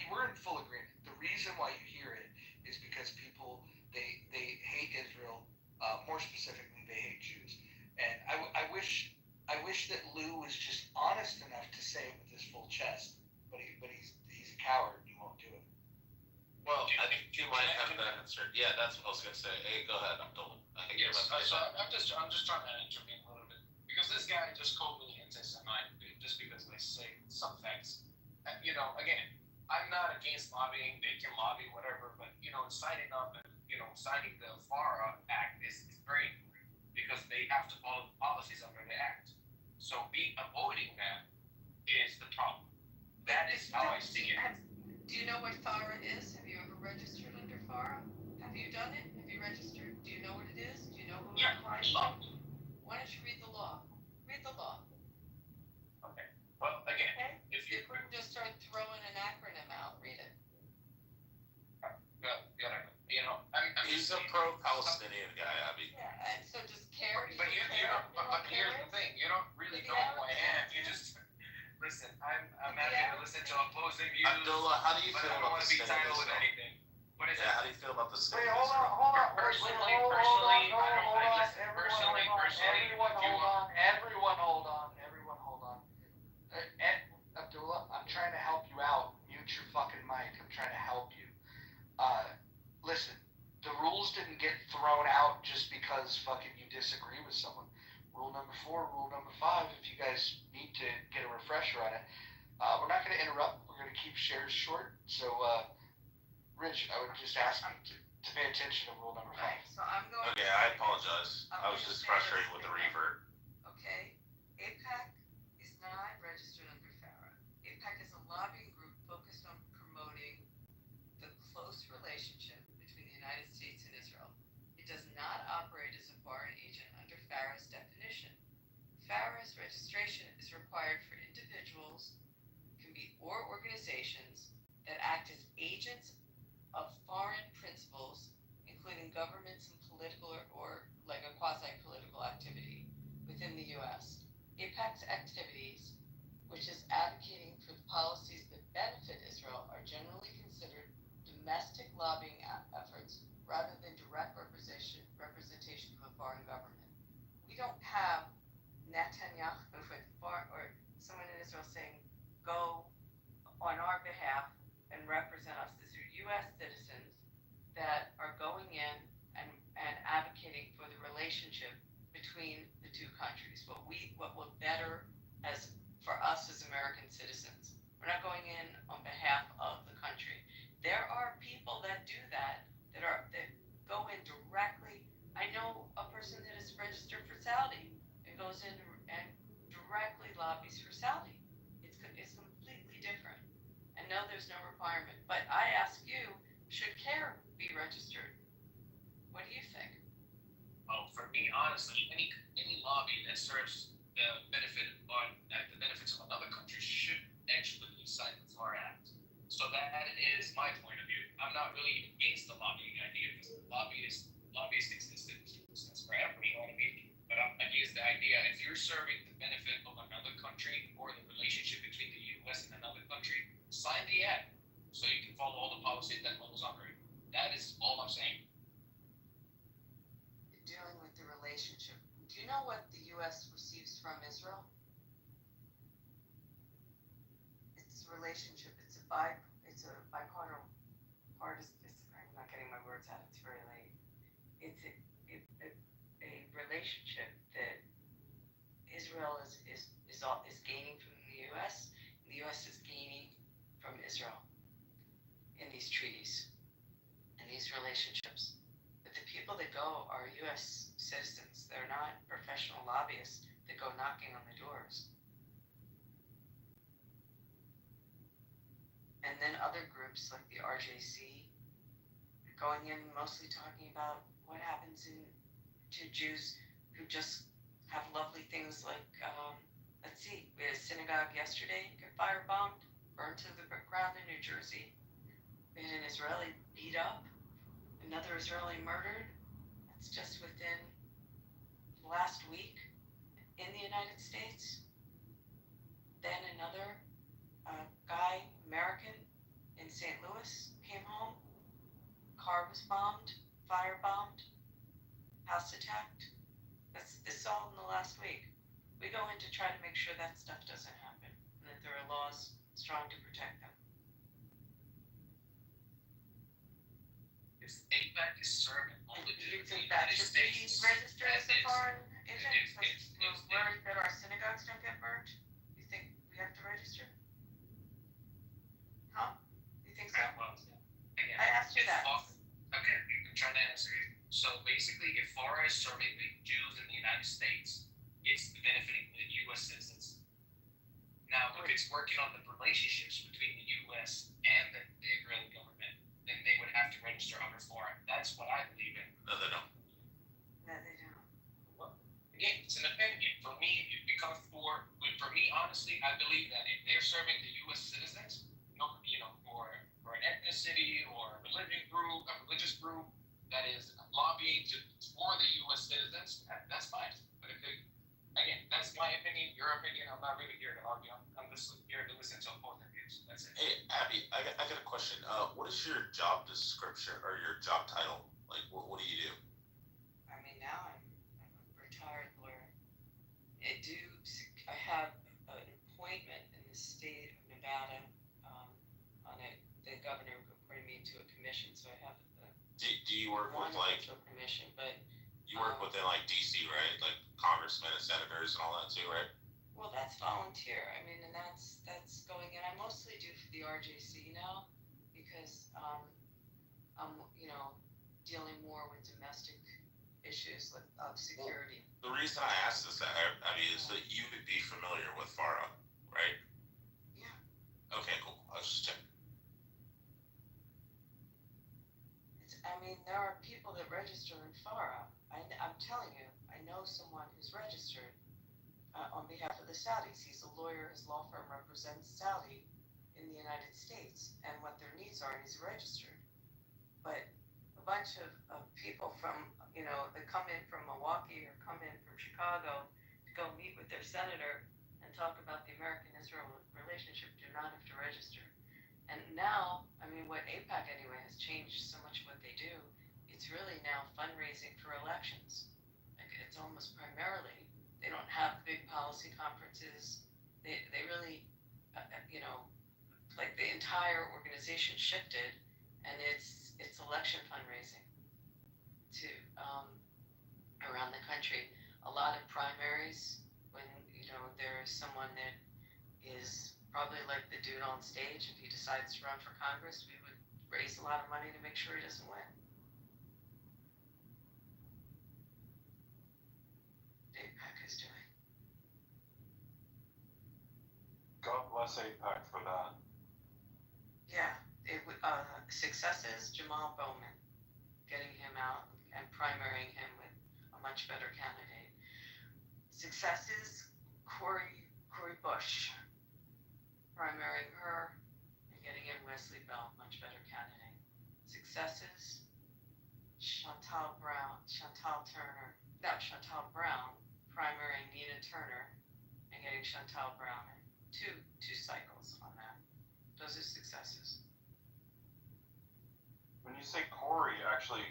We're in full agreement. The reason why you hear it is because people they hate Israel. More specifically, they hate Jews. And I wish that Lou was just honest enough to say it with his full chest, but he's a coward. He won't do it. Well, I think you might have that answer. Yeah, that's what I was gonna say. Hey, go ahead, Abdullah. I think Yes, you're about to say so I'm just trying to intervene a little bit because this guy just called me anti-Semite just because they say some things. Again, I'm not against lobbying. They can lobby whatever, but signing up and signing the FARA Act is very important because they have to follow the policies under the act. So avoiding that is the problem. That is how I see it. Do you know what FARA is? Have you ever registered under FARA? Have you done it? Have you registered? Do you know what it is? Do you know who it applies to? Why don't you read the law? Read the law. Okay. Well, again, if you couldn't just start throwing an acronym out, read it. He's a pro-Palestinian guy, Abby. Yeah, and so just care. But here's the thing: you don't really know who I am. You just listen. I'm happy to listen to opposing views. Abdullah, how do you feel about the state of titled with Israel? anything. What is Yeah, how do you feel about the state Wait, of hold on, Israel? hold on. Personally, Everyone hold on. Abdullah, I'm trying to help you out. Mute your fucking mic. I'm trying to help you. Listen, the rules didn't get thrown out just because fucking you disagree with someone. Rule number 4, rule number 5, if you guys need to get a refresher on it. We're not going to interrupt. We're going to keep shares short. So, Rich, I would just ask you to pay attention to rule number 5. Right, so I'm going. Okay, I apologize. I was just frustrated with the revert. Okay, AIPAC is not registered under FARA. AIPAC is a lobbying group focused on promoting the close relationship between the United States and Israel. It does not operate as a foreign agent under FARA's definition. FARA's registration is required for individuals, or organizations that act as agents of foreign principles, including governments and political or like a quasi-political activity within the U.S. AIPAC's activities, which is advocating for the policies that benefit Israel, are generally considered domestic lobbying efforts rather than direct representation of a foreign government. We don't have Netanyahu or someone in Israel saying, go on our behalf and represent us. These are U.S. citizens that are going in and advocating for the relationship between the two countries. What will better as for us as American citizens. We're not going in on behalf of the country. There are people that do that that go in directly. I know a person that is registered for Saudi and goes in and directly lobbies for Saudi. It's completely different. And no, there's no requirement. But I ask you, should CARE be registered? What do you think? Oh, for me, honestly, any lobby that serves the benefits of another country should actually sign the FAR Act. So that is my point of view. I'm not really against the lobbying idea because lobbyists existed since forever. You know what I mean? But I'm against the idea if you're serving the benefit of another country or the relationship between the U.S. and another country, sign the act so you can follow all the policies that goes under it. That is all I'm saying. Dealing with the relationship. Do you know what the U.S. receives from Israel? It's a relationship. It's a bipartisan. I'm not getting my words out. It's very late. It's a relationship that Israel is gaining from the U.S. and the U.S. is gaining from Israel in these treaties and these relationships. But the people that go are U.S. citizens. They're not professional lobbyists that go knocking on the doors. And then other groups like the RJC going in mostly talking about what happens to Jews who just have lovely things like, let's see, we had a synagogue yesterday, get firebombed, burned to the ground in New Jersey. We had an Israeli beat up, another Israeli murdered. That's just within the last week in the United States. Then another guy, American, in St. Louis, came home. Car was bombed, firebombed, house attacked. This all in the last week. We go in to try to make sure that stuff doesn't happen and that there are laws strong to protect them. If APAC is serving all the Do you Jews think in the that United should be States, registered as a foreign agent? if- Because we're worried that our synagogues don't get burned? You think we have to register? Huh? You think so? well, again, I asked you that. Okay, I'm trying to answer it. So basically, if FARA is serving the Jews in the United States, it's benefiting the U.S. citizens. Now, if it's working on the relationships between the U.S. and the Israeli government, then they would have to register under FARA. That's what I believe in. No, they don't. No, they don't. Well, again, it's an opinion. For me, for me, honestly, I believe that if they're serving the U.S. citizens, for an ethnicity or a religious group that is lobbying for the U.S. citizens, that's fine. But again, that's my opinion, your opinion. I'm not really here to argue. I'm just here to listen to both of you. That's it. Hey, Abby, I got a question. What is your job description or your job title? Like, what do you do? I mean, now I'm a retired lawyer. I have an appointment in the state of Nevada. The governor appointed me to a commission, so I have Do you work with official commission. But you work within like DC, right? Like congressmen and senators and all that too, right? well, that's volunteer. I mean, and that's going in. I mostly do for the RJC now because I'm dealing more with domestic issues of security. The reason I asked this, Abby, is that you would be familiar with FARA, right? Yeah. Okay, cool. I was just checking. There are people that register in FARA. I'm telling you, I know someone who's registered on behalf of the Saudis. He's a lawyer. His law firm represents Saudi in the United States and what their needs are, and he's registered. But a bunch of people from, that come in from Milwaukee or come in from Chicago to go meet with their senator and talk about the American-Israel relationship do not have to register. And now, what APAC anyway has changed so much of what they do. It's really now fundraising for elections. Like it's almost primarily, they don't have big policy conferences. They really, like the entire organization shifted, and it's election fundraising to around the country. A lot of primaries when there is someone that is probably like the dude on stage. If he decides to run for Congress, we would raise a lot of money to make sure he doesn't win. APAC is doing. God bless APAC for that. Yeah, successes, Jamal Bowman, getting him out and primarying him with a much better candidate. Successes, Cori Bush, primarying her and getting in Wesley Bell, much better candidate. Successes, Chantal Brown, primarying Nina Turner and getting Chantal Brown in. Two cycles on that. Those are successes. When you say Cory, actually,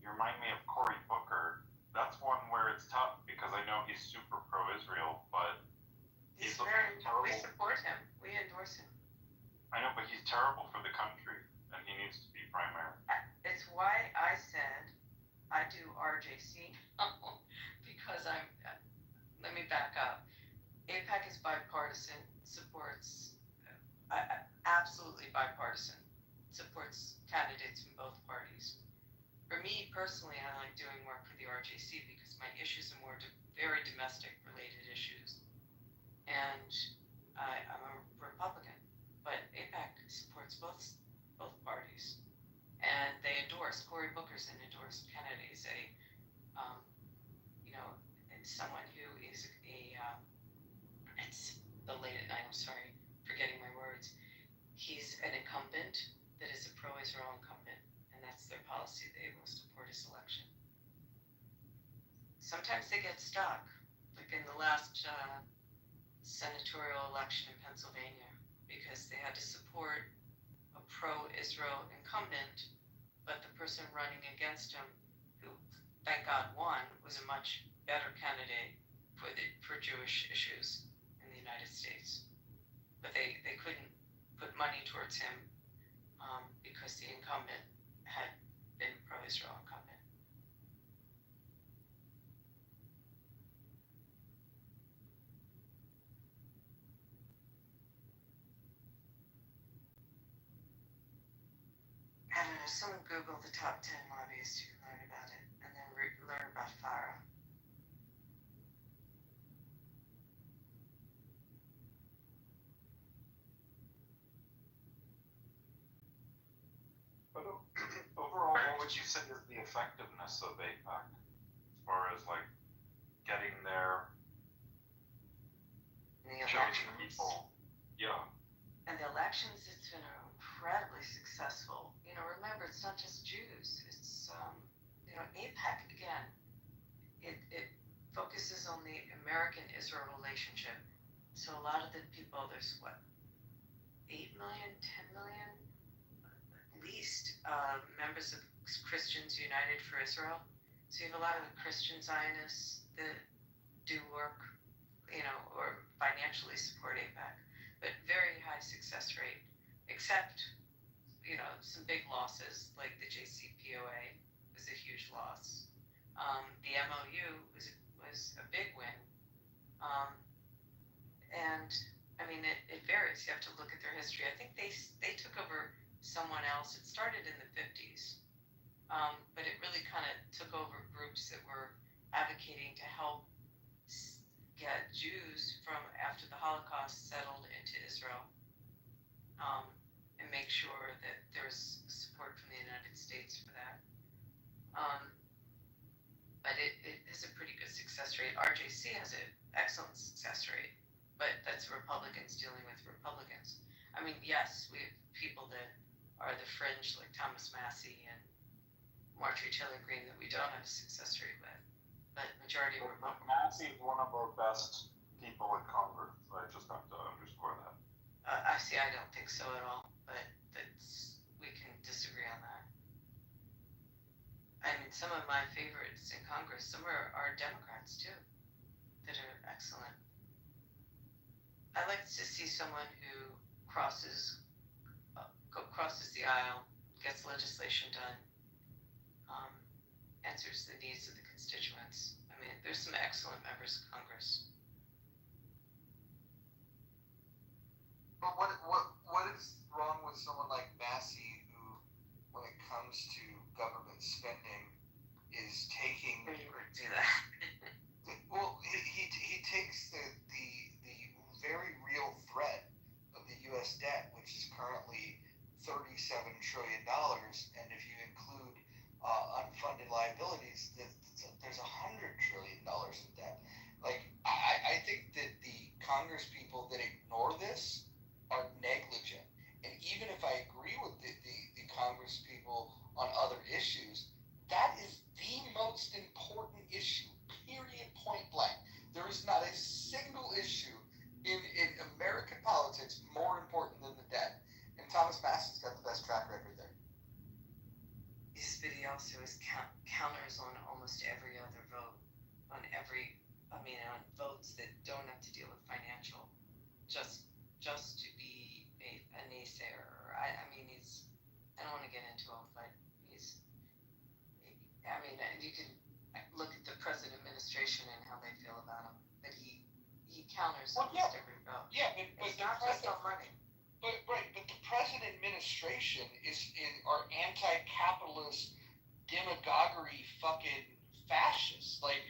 you remind me of Cory Booker. That's one where it's tough because I know he's super pro-Israel, but he's very. We support him. We endorse him. I know, but he's terrible for the country, and he needs to be primary. It's why I said I do RJC because I'm. Let me back up. APAC is bipartisan, supports absolutely bipartisan, supports candidates from both parties. For me personally, I like doing work for the RJC because my issues are more very domestic related issues, and I'm a Republican, but APAC supports both parties, and they endorse Cory Booker's an endorsed candidate. He's someone who is it's the late at night. I'm sorry, forgetting my words. He's an incumbent that is a pro-Israel incumbent, and that's their policy. They will support his election. Sometimes they get stuck, like in the last senatorial election in Pennsylvania, because they had to support a pro-Israel incumbent, but the person running against him, who thank God won, was a much better candidate for Jewish issues in the United States. But they couldn't put money towards him because the incumbent had been pro-Israel incumbent. I don't know, someone Google the top 10 lobbyists, you can learn about it, and then learn about FARA. But overall, what would you say is the effectiveness of APAC as far as like getting there, chosen people? Yeah. And the elections, it's been incredibly successful. Remember, it's not just Jews. It's APAC again. It focuses on the American-Israel relationship. So a lot of the people, there's 8 million, 10 million, at least, members of Christians United for Israel. So you have a lot of the Christian Zionists that do work, or financially support APAC, but very high success rate, except, some big losses, like the JCPOA was a huge loss. The MOU was a big win. And, it varies. You have to look at their history. I think they took over someone else. It started in the 50s, but it really kind of took over groups that were advocating to help get Jews from after the Holocaust settled into Israel, and make sure that there's support from the United States for that. But it is a pretty good success rate. RJC has an excellent success rate, but that's Republicans dealing with Republicans. Yes, we have people that are the fringe, like Thomas Massey and Marjorie Taylor Greene, that we don't have a success rate with. But majority of Republicans. Massey is one of our best people in Congress. I just have to underscore that. I don't think so at all, but we can disagree on that. Some of my favorites in Congress, some are Democrats too, that are excellent. I like to see someone who crosses the aisle, gets legislation done, answers the needs of the constituents. There's some excellent members of Congress. there's $100 trillion in debt. Like I think that the Congress people that ignore this are negligent. And even if I agree with the Congress people on other issues, that is the most important issue. Period. Point blank. There is not a single issue in American politics more important than the debt. And Thomas Masson's got the best track record there. This video also is counters on almost every other vote, on votes that don't have to deal with financial, just to be a naysayer. I don't want to get into him, but you can look at the present administration and how they feel about him, but he counters almost every vote. Yeah, but It's not just on money. But the present administration are anti-capitalist demagoguery fucking fascists. Like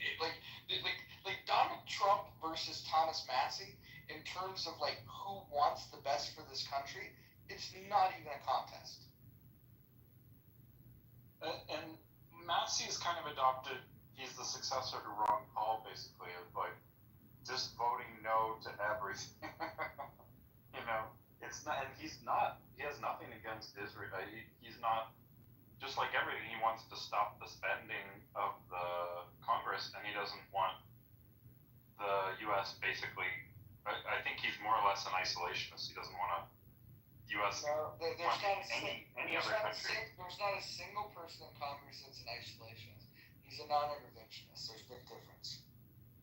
Donald Trump versus Thomas Massey in terms of like who wants the best for this country. It's not even a contest. And Massey's kind of adopted. He's the successor to Ron Paul, basically, of like just voting no to everything. It's not, and he has nothing against Israel. He's not, just like everything, he wants to stop the spending of the Congress, and he doesn't want the U.S. basically, I think he's more or less an isolationist. He doesn't want U.S. No, there's not any other country. There's not a single person in Congress that's an isolationist. He's a non-interventionist. There's a big difference.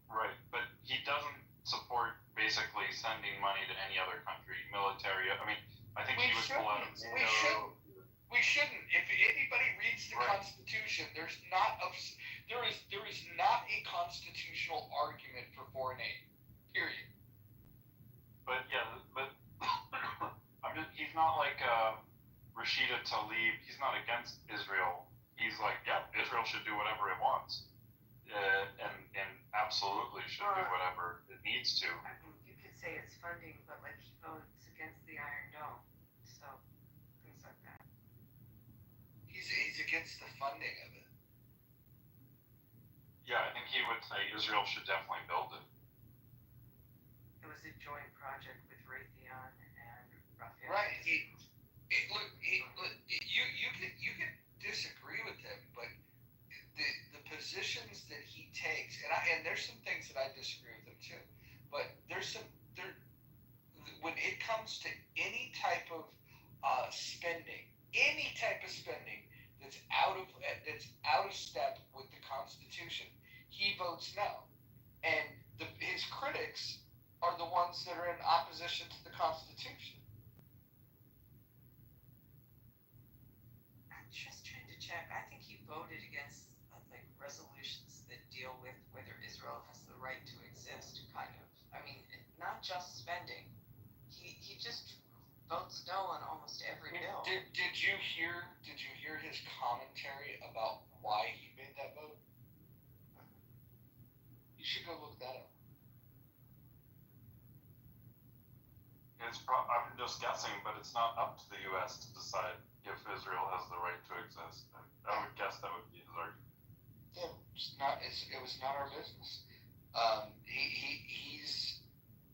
Right, but he doesn't support basically sending money to any other country, military. I think he was pull out of NATO. We shouldn't. If anybody reads the Constitution, there is not a constitutional argument for foreign aid. Period. But he's not like Rashida Tlaib. He's not against Israel. He's like, yeah, Israel should do whatever it wants, and absolutely should do whatever it needs to. You could say it's funding, but like he votes against the Iron Dome, so things like that. He's against the funding of it. Yeah, I think he would say Israel should definitely build it. It was a joint project with Raytheon and Rafael. Right. You can disagree with him, but the positions that he takes, and there's some things that I disagree with him too, but when it comes to any type of spending that's out of step with the Constitution, he votes no, and his critics are the ones that are in opposition to the Constitution. I'm just trying to check. I think he voted against resolutions that deal with whether Israel has the right to exist, kind of. Not just spending. He just votes no on almost every bill. Did you hear his commentary about why he made that vote? You should go look that up. I'm just guessing, but it's not up to the U.S. to decide if Israel has the right to exist. I would guess that would be his argument. Yeah, it was not our business.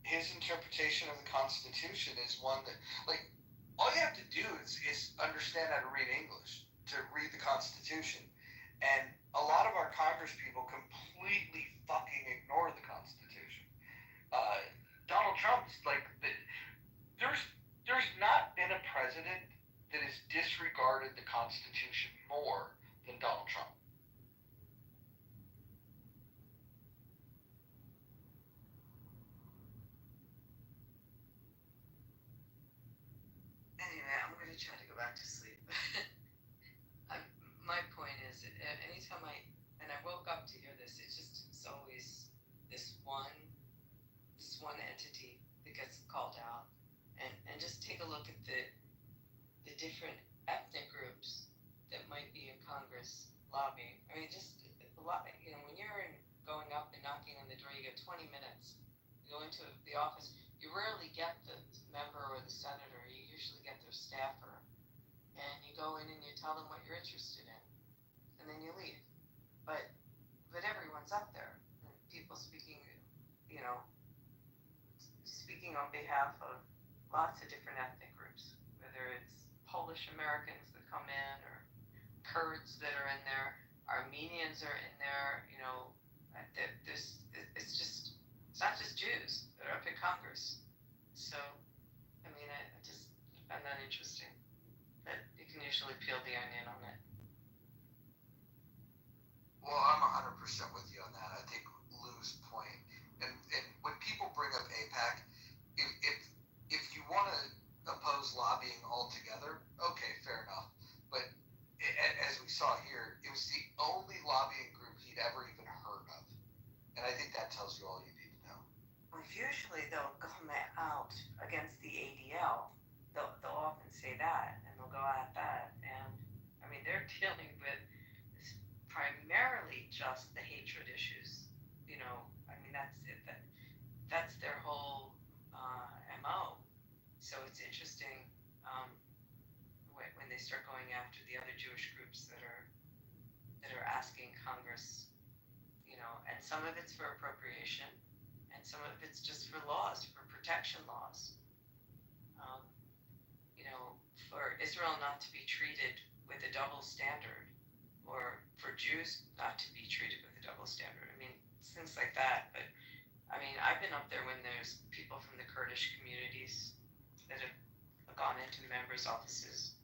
His interpretation of the Constitution is one that, like, all you have to do is understand how to read English to read the Constitution, and a lot of our Congress people completely fucking ignore the Constitution. Donald Trump's like, there's not been a president that has disregarded the Constitution more than Donald Trump. Anyway, I'm going to try to go back to sleep. My point is, anytime I woke up to hear this, it's always this one entity that gets called out, and just take a look at the different ethnic groups that might be in Congress lobbying. Just a lot. When you're going up and knocking on the door, you get 20 minutes. You go into the office, you rarely get the member or the senator. You usually get their staffer, and you go in and you tell them what you're interested in, and then you leave. but everyone's up there. People speaking, you know, speaking on behalf of lots of different ethnic groups, whether it's Polish Americans that come in or Kurds that are in there, Armenians are in there, you know, it's not just Jews that are up in Congress. So, I mean, I just find that interesting. But you can usually peel the onion on it. Well, I'm 100% with you on that. I think Lou's point, and when people bring up AIPAC, if you want to oppose lobbying altogether, okay, fair enough. But as we saw here, it was the only lobbying group he'd ever even heard of, and I think that tells you all you need to know. Well, usually they'll come out against the ADL. They'll often say that, and they'll go at that. And I mean, they're dealing with primarily just the hatred issues. You know, I mean, that's it. That's their whole MO. So it's interesting when they start going after the other Jewish groups that are asking Congress, you know, and some of it's for appropriation, and some of it's just for laws, for protection laws. You know, for Israel not to be treated with a double standard, or for Jews not to be treated with a double standard. I mean, things like that. But I mean, I've been up there when there's people from the Kurdish communities that have gone into members' offices.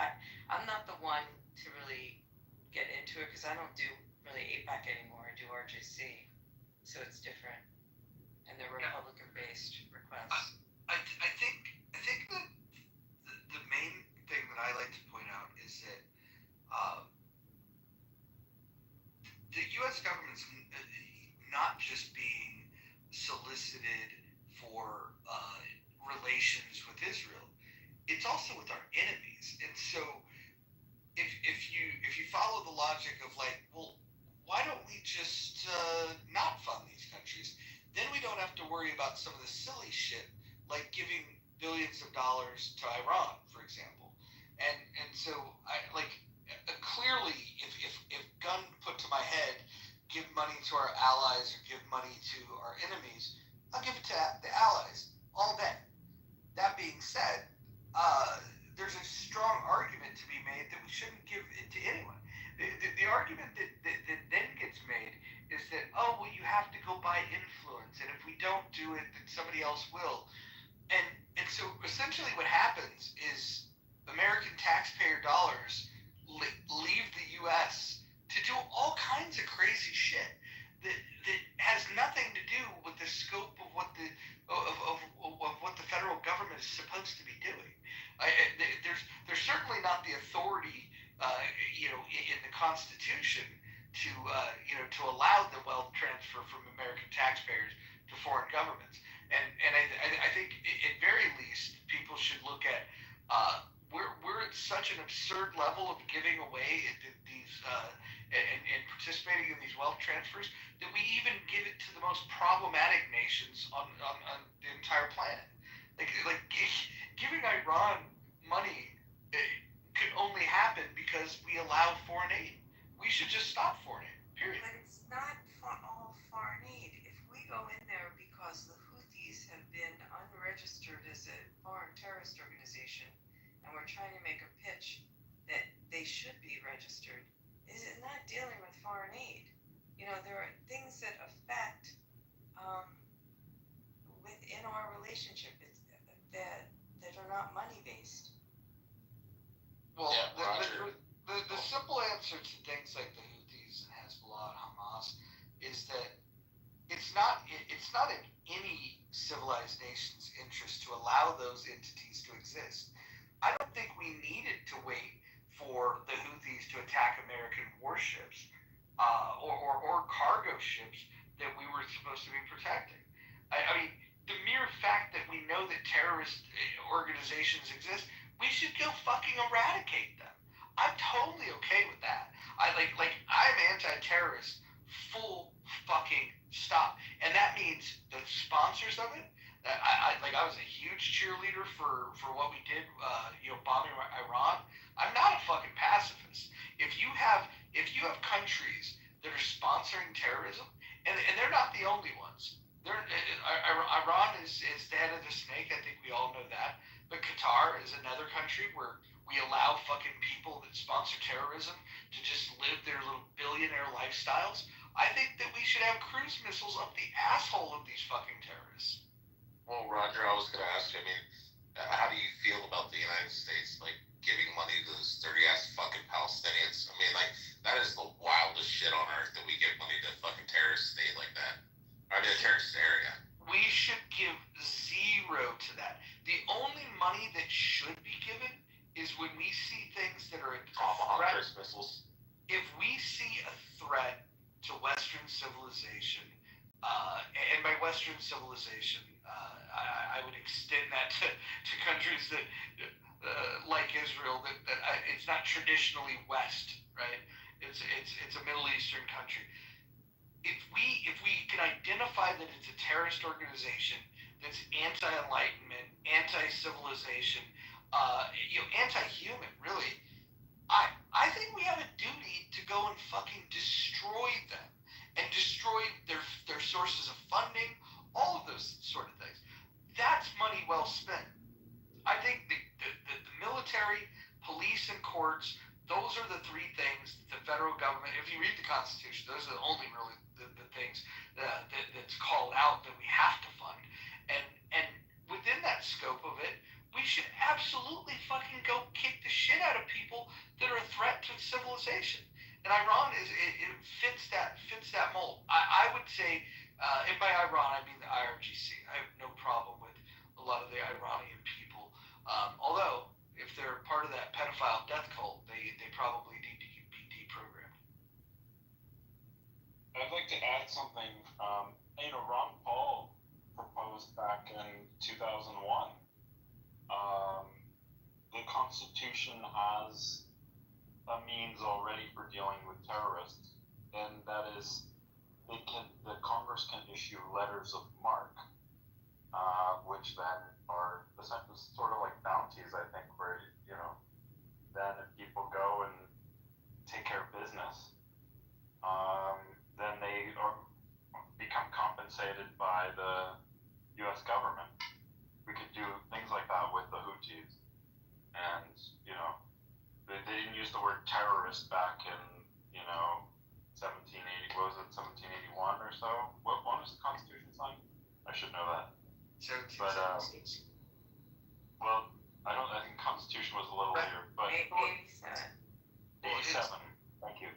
I'm not the one to really get into it because I don't do really AIPAC anymore. I do RJC, so it's different, and they're Republican-based requests. I think that the main thing that I like to point out is that the U.S. government's not just being solicited for relations with Israel; it's also with our enemies. And so, if you follow the logic of like, well, why don't we just not fund these countries? Then we don't have to worry about some of the silly shit like giving billions of dollars to Iran, for example. And so I like clearly if gun put to my head, give money to our allies or give money to our enemies, I'll give it to the allies all day. That being said, there's a strong argument to be made that we shouldn't give it to anyone. The argument that then gets made is that, oh, well, you have to go by influence, and if we don't do it, then somebody else will. And so essentially what happens is American taxpayer dollars leave the U.S. to do all kinds of crazy shit that has nothing to do with the scope of what the federal government is supposed to be doing. There's certainly not the authority, in the Constitution to allow the wealth transfer from American taxpayers to foreign governments. And I think at very least people should look at we're at such an absurd level of giving away these and participating in these wealth transfers that we even give it to the most problematic nations on the entire planet. Like giving Iran money could only happen because we allow foreign aid. We should just stop foreign aid. Period. But it's not all foreign aid. If we go in there because the Houthis have been unregistered as a foreign terrorist organization, and we're trying to make a pitch that they should be registered, is it not dealing with foreign aid? You know, there are things that affect within our relationship that are not money based. Well, Yeah, the simple answer to things like the Houthis and Hezbollah and Hamas is that it's not in any civilized nation's interest to allow those entities to exist. I don't think we needed to wait for the Houthis to attack American warships or cargo ships that we were supposed to be protecting. I mean, the mere fact that we know that terrorist organizations exist, we should go fucking eradicate them. I'm totally okay with that. I'm anti-terrorist, full fucking stop. And that means the sponsors of it. I was a huge cheerleader for what we did, bombing Iran. I'm not a fucking pacifist. If you have if you have countries that are sponsoring terrorism, and they're not the only ones. Iran is the head of the snake. I think we all know that. But Qatar is another country where we allow fucking people that sponsor terrorism to just live their little billionaire lifestyles. I think that we should have cruise missiles up the asshole of these fucking terrorists. Well, Roger, I was going to ask you, I mean, how do you feel about the United States, like, giving money to those dirty-ass fucking Palestinians? I mean, like, that is the wildest shit on earth that we give money to a fucking terrorist state like that. I mean, a terrorist area. We should give zero to that. The only money that should be given is when we see things that are a Tomahawk threat. cruise missiles. If we see a threat to Western civilization, and by Western civilization, I would extend that to countries that, like Israel, that it's not traditionally West, right? It's a Middle Eastern country. If we can identify that it's a terrorist organization that's anti-enlightenment, anti-civilization, anti-human, really, I think we have a duty to go and fucking destroy them and destroy their sources of funding, all of those sort of things. That's money well spent. I think the military, police, and courts, those are the three things that the federal government, if you read the Constitution, those are the only really the things that's called out that we have to fund. And within that scope of it, we should absolutely fucking go kick the shit out of people that are a threat to civilization. And Iran it fits that mold. I would say, and by Iran I mean the IRGC. I have no problem with a lot of the Iranian people. Although if they're part of that pedophile death cult, they probably need to be deprogrammed. I'd like to add something. Ron Paul proposed back in 2001. The Constitution has a means already for dealing with terrorists, and that is the Congress can issue letters of marque, which then are essentially sort of like bounties, I think, where then if people go and take care of business, then they become compensated by the U.S. government. We could do things like that with the Houthis, and they didn't use the word terrorist back in 1780. What was it, 1781 or so? When was the Constitution signed? I should know that. 1776. Well, I think Constitution was a little later, but 87. 87. Thank you.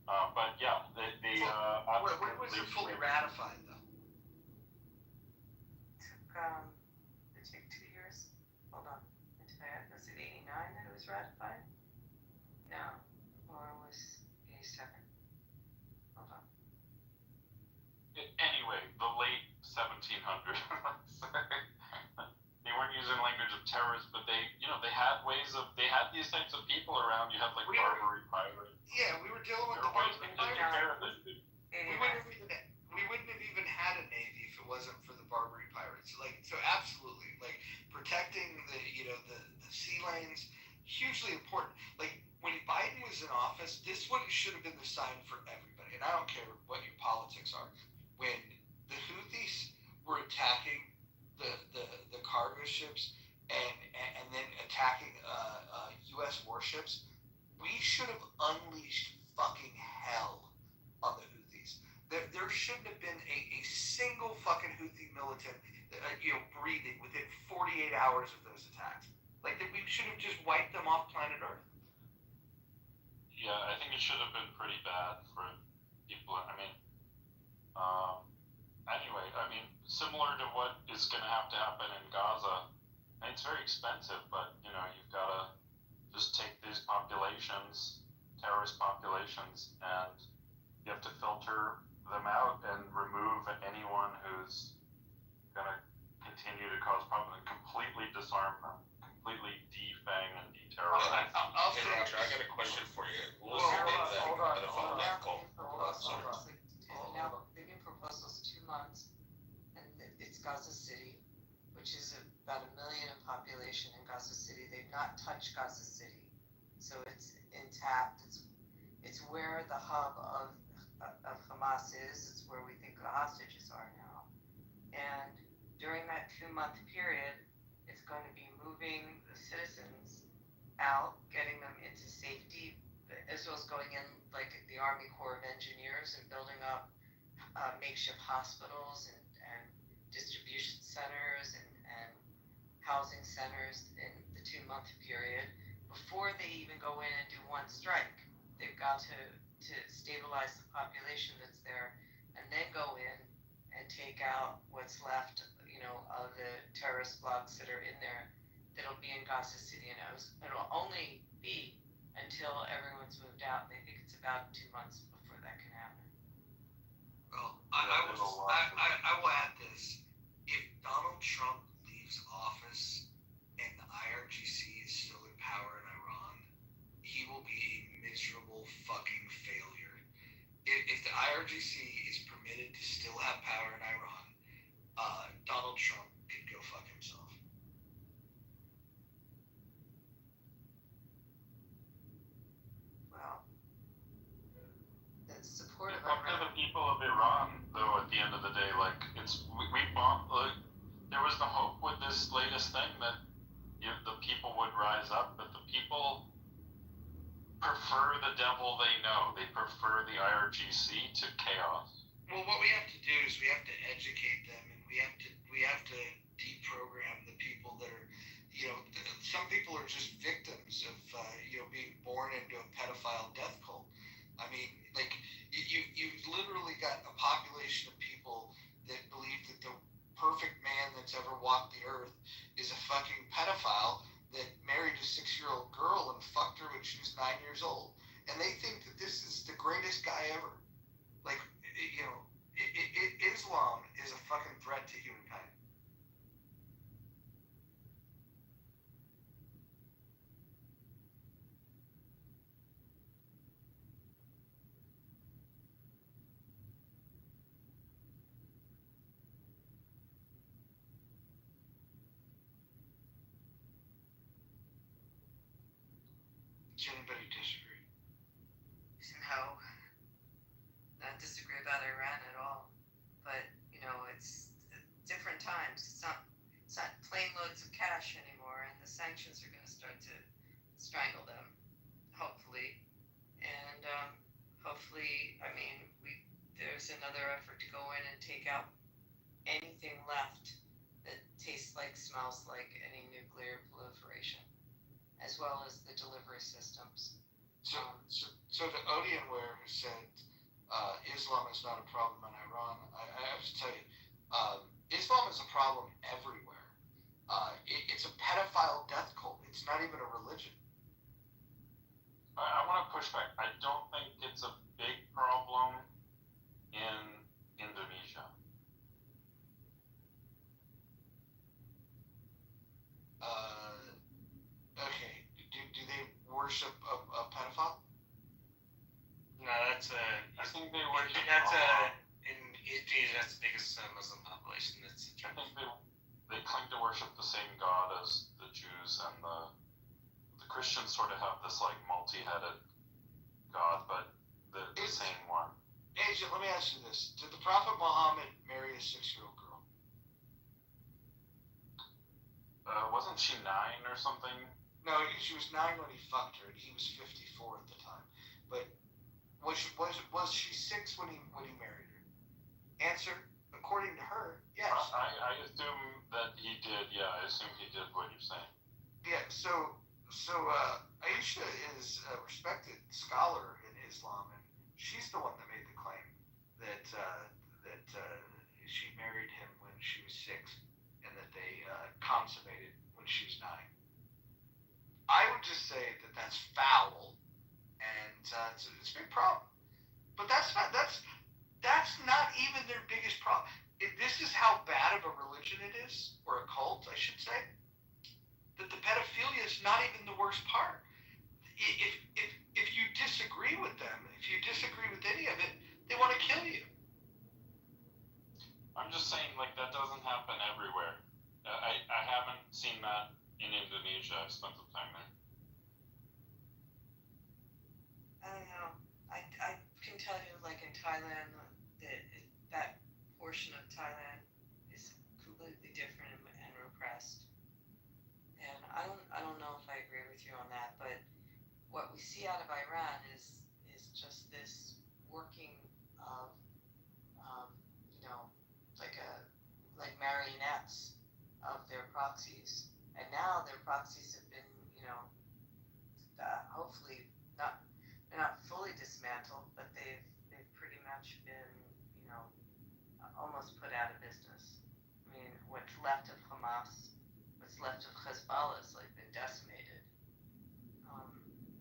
But yeah, when was it fully ratified, though? It took 2 years. Hold on. Was it 89 that it was ratified? No. Or it was 87. Hold on. Anyway, the late 1700s. They weren't using language of terrorists, but they had these types of people around. You had like Barbary pirates. Yeah, we were dealing with There the was Barbary taking pirates. care of it. We wouldn't have even had a navy if it wasn't for the Barbary pirates. So absolutely, protecting the sea lanes, hugely important. When Biden was in office, this should have been the sign for everybody. And I don't care what your politics are. When the Houthis were attacking the cargo ships and then attacking U.S. warships, we should have unleashed fucking hell on the Houthis. There shouldn't have been a single fucking Houthi militant, breathing within 48 hours of those attacks. We should have just wiped them off planet Earth. Yeah, I think it should have been pretty bad for people. Anyway, similar to what is going to happen in Gaza. And it's very expensive, but you've got to just take these populations, terrorist populations, and you have to filter them out and remove anyone who's going to continue to cause problems, and completely disarm them, completely defang and deterrorize. Hey, Roger, I got a question for you. What was the name of that pedophile death cult? Now, the new proposal is 2 months, and it's Gaza City, which is about 1 million in population in Gaza City. They've not touched Gaza City, so it's intact. It's it's where the hub of Hamas is. It's where we think the hostages are now. And during that 2-month period, it's going to be moving the citizens out, getting them into safety. Israel's going in like the Army Corps of Engineers and building up makeshift hospitals and distribution centers and housing centers in the 2-month period before they even go in and do one strike. They've got to stabilize the population that's there and then go in and take out what's left, of the terrorist blocks that are in there that'll be in Gaza City. And it'll only be until everyone's moved out. They think it's about 2 months before that can happen. Well, I will add this. If Donald Trump leaves office and the IRGC is still in power in Iran, he will be a miserable fucking failure. If the IRGC is permitted to still have power in Iran, Donald Trump could go fuck himself. Well, that's supportive It's up to the people of Iran, though. At the end of the day, like we bombed. Like, there was the hope with this latest thing that the people would rise up, but the people prefer the devil they know. They prefer the IRGC to chaos. Well, what we have to do is we have to educate them, and we have to deprogram the people that are, some people are just victims of, being born into a pedophile death cult. I mean, like, you've literally got a population of people that believe that the perfect man that's ever walked the earth is a fucking pedophile that married a 6-year-old girl and fucked her when she was 9 years old. And they think that this is the greatest guy ever. Like, Islam is a fucking threat to humankind. Does anybody disagree? No, not disagree about Iran at all. But it's different times. It's not plane loads of cash anymore, and the sanctions are going to start to strangle them, hopefully. And hopefully, there's another effort to go in and take out anything left that tastes like, smells like any nuclear proliferation, as well as the delivery systems. So to Odianware, who said Islam is not a problem in Iran, I have to tell you, Islam is a problem everywhere. It's a pedophile death cult. It's not even a religion. I want to push back. I don't think it's a big problem in Indonesia. Okay. Do they worship a pedophile? No, that's I think they worship. In Indonesia, that's the biggest Muslim population. I think they claim to worship the same God as the Jews, and the Christians sort of have this like multi-headed God, but the same one. Agent, let me ask you this: did the Prophet Muhammad marry a 6-year-old girl? Wasn't she 9 or something? No, she was 9 when he fucked her, and he was 54 at the time. But was she 6 when he married her? Answer: according to her, yes. I assume that he did. Yeah, I assume he did what you're saying. Yeah. So Aisha is a respected scholar in Islam, and she's the one that made the claim that she married him when she was 6, and that they consummated when she was 9. I would just say that that's foul, and it's a big problem. But that's not even their biggest problem. This is how bad of a religion it is, or a cult, I should say. That the pedophilia is not even the worst part. If you disagree with them, if you disagree with any of it, they want to kill you. I'm just saying, like, that doesn't happen everywhere. I haven't seen that in Indonesia. I've spent some time there. I don't know. I Thailand, that portion of Thailand is completely different and repressed. And I don't know if I agree with you on that, but what we see out of Iran is just this working of like marionettes of their proxies, and now their proxies have been hopefully they're not fully dismantled, but they've pretty much been almost put out of business. I mean, what's left of Hamas, what's left of Hezbollah has like been decimated,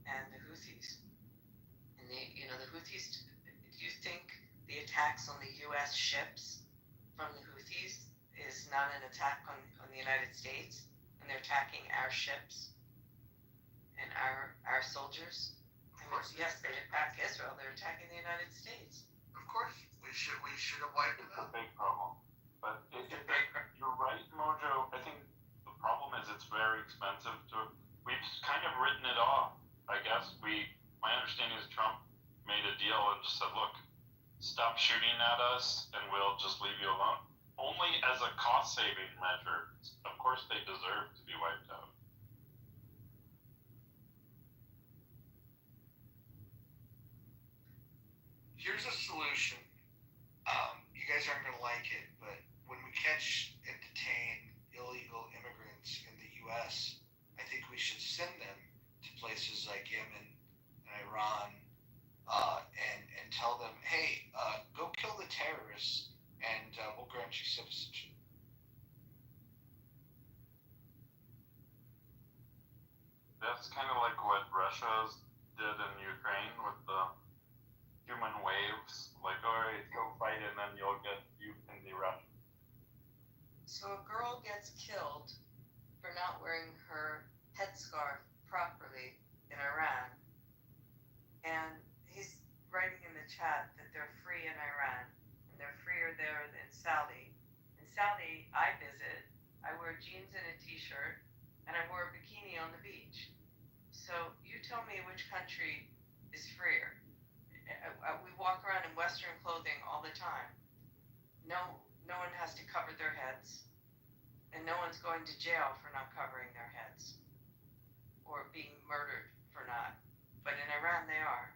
and the Houthis. And the Houthis. Do you think the attacks on the U.S. ships from the Houthis is not an attack on the United States, and they're attacking our ships and our soldiers? Of course. Yes, they attack Israel. They're attacking the United States. Of course, we should have wiped them It's a out. big problem. But you're right, Mojo. I think the problem is it's very expensive to. We've kind of written it off. I guess my understanding is Trump made a deal and just said, look, stop shooting at us and we'll just leave you alone. Only as a cost-saving measure. Of course, they deserve to be wiped out. Here's a solution. You guys aren't gonna like it, but when we catch and detain illegal immigrants in the U.S., I think we should send them to places like Yemen and Iran, and tell them, hey, go kill the terrorists, and we'll grant you citizenship. That's kind of like what Russia did in Ukraine with the human waves. Like, all right, go fight and then you can be Russian. So a girl gets killed for not wearing her headscarf properly in Iran, and he's writing in the chat that they're free in Iran, and they're freer there than Saudi. In Saudi, I visit, I wear jeans and a t-shirt, and I wore a bikini on the beach. So you tell me which country is freer. We walk around in Western clothing all the time. No one has to cover their heads, and no one's going to jail for not covering their heads or being murdered for not. But in Iran, they are.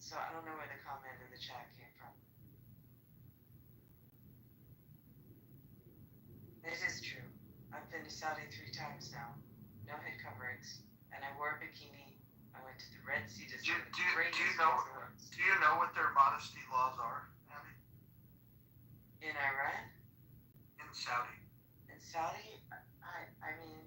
So I don't know where the comment in the chat came from. It is true. I've been to Saudi 3 times now. No head coverings, and I wore a bikini. I went to the Red Sea to see the greatest resorts. Do you know what their modesty laws are, Abby? In Iran? In Saudi. In Saudi, I mean,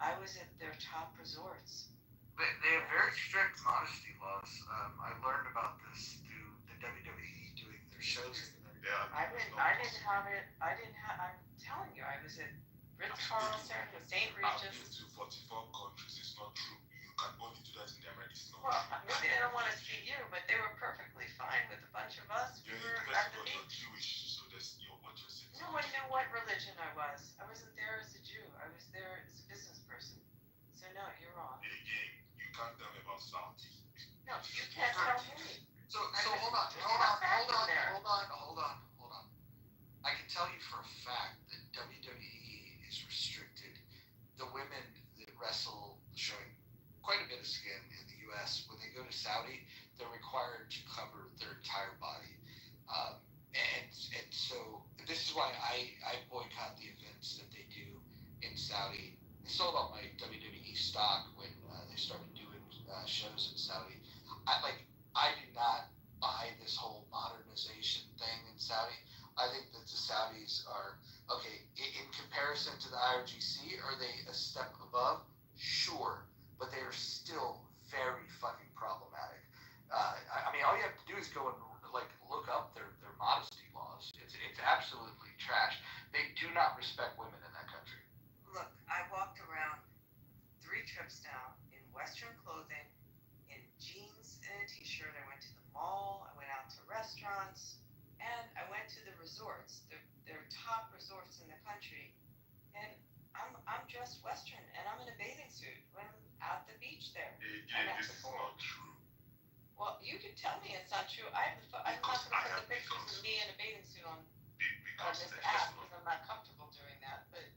I was at their top resorts. They have very strict modesty laws. I learned about this through the WWE doing their shows. Yeah. I didn't have it. I'm telling you, I was at Ritz-Carlton, the St. I've been Regis. to 44 countries. It's not true. You can only do that in the Americas. It's not Well, true. maybe they don't want to see you, but they were perfectly fine with a bunch of us. We were at the Because you're beach. Jewish, so that's what you're saying. No one knew what religion I was. I wasn't there as a Jew. I was there as a business person. So no, you're wrong. Again, you can't tell me about Saudi. No, you can't tell me. So hold on. I can tell you for a fact that WWE is restricted. The women that wrestle showing quite a bit of skin in the U.S. When they go to Saudi, they're required to cover their entire body, and so this is why I boycott the events that they do in Saudi. I sold all my WWE stock when they started doing shows in Saudi. I do not buy this whole modernization thing in Saudi. I think that the Saudis are, okay, in comparison to the IRGC, are they a step above? Sure, but they are still very fucking problematic. I mean, all you have to do is go and look up their modesty laws. It's absolutely trash. They do not respect women in that country. Look, I walked around 3 trips now in Western clothing, in jeans and a t-shirt. I went to the mall, I went out to restaurants, and I went to the resorts. They're top resorts in the country. And I'm dressed Western, and I'm in a bathing suit when I'm at the beach there. Again, this is not true. Well, you can tell me it's not true. I'm not going to put the pictures of me in a bathing suit on this app because I'm not comfortable doing that. But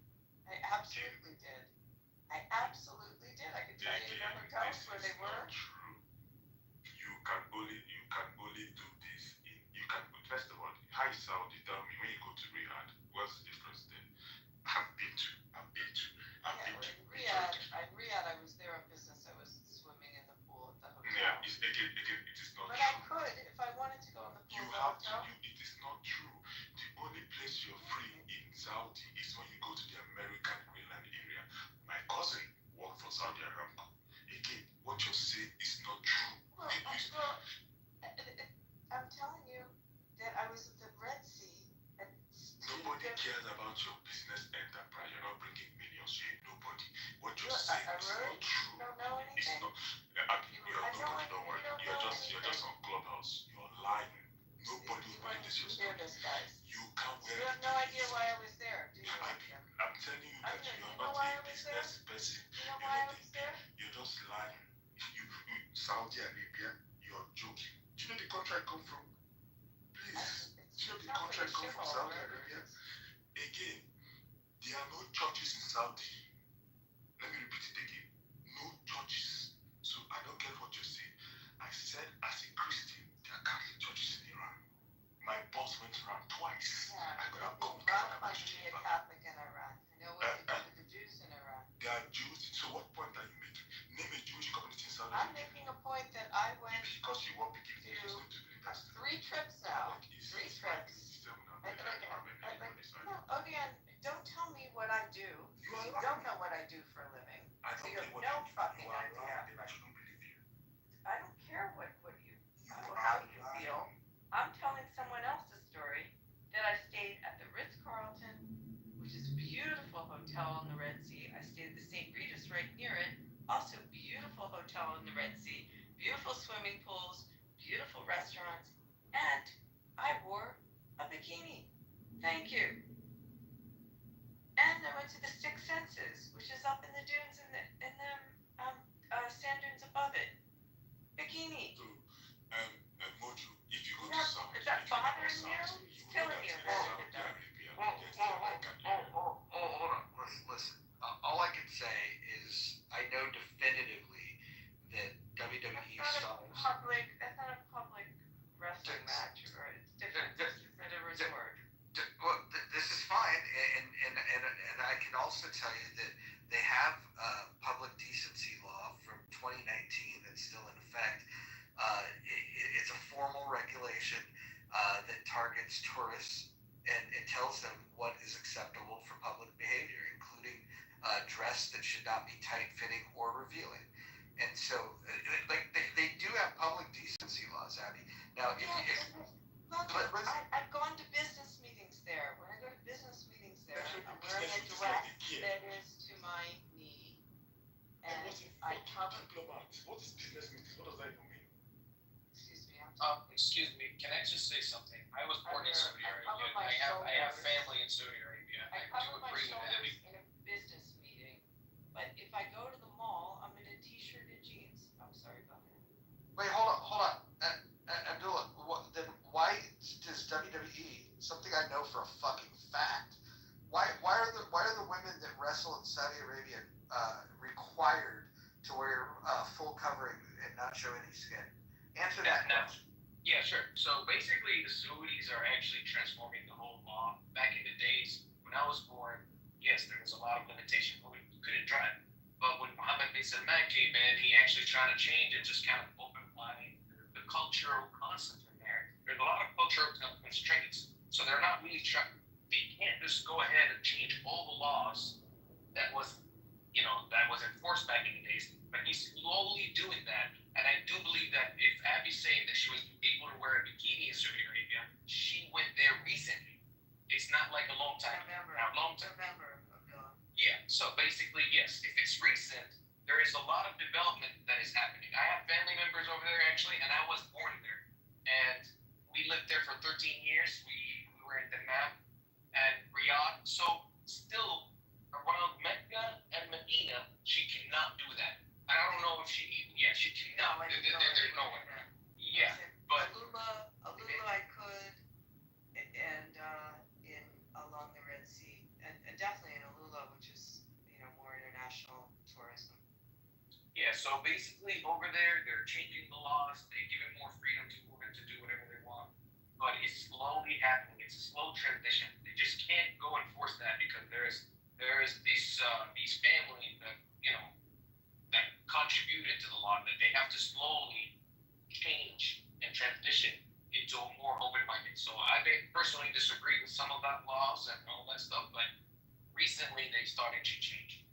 I absolutely did. I absolutely did. I can tell you the hotels where they were. You can only do this you can first of all, how is Saudi? Tell me when you go to Riyadh, what's the difference then? I've been to Riyadh, I was there on business. I was swimming in the pool at the hotel. Yeah, again, it is not but true. I could if I wanted to go in the pool. It is not true. The only place you're free in Saudi is when you go to the American Greenland area. My cousin worked for Saudi Aramco. Again, what you're saying is not true. I'm telling you that I was at the Red Sea. Nobody cares about your business enterprise. You're not bringing millions here. Nobody. What you're saying is not true. You don't know anything. It's not. Don't worry. You're just on Clubhouse. You're lying. Nobody is bringing this your story. You can't wear You have no idea why I was there, do you? I'm telling you that you're not a business person. You know why I was there? You're just lying. Saudi Arabia, you're joking. Do you know the contract come from? Please. Do you know the contract come from Saudi Arabia? Again, there are no churches in Saudi. Let me repeat it again. No churches. So I don't get what you're saying. I said as a Christian, there are Catholic churches in Iran. My boss went around twice. I could have gone to a Catholic in Iran. I know what they do to the Jews in Iran. There are Jews. So what point are you making? Name a Jewish community in Saudi I'm Arabia. making a point that I went because you want to three trips now. 3 trips. Again, don't tell me what I do. You don't know what I do for a living. So you have no fucking idea. I don't care how you feel. I'm telling someone else's story that I stayed at the Ritz-Carlton, which is a beautiful hotel on the Red Sea. I stayed at the St. Regis right near it. Also beautiful hotel in the Red Sea. Beautiful swimming pools, beautiful restaurants, and I wore a bikini. Thank you. And I went to the Six Senses, which is up in the dunes in the sand dunes above it. Bikini. So, Mojo, if you go to Saudi, is that bothering you? It's killing you. Hold on. Listen. All I can say is I know definitively that WWE stars. That's not a public wrestling match, or it's different. This is at a resort. Well, this is fine, and I can also tell you that they have a public decency law from 2019 that's still in effect. It's a formal regulation that targets tourists, and it tells them what is acceptable for public behavior, including dress that should not be tight-fitting or revealing. And so, they do have public decency laws, Abby. Now, I've gone to business meetings there. When I go to business meetings there, I'm wearing a dress that is to my knee, and I cover. What is business meetings? What does that even mean? Excuse me, can I just say something? I was born in Saudi Arabia. I have family in Saudi Arabia. I do cover my agree with shoulders in a business meeting, but if I go to the mall, I'm in a t-shirt and jeans. I'm sorry about that. Wait, hold on. Abdullah, why does WWE, something I know for a fucking fact, why are the women that wrestle in Saudi Arabia required to wear full covering and not show any skin? Answer that question. Yeah, sure. So basically, the Saudis are actually transforming the whole law. Back in the days when I was born, yes, there was a lot of limitation. Women couldn't drive. But when Mohammed bin Salman came in, he actually tried to change and just kind of open line the cultural concept in there. There's a lot of cultural constraints. So they're not really trying. They can't just go ahead and change all the laws that was enforced back in the days. But he's slowly doing that. And I do believe that if Abby's saying that she was able to wear a bikini in Saudi Arabia, she went there recently. It's not like a long time. November. Yeah. So basically, yes, if it's recent, there is a lot of development that is happening. I have family members over there actually, and I was born there. And we lived there for 13 years. We were in Dammam and Riyadh. So still around Mecca and Medina, she cannot do that. I don't know if she cannot. There's no way. Yeah, but Alula, I could, and in along the Red Sea, and definitely in Alula, which is more international tourism. yeah, so basically over there, they're changing the laws. They give it more freedom to women to do whatever they want. But it's slowly happening. It's a slow transition. They just can't go and force that because there is these families that that contributed to the law that they have to slowly change and transition into a more open-minded. So I personally disagree with some of that laws and all that stuff, but recently they started to change.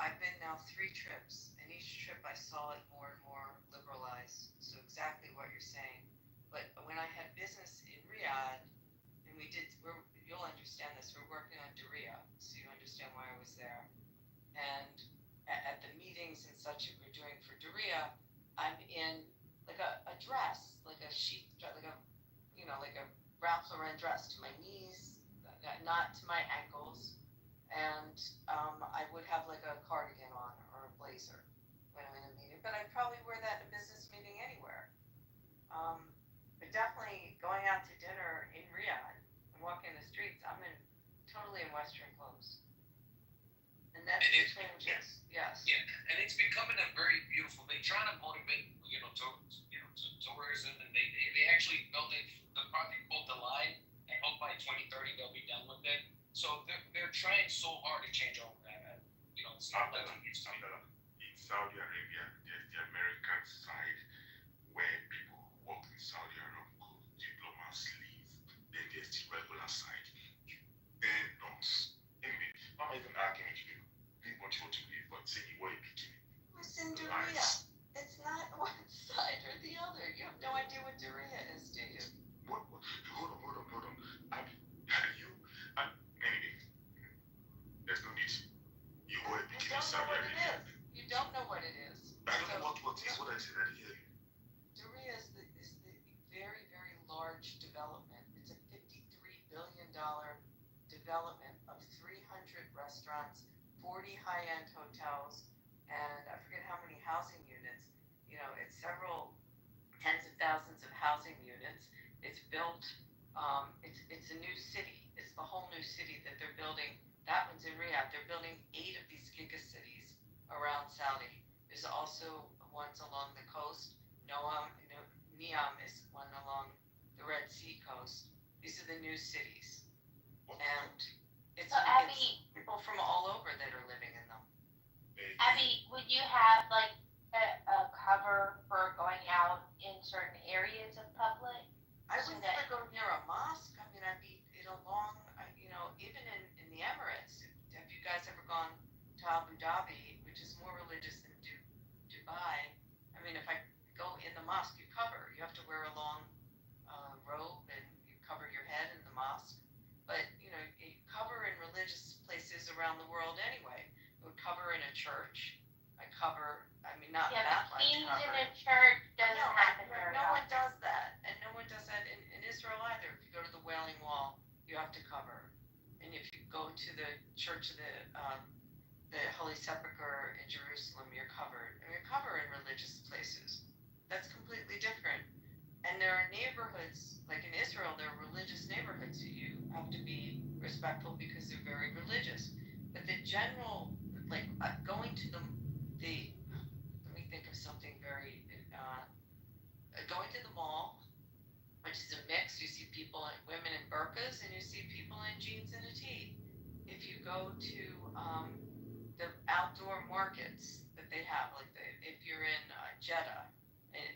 I've been now 3 trips, and each trip I saw it more and more liberalized. So exactly what you're saying. But when I had business in Riyadh, and you'll understand this. We're working on Diriyah, so you understand why I was there. And at the meetings and such that we're doing for Diriyah, I'm in like a dress, like a sheath, like a Ralph Lauren dress to my knees, not to my ankles. And I would have like a cardigan on or a blazer when I'm in a meeting, but I'd probably wear that in a business meeting anywhere. But definitely going out to dinner in Riyadh and walking the streets, I'm totally in Western clothes. And that's the changes, yes. Yeah, and it's becoming a very beautiful. They try to motivate, tourism, and they actually built the project called the line. I hope by 2030 they'll be done with it. So they're trying so hard to change over that. It's not like it used to be. In Saudi Arabia, there's the American side where people who work in Saudi Arabia call diplomats leave. Then there's the regular side. Then anyway, I'm not even arguing with you. People want you to leave, but say you were beginning. Listen, Diriyah. It's not one side or the other. You have no idea what Diriyah is, do you? What? Hold on. Anyway, there's no need. You were beginning Saudi Arabia. You don't know what it is. I don't know what is what I said. I didn't hear you. Diriyah is the very, very large development. It's a $53 billion development of 300 restaurants, 40 high-end hotels, and I forget how many housing units. It's several tens of thousands of housing units. It's built. It's a new city. It's the whole new city that they're building. That one's in Riyadh. They're building 8 of these gigacities around Saudi. There's also ones along the coast. Neom is one along the Red Sea coast. These are the new cities. And it's people from all over that are living in them. Abby, would you have like a cover for going out in certain areas of public? I would never go near a mosque. I mean, I'd be even in the Emirates. Have you guys ever gone to Abu Dhabi, which is more religious than Dubai? I mean, if I go in the mosque, you cover. You have to wear a long robe and you cover your head in the mosque. But you cover in religious places around the world anyway. I would cover in a church. Not that much being cover. in a church doesn't happen very No one often. does that, and no one does that in Israel either. If you go to the Wailing Wall, you have to cover, and if you go to the Church of the Holy Sepulchre in Jerusalem, you're covered. And you're covered in religious places. That's completely different. And there are neighborhoods, like in Israel, there are religious neighborhoods. So you have to be respectful because they're very religious. But the general, going to the let me think of something very, going to the mall, which is a mix. You see women in burqas, and you see people in jeans and a tee. If you go to the outdoor markets that they have, if you're in Jeddah,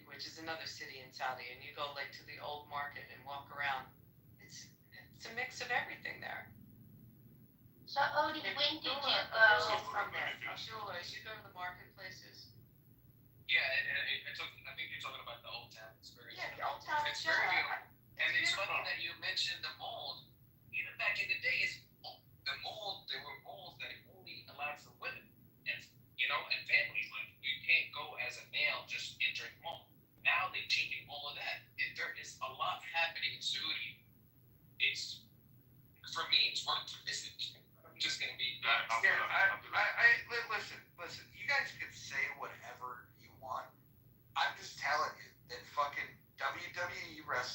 which is another city in Saudi, and you go to the old market and walk around, it's a mix of everything there. So Odie, when did you go? Abdullah, you go to the marketplaces? Yeah, I think you're talking about the Old Town. It's very the Old Town. It's very beautiful. And it's funny that you mentioned the malls. Even back in the days, the malls, there were malls that only allowed for women and families. Like, you can't go as a male just entering the mall. Now they're changing all of that. And there is a lot happening in Saudi. For me, it's worth listening. I'm just going to be. Listen. You guys can say whatever you want. I'm just telling you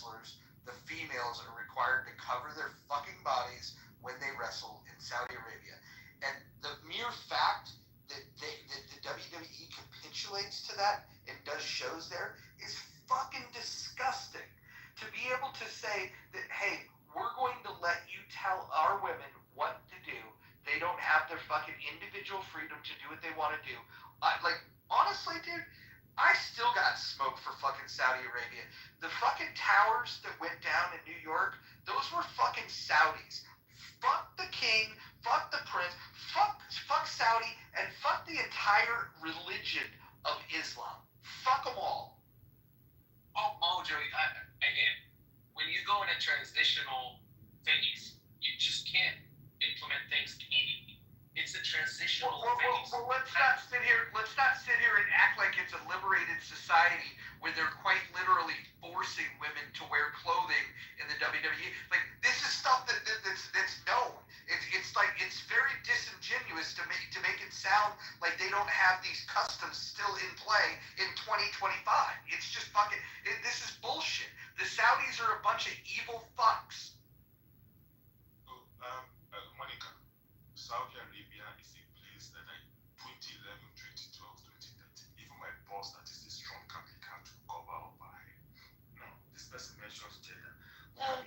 wrestlers, the females, are required to cover their fucking bodies when they wrestle in Saudi Arabia. And the mere fact that the WWE capitulates to that and does shows there is fucking disgusting. To be able to say that, hey, we're going to let you tell our women what to do. They don't have their fucking individual freedom to do what they want to do. Honestly, dude, I still got smoked for fucking Saudi Arabia. The fucking towers that went down in New York, those were fucking Saudis. Fuck the king, fuck the prince, fuck Saudi, and fuck the entire religion of Islam. Fuck them all. Oh, Mojo, again, when you go in a transitional phase, you just can't implement things immediately. It's a transitional phase. Well, let's not sit here and act like it's a liberated society where they're quite literally forcing women to wear clothing in the WWE. Like, this is stuff that's known. It's very disingenuous to make it sound like they don't have these customs still in play in 2025. It's just fucking. This is bullshit. The Saudis are a bunch of evil fucks. Monica, Saudi Arabia is a place that I 2011, 2012, 2013. Even my boss, that is a strong Catholic, had to cover up by. No, this person mentions Jeddah.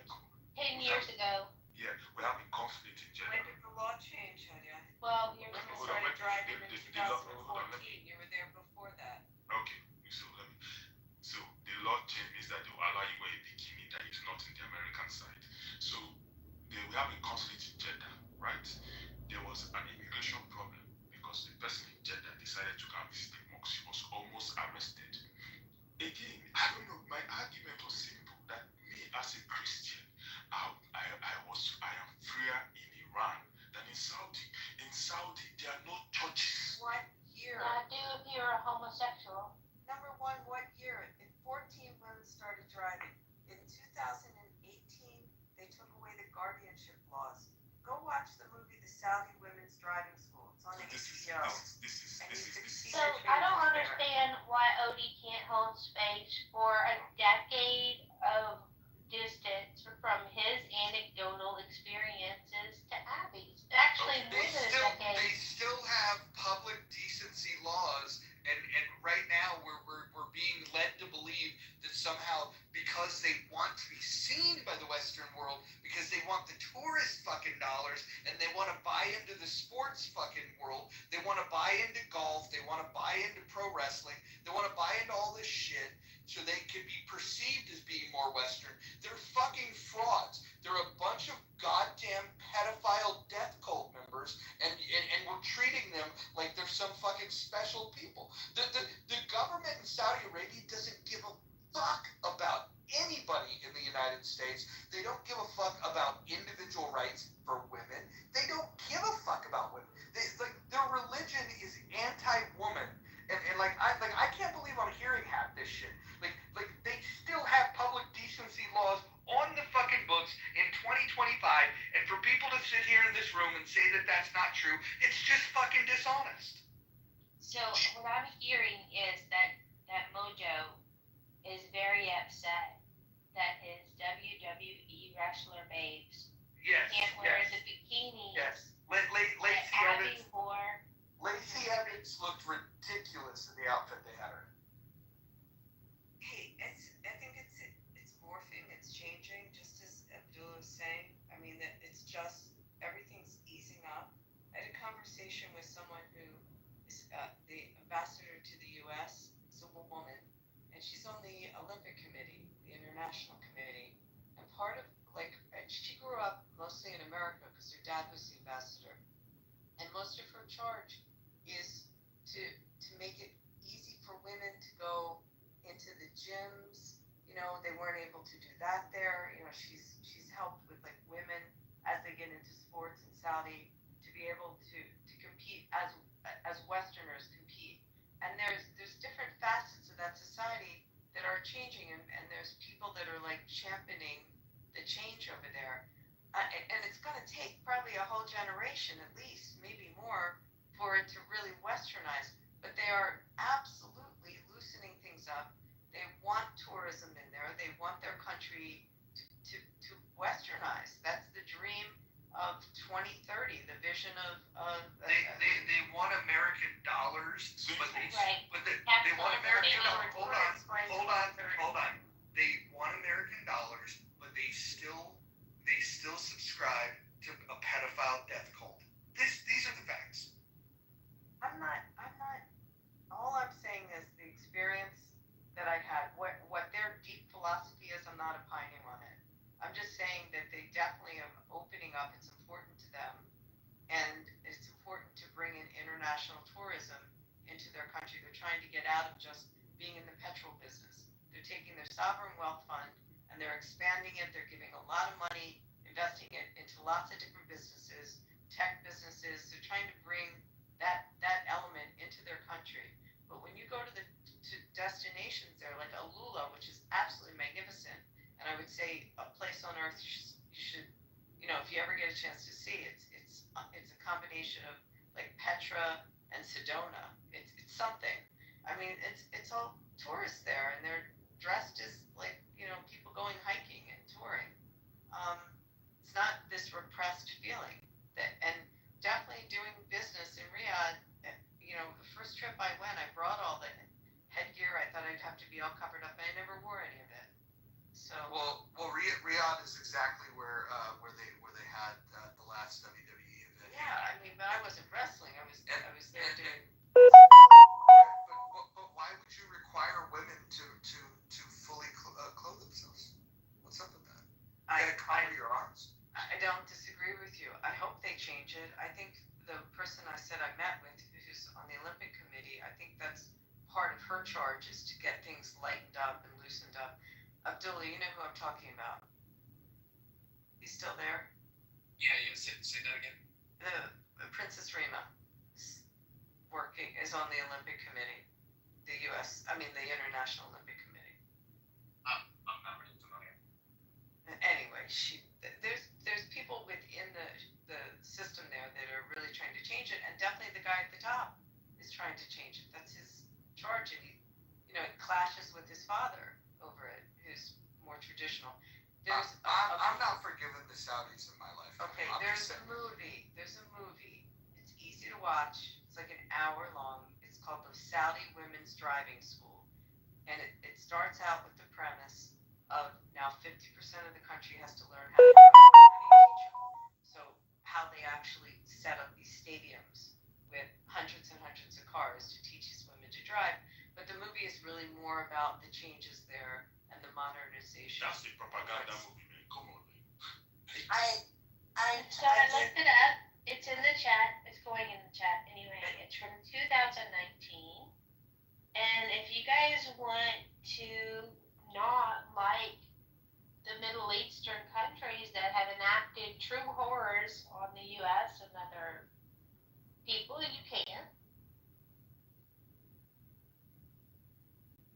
10 years ago. Yeah, we have a conflict in Jeddah. When did the law change, Hadia? Well, When you started driving in 2014, you were there before that. Okay, so the law change means that they will allow you wear a bikini that is not in the American side. So we have a conflict in Jeddah, right? There was an immigration problem because the person in Jeddah decided to come visit the mosque. She was almost arrested. Again, I don't know. My argument was simple that me as a Christian, I am freer in Iran than in Saudi. In Saudi, there are no churches. What year? I do if you're a homosexual. Number one, what year? In 14 women started driving. In 2018, they took away the guardianship laws. Go watch the movie The Saudi Women's Driving School. It's on HBO. So I don't understand why Odie can't hold space for a decade of distance from his anecdotal experiences to Abby's. Actually, more than a decade. They still have public decency laws, and right now we're being led to believe that somehow because they want to be seen by the Western world, because they want the tourist fucking dollars, and they want to buy into the sports fucking world, they want to buy into golf, they want to buy into pro wrestling, they want to buy into all this shit so they could be perceived as being more Western. They're fucking frauds. They're a bunch of goddamn pedophile death cult members, and we're treating them like they're some fucking special people. The government in Saudi Arabia doesn't give a fuck about anybody in the United States. They don't give a fuck about individual rights for women. They don't give a fuck about women. Their religion is anti-woman. And I can't believe I'm hearing half this shit. Like they still have public decency laws on the fucking books in 2025, and for people to sit here in this room and say that that's not true, it's just fucking dishonest. So what I'm hearing is that Mojo is very upset that his WWE wrestler babes can't wear the bikini. Yes. Lacey Evans looked ridiculous in the outfit they had her in. Hey, I think it's morphing, it's changing, just as Abdullah was saying. I mean, that it's just everything's easing up. I had a conversation with someone who is the ambassador to the U.S. It's a woman, and she's on the Olympic Committee, the International Committee, and part of she grew up mostly in America because her dad was the ambassador, and most of her charge is to make it easy for women to go into the gyms. You know, they weren't able to do that there. You know, she's helped with like women as they get into sports in Saudi to be able to compete as Westerners compete. And there's different facets of that society that are changing, and there's people that are like championing the change over there. And it's going to take probably a whole generation at least, maybe more, for it to really westernize. But they are absolutely loosening things up. They want tourism in there. They want their country to westernize. That's the dream of 2030, the vision of they want American dollars, but they Right. but they want American dollars. Hold on. They want American dollars, but they still subscribe to a pedophile death cult. These are the facts. I'm not. All I'm saying is the experience that I had. What their deep philosophy is, I'm not opining on it. I'm just saying that they definitely are opening up. It's important to them, and it's important to bring in international tourism into their country. They're trying to get out of just being in the petrol business. They're taking their sovereign wealth fund and they're expanding it. They're giving a lot of money, investing it into lots of different businesses, tech businesses. They're trying to bring that element into their country. But when you go to destinations there, like Alula, which is absolutely magnificent, and I would say a place on earth you should, if you ever get a chance to see, it's a combination of like Petra and Sedona. It's something. I mean, it's all tourists there, and they're dressed as like people going hiking and touring. It's not this repressed feeling and definitely doing business in Riyadh. The first trip I went, I brought all the headgear. I thought I'd have to be all covered up, and I never wore any of it. So well, Riyadh is exactly where they had the last WWE event. Yeah, I mean, but I wasn't wrestling. I was there doing. But why would you require women to fully clothe themselves? What's up with that? You gotta cover your arms. I don't disagree with you. I hope they change it. I think the person I said I met with, who's on the Olympic Committee, I think that's part of her charge is to get things lightened up and loosened up. Abdullah, you know who I'm talking about? He's still there? Yeah. Say that again. The Princess Rima is on the Olympic Committee. The International Olympic Committee. I'm not really familiar. Anyway, there's people within the system there that are really trying to change it, and definitely the guy at the top is trying to change it. That's his charge, and it clashes with his father over it, who's more traditional. I'm not forgiving the Saudis in my life. Okay, there's a movie. It's easy to watch. It's like an hour long. It's called The Saudi Women's Driving School, and it starts out with the premise of now 50% of the country has to learn how to drive. So how they actually set up these stadiums with hundreds and hundreds of cars to teach these women to drive. But the movie is really more about the changes there and the modernization. That's the propaganda movie, man. Come on. So I looked it up. It's in the chat. It's going in the chat anyway. It's from 2019. And if you guys want to not like the Middle Eastern countries that have enacted true horrors on the U.S. and other people, you can.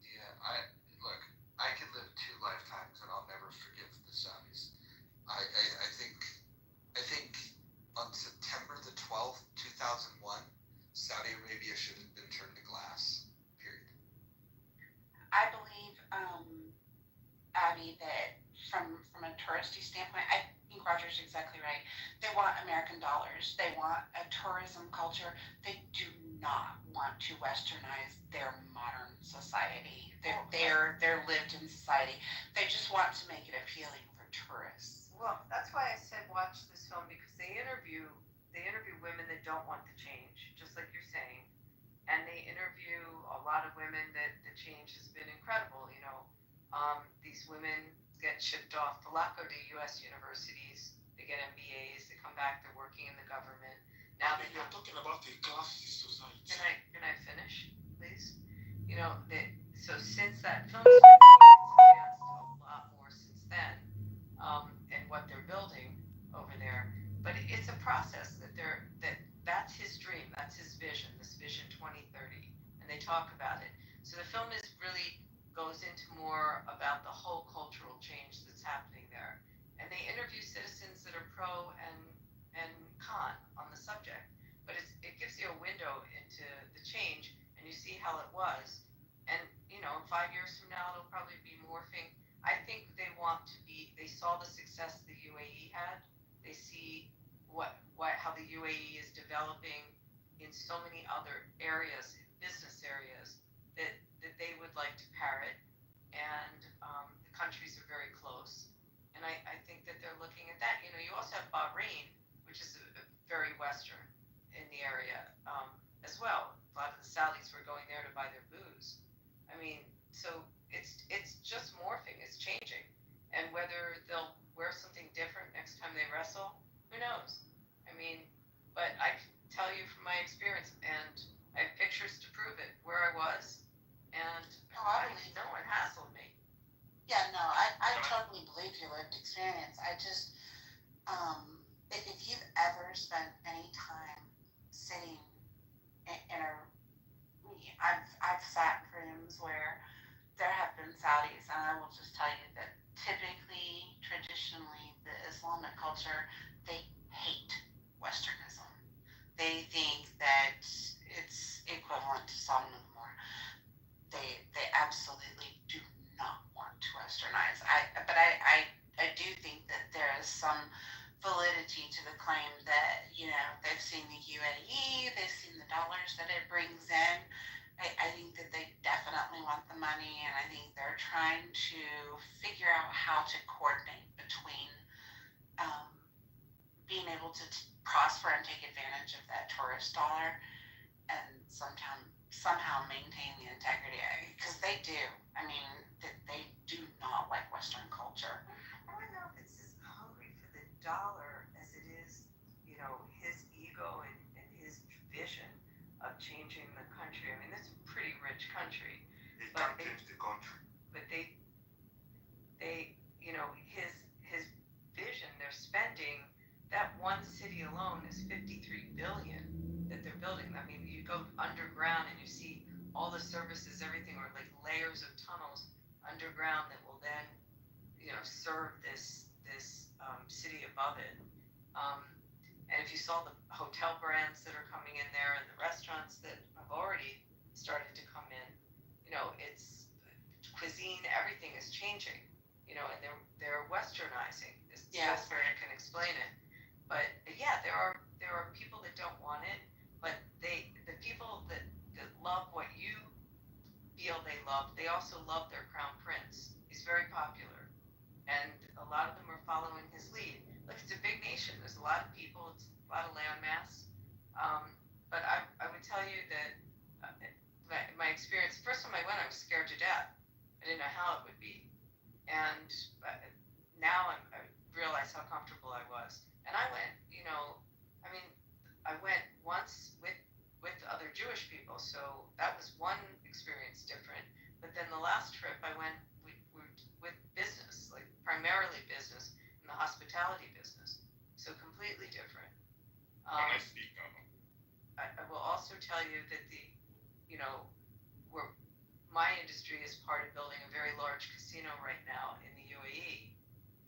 Yeah, I could live 2 lifetimes and I'll never forgive the Saudis. I think on September the 12th, 2001, Saudi Arabia should have been turned to glass. Period. I believe, Abby, that from a touristy standpoint, I think Roger's exactly right. They want American dollars. They want a tourism culture. They do not want to westernize their modern society, their lived-in society. They just want to make it appealing for tourists. Well, that's why I said watch this film, because they interview women that don't want the change, just like you're saying, and they interview a lot of women that the change has been incredible. These women get shipped off to LACO to U.S. universities. They get MBAs. They come back. They're working in the government. Now you're talking about a classist society. Can I finish, please? So since that film, it's advanced a lot more since then, and what they're building over there. But it's a process that's his dream. That's his vision. This vision 2030, and they talk about it. So the film really goes into more about the whole cultural change that's happening there, and they interview citizens that are pro and con on the subject. But it gives you a window into the change, and you see how it was. And 5 years from now, want to be. They saw the success the UAE had. They see how the UAE is developing in so many other areas, business areas, that they would like to parrot. And the countries are very close. And I think that they're looking at that. You also have Bahrain, which is a very Western in the area as well. A lot of the Saudis were going there to buy their booze. I mean, so it's just morphing, it's changing. And whether they'll wear something different next time they wrestle, who knows? I mean, but I can tell you from my experience, and I have pictures to prove it, where I was, and no one hassled me. Yeah, no, I totally believe your lived experience. I just, if you've ever spent any time sitting in a, I've sat in rooms where there have been Saudis, and I will just tell you that typically, traditionally, the Islamic culture, they hate Westernism. They think that it's equivalent to Sodom and Gomorrah. They absolutely do not want to westernize. But I do think that there is some validity to the claim that they've seen the UAE, they've seen the dollars that it brings in. I think that they definitely want the money, and I think they're trying to figure out how to coordinate between being able to prosper and take advantage of that tourist dollar, and somehow maintain the integrity, because they do. I mean, they do not like Western culture. I don't know if it's as hungry for the dollar as it is, his ego and his vision of changing the country. I mean, it's a pretty rich country. It can't change the country. But they his vision, they're spending, that one city alone is $53 billion that they're building. I mean, you go underground and you see all the services, everything, or like layers of tunnels underground that will then, serve this city above it. And if you saw the hotel brands that are coming in there and the restaurants that have already started to come in, it's cuisine, everything is changing, and they're westernizing. This best way I can explain it. But yeah, there are people that don't want it, but the people that love what you feel they love, they also love their crown prince. He's very popular, and a lot of them are following his lead. Look, it's a big nation. There's a lot of people. It's a lot of land mass. But I would tell you that my experience. First time I went, I was scared to death. I didn't know how it would be, and now I realize how comfortable I was. And I went, I went once with other Jewish people, so that was one experience different. But then the last trip I went with business, like primarily business in the hospitality business, so completely different. I will also tell you that my industry is part of building a very large casino right now in the UAE,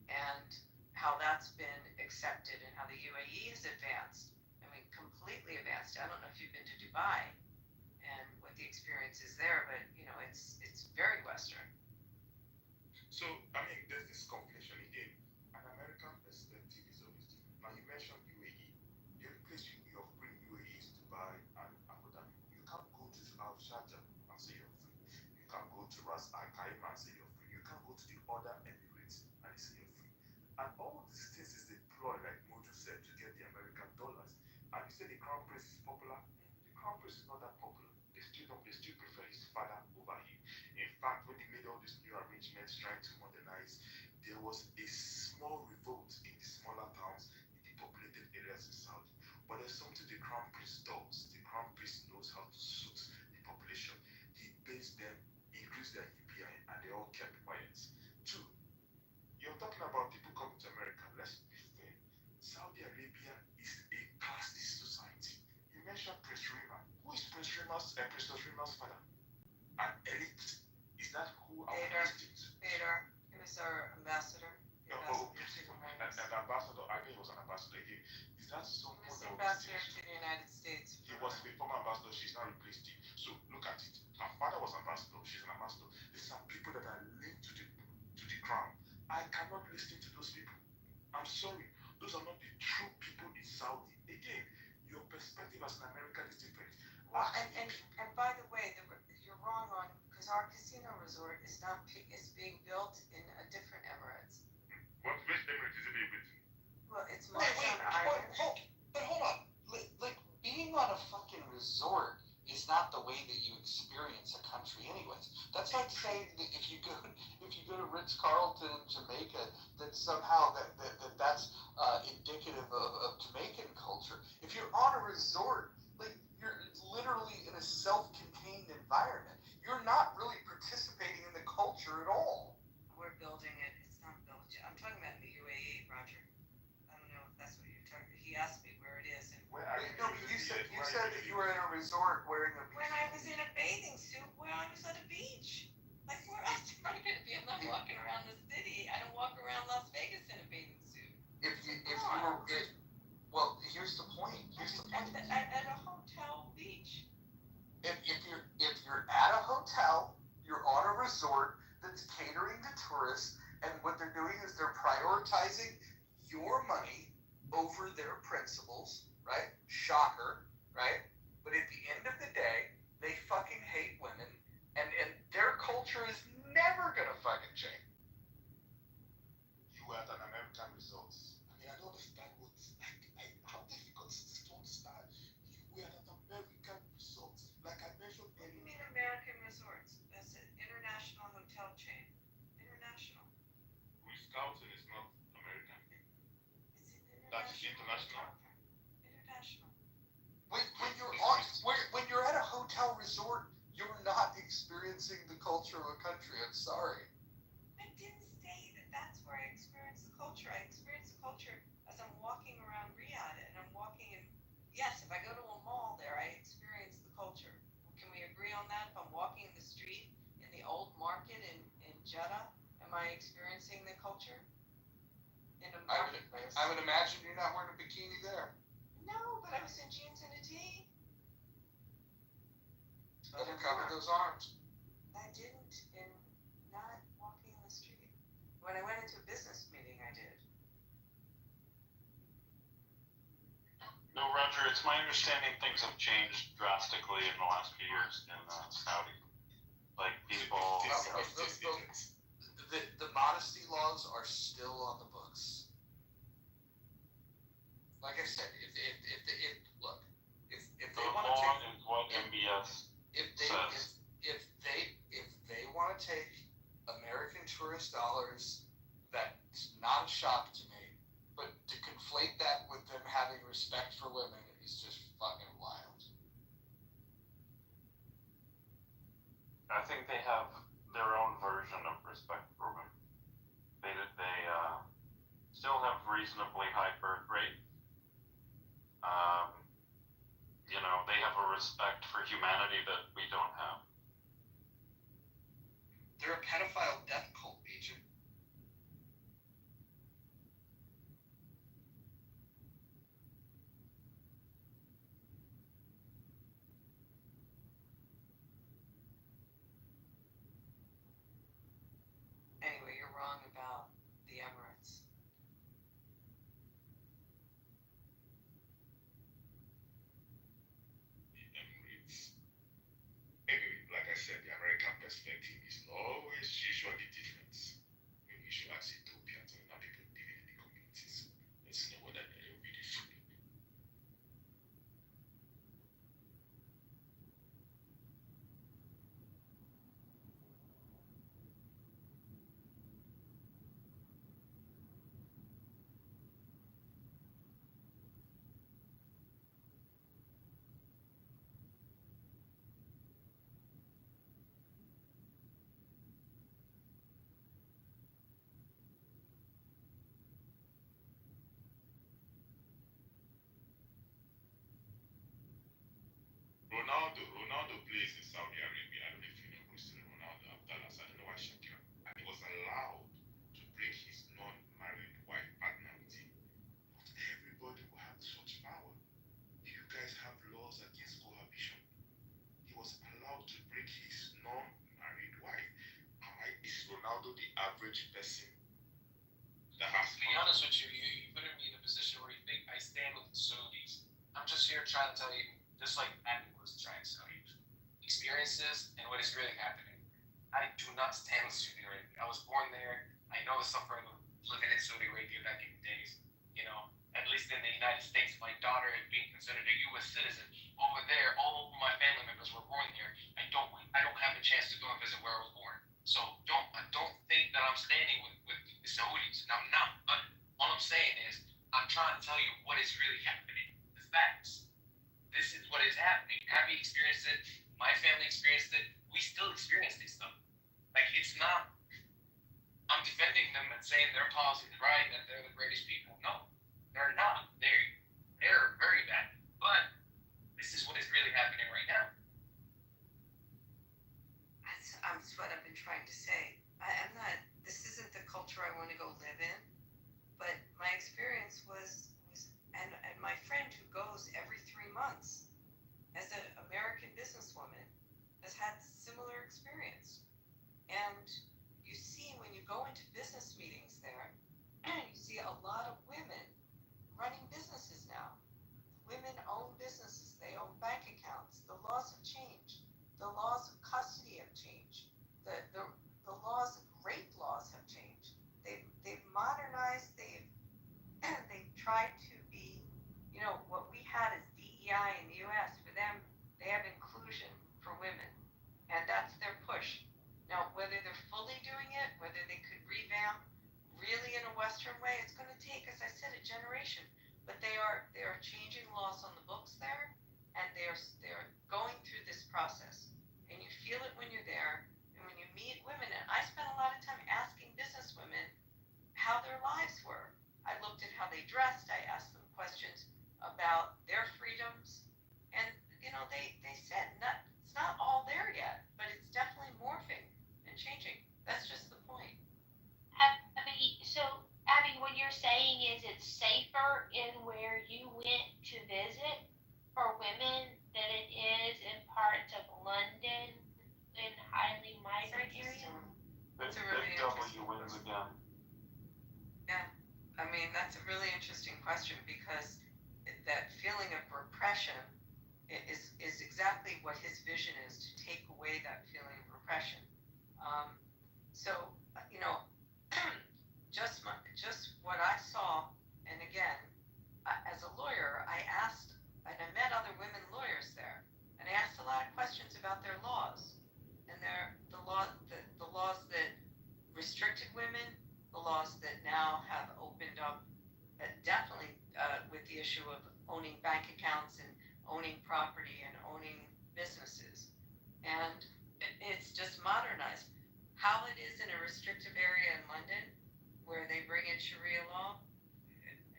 and how that's been accepted and how the UAE has advanced. I mean, completely advanced. I don't know if you've been to Dubai and what the experience is there, but it's very Western. So, I mean, there's this conflation again. An American perspective is always different. Now, you mentioned UAE. The only place you bring UAE is Dubai and Abu Dhabi. You can't go to Al Sharjah and say you're free. You can't go to Ras Al Khaimah and say you're free. You can't go to the other Emirates and say you're free. And all these things is deployed, like Mojo said, to get the American dollars. And you say the crown prince is popular. The crown prince is not that popular. They still prefer his father over him. In fact, when they made all these new arrangements trying to modernize, there was a small revolt in the smaller towns in the populated areas in Saudi. But there's something the crown prince does. The crown prince knows how to suit the population. He pays them, increased their UPI, and they all kept quiet. Two, you're talking about people coming to America. Let's be fair. Saudi Arabia is a casteist society. You mentioned Prince Rima. Who is Prince Rima's father? An elite. Is that who our Christians? Bader. He was our ambassador. An ambassador. I think he was an ambassador again. Is that someone He was that ambassador to the United States. He was the former ambassador. She's now replaced him. So look at it. Her father was ambassador. She's an ambassador. These are people that are linked to the crown. I I'm sorry, those are not the true people in Saudi. Again, your perspective as an American is different. Well, and by the way, you're wrong on because our casino resort is not is being built in a different Emirates. What which Emirates is it being built in? Well, it's Wait, Marjan Island. but hold on. Like being on a fucking resort is not the way that you experience a country, anyways. That's like saying that if you go to Ritz Carlton in Jamaica, that somehow that's indicative of Jamaican culture. If you're on a resort, like you're literally in a self-contained environment. You're not really participating in the culture at all. We're building it. It's not built yet. I'm talking about in the UAE, Roger. I don't know if that's what you're talking. He asked me where it is, and No, but you said that you were in a resort wearing a. when I was in a bathing suit, where I was at a beach. Like where else am I gonna be? I'm not walking around the city. I don't walk around Las Vegas in a bathing suit. Well, here's the point. At a hotel beach. If you're at a hotel, you're on a resort that's catering to tourists, and what they're doing is they're prioritizing your money over their principles, right? Shocker, right? But at the end of the day, they fucking hate women, and their culture is never gonna fucking change. You were at an American resort. I mean, I don't understand how difficult is this to understand. You were at an American resort. Like I mentioned What do you mean American resorts? That's an international hotel chain. International. Ritz-Carlton is not American. It's an That's international. International. When you're at a hotel resort, you're not experiencing the culture of a country. I'm sorry. I didn't say that that's where I experienced the culture. I experienced the culture as I'm walking around Riyadh and I'm walking in. Yes, if I go to a mall there, I experience the culture. Can we agree on that? If I'm walking the street in the old market in Jeddah, am I experiencing the culture? In a marketplace? I would imagine you're not wearing a bikini there. No, but I was in jeans and a tee. Better cover those arms. I didn't in not walking the street. When I went into a business meeting, I did. No, Roger, it's my understanding things have changed drastically in the last few years in Saudi. Like people. The modesty laws are still on the books. Like I said, if they want to take, is what MBS says. if they want to take American tourist dollars, that's not a shock to me. But to conflate that with them having respect for women is just fucking wild. I think they have their own version of respect for women. They still have reasonably high birth rate. They have a respect for humanity that we don't have. They're a pedophile death cult, Agent. Anyway, you're wrong about the Emirates. Anyway, like I said, the American perspective is always usually different. Maybe you should ask Ethiopians and other people living in the communities. Let's know whether they're really feeling. Ronaldo plays in Saudi Arabia. I don't know if you know Cristiano Ronaldo. Abdallah, I don't know why Shakira. And he was allowed to bring his non-married wife partner with him. Not everybody will have such power. You guys have laws against cohabitation. He was allowed to bring his non-married wife. Is Ronaldo the average person that has? To be honest with you, trying to tell you, just like Abby was trying to tell you, experiences and what is really happening. I do not stand with Saudi Arabia. I was born there. I know the suffering of living in Saudi Arabia back in the days. You know, at least in the United States, my daughter is being considered a U.S. citizen. Over there, all of my family members were born there. I don't have a chance to go and visit where I was born. So don't think that I'm standing with the Saudis. And I'm not. But all I'm saying is I'm trying to tell you what is really happening. The facts. This is what is happening. Abby experienced it. My family experienced it. We still experience this stuff. Like, it's not. I'm defending them and saying their policy is right and they're the greatest people. No, they're not. They're very bad. But this is what is really happening right now. That's what I've been trying to say. I'm not. This isn't the culture I want to go live in. But my experience was and my friend who goes every 3 months as an American businesswoman has had similar experience. And you see when you go into business meetings there, you see a lot of women running businesses now. Women own businesses, they own bank accounts. The laws have changed. The laws of custody have changed. The laws of rape laws have changed. They've modernized, they've tried to be, what we had as DEI in the US, for them, they have inclusion for women. And that's their push. Now, whether they're fully doing it, whether they could revamp really in a Western way, it's going to take, as I said, a generation. But they are changing laws on the books there, and they're going through this process. And you feel it when you're there, and when you meet women. And I spent a lot of time asking business women how their lives were. I looked at how they dressed. I asked them questions about their freedoms, and they said it's not all there yet, but it's definitely morphing and changing. That's just the point. Abby, what you're saying is it's safer in where you went to visit for women than it is in parts of London in highly migrant areas? Big really W wins again. Yeah, I mean, that's a really interesting question because that feeling of repression is exactly what his vision is, to take away that feeling of repression. So, just what I saw, and again, as a lawyer, I asked, and I met other women lawyers there, and I asked a lot of questions about their laws, and the laws that restricted women, the laws that now have opened up, definitely with the issue of owning bank accounts and owning property and owning businesses, and it's just modernized. How it is in a restrictive area in London, where they bring in Sharia law,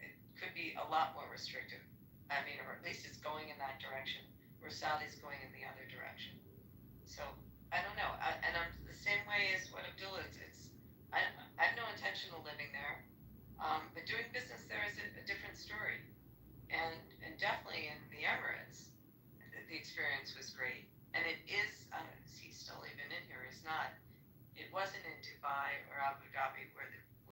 it could be a lot more restrictive. I mean, or at least it's going in that direction, where Saudi's going in the other direction. So I don't know. And I'm the same way as what Abdullah is. I have no intention of living there, but doing business there is a different story. And definitely in the Emirates, the experience was great. And it is, is he still even in here? He's not. It wasn't in Dubai or Abu Dhabi where the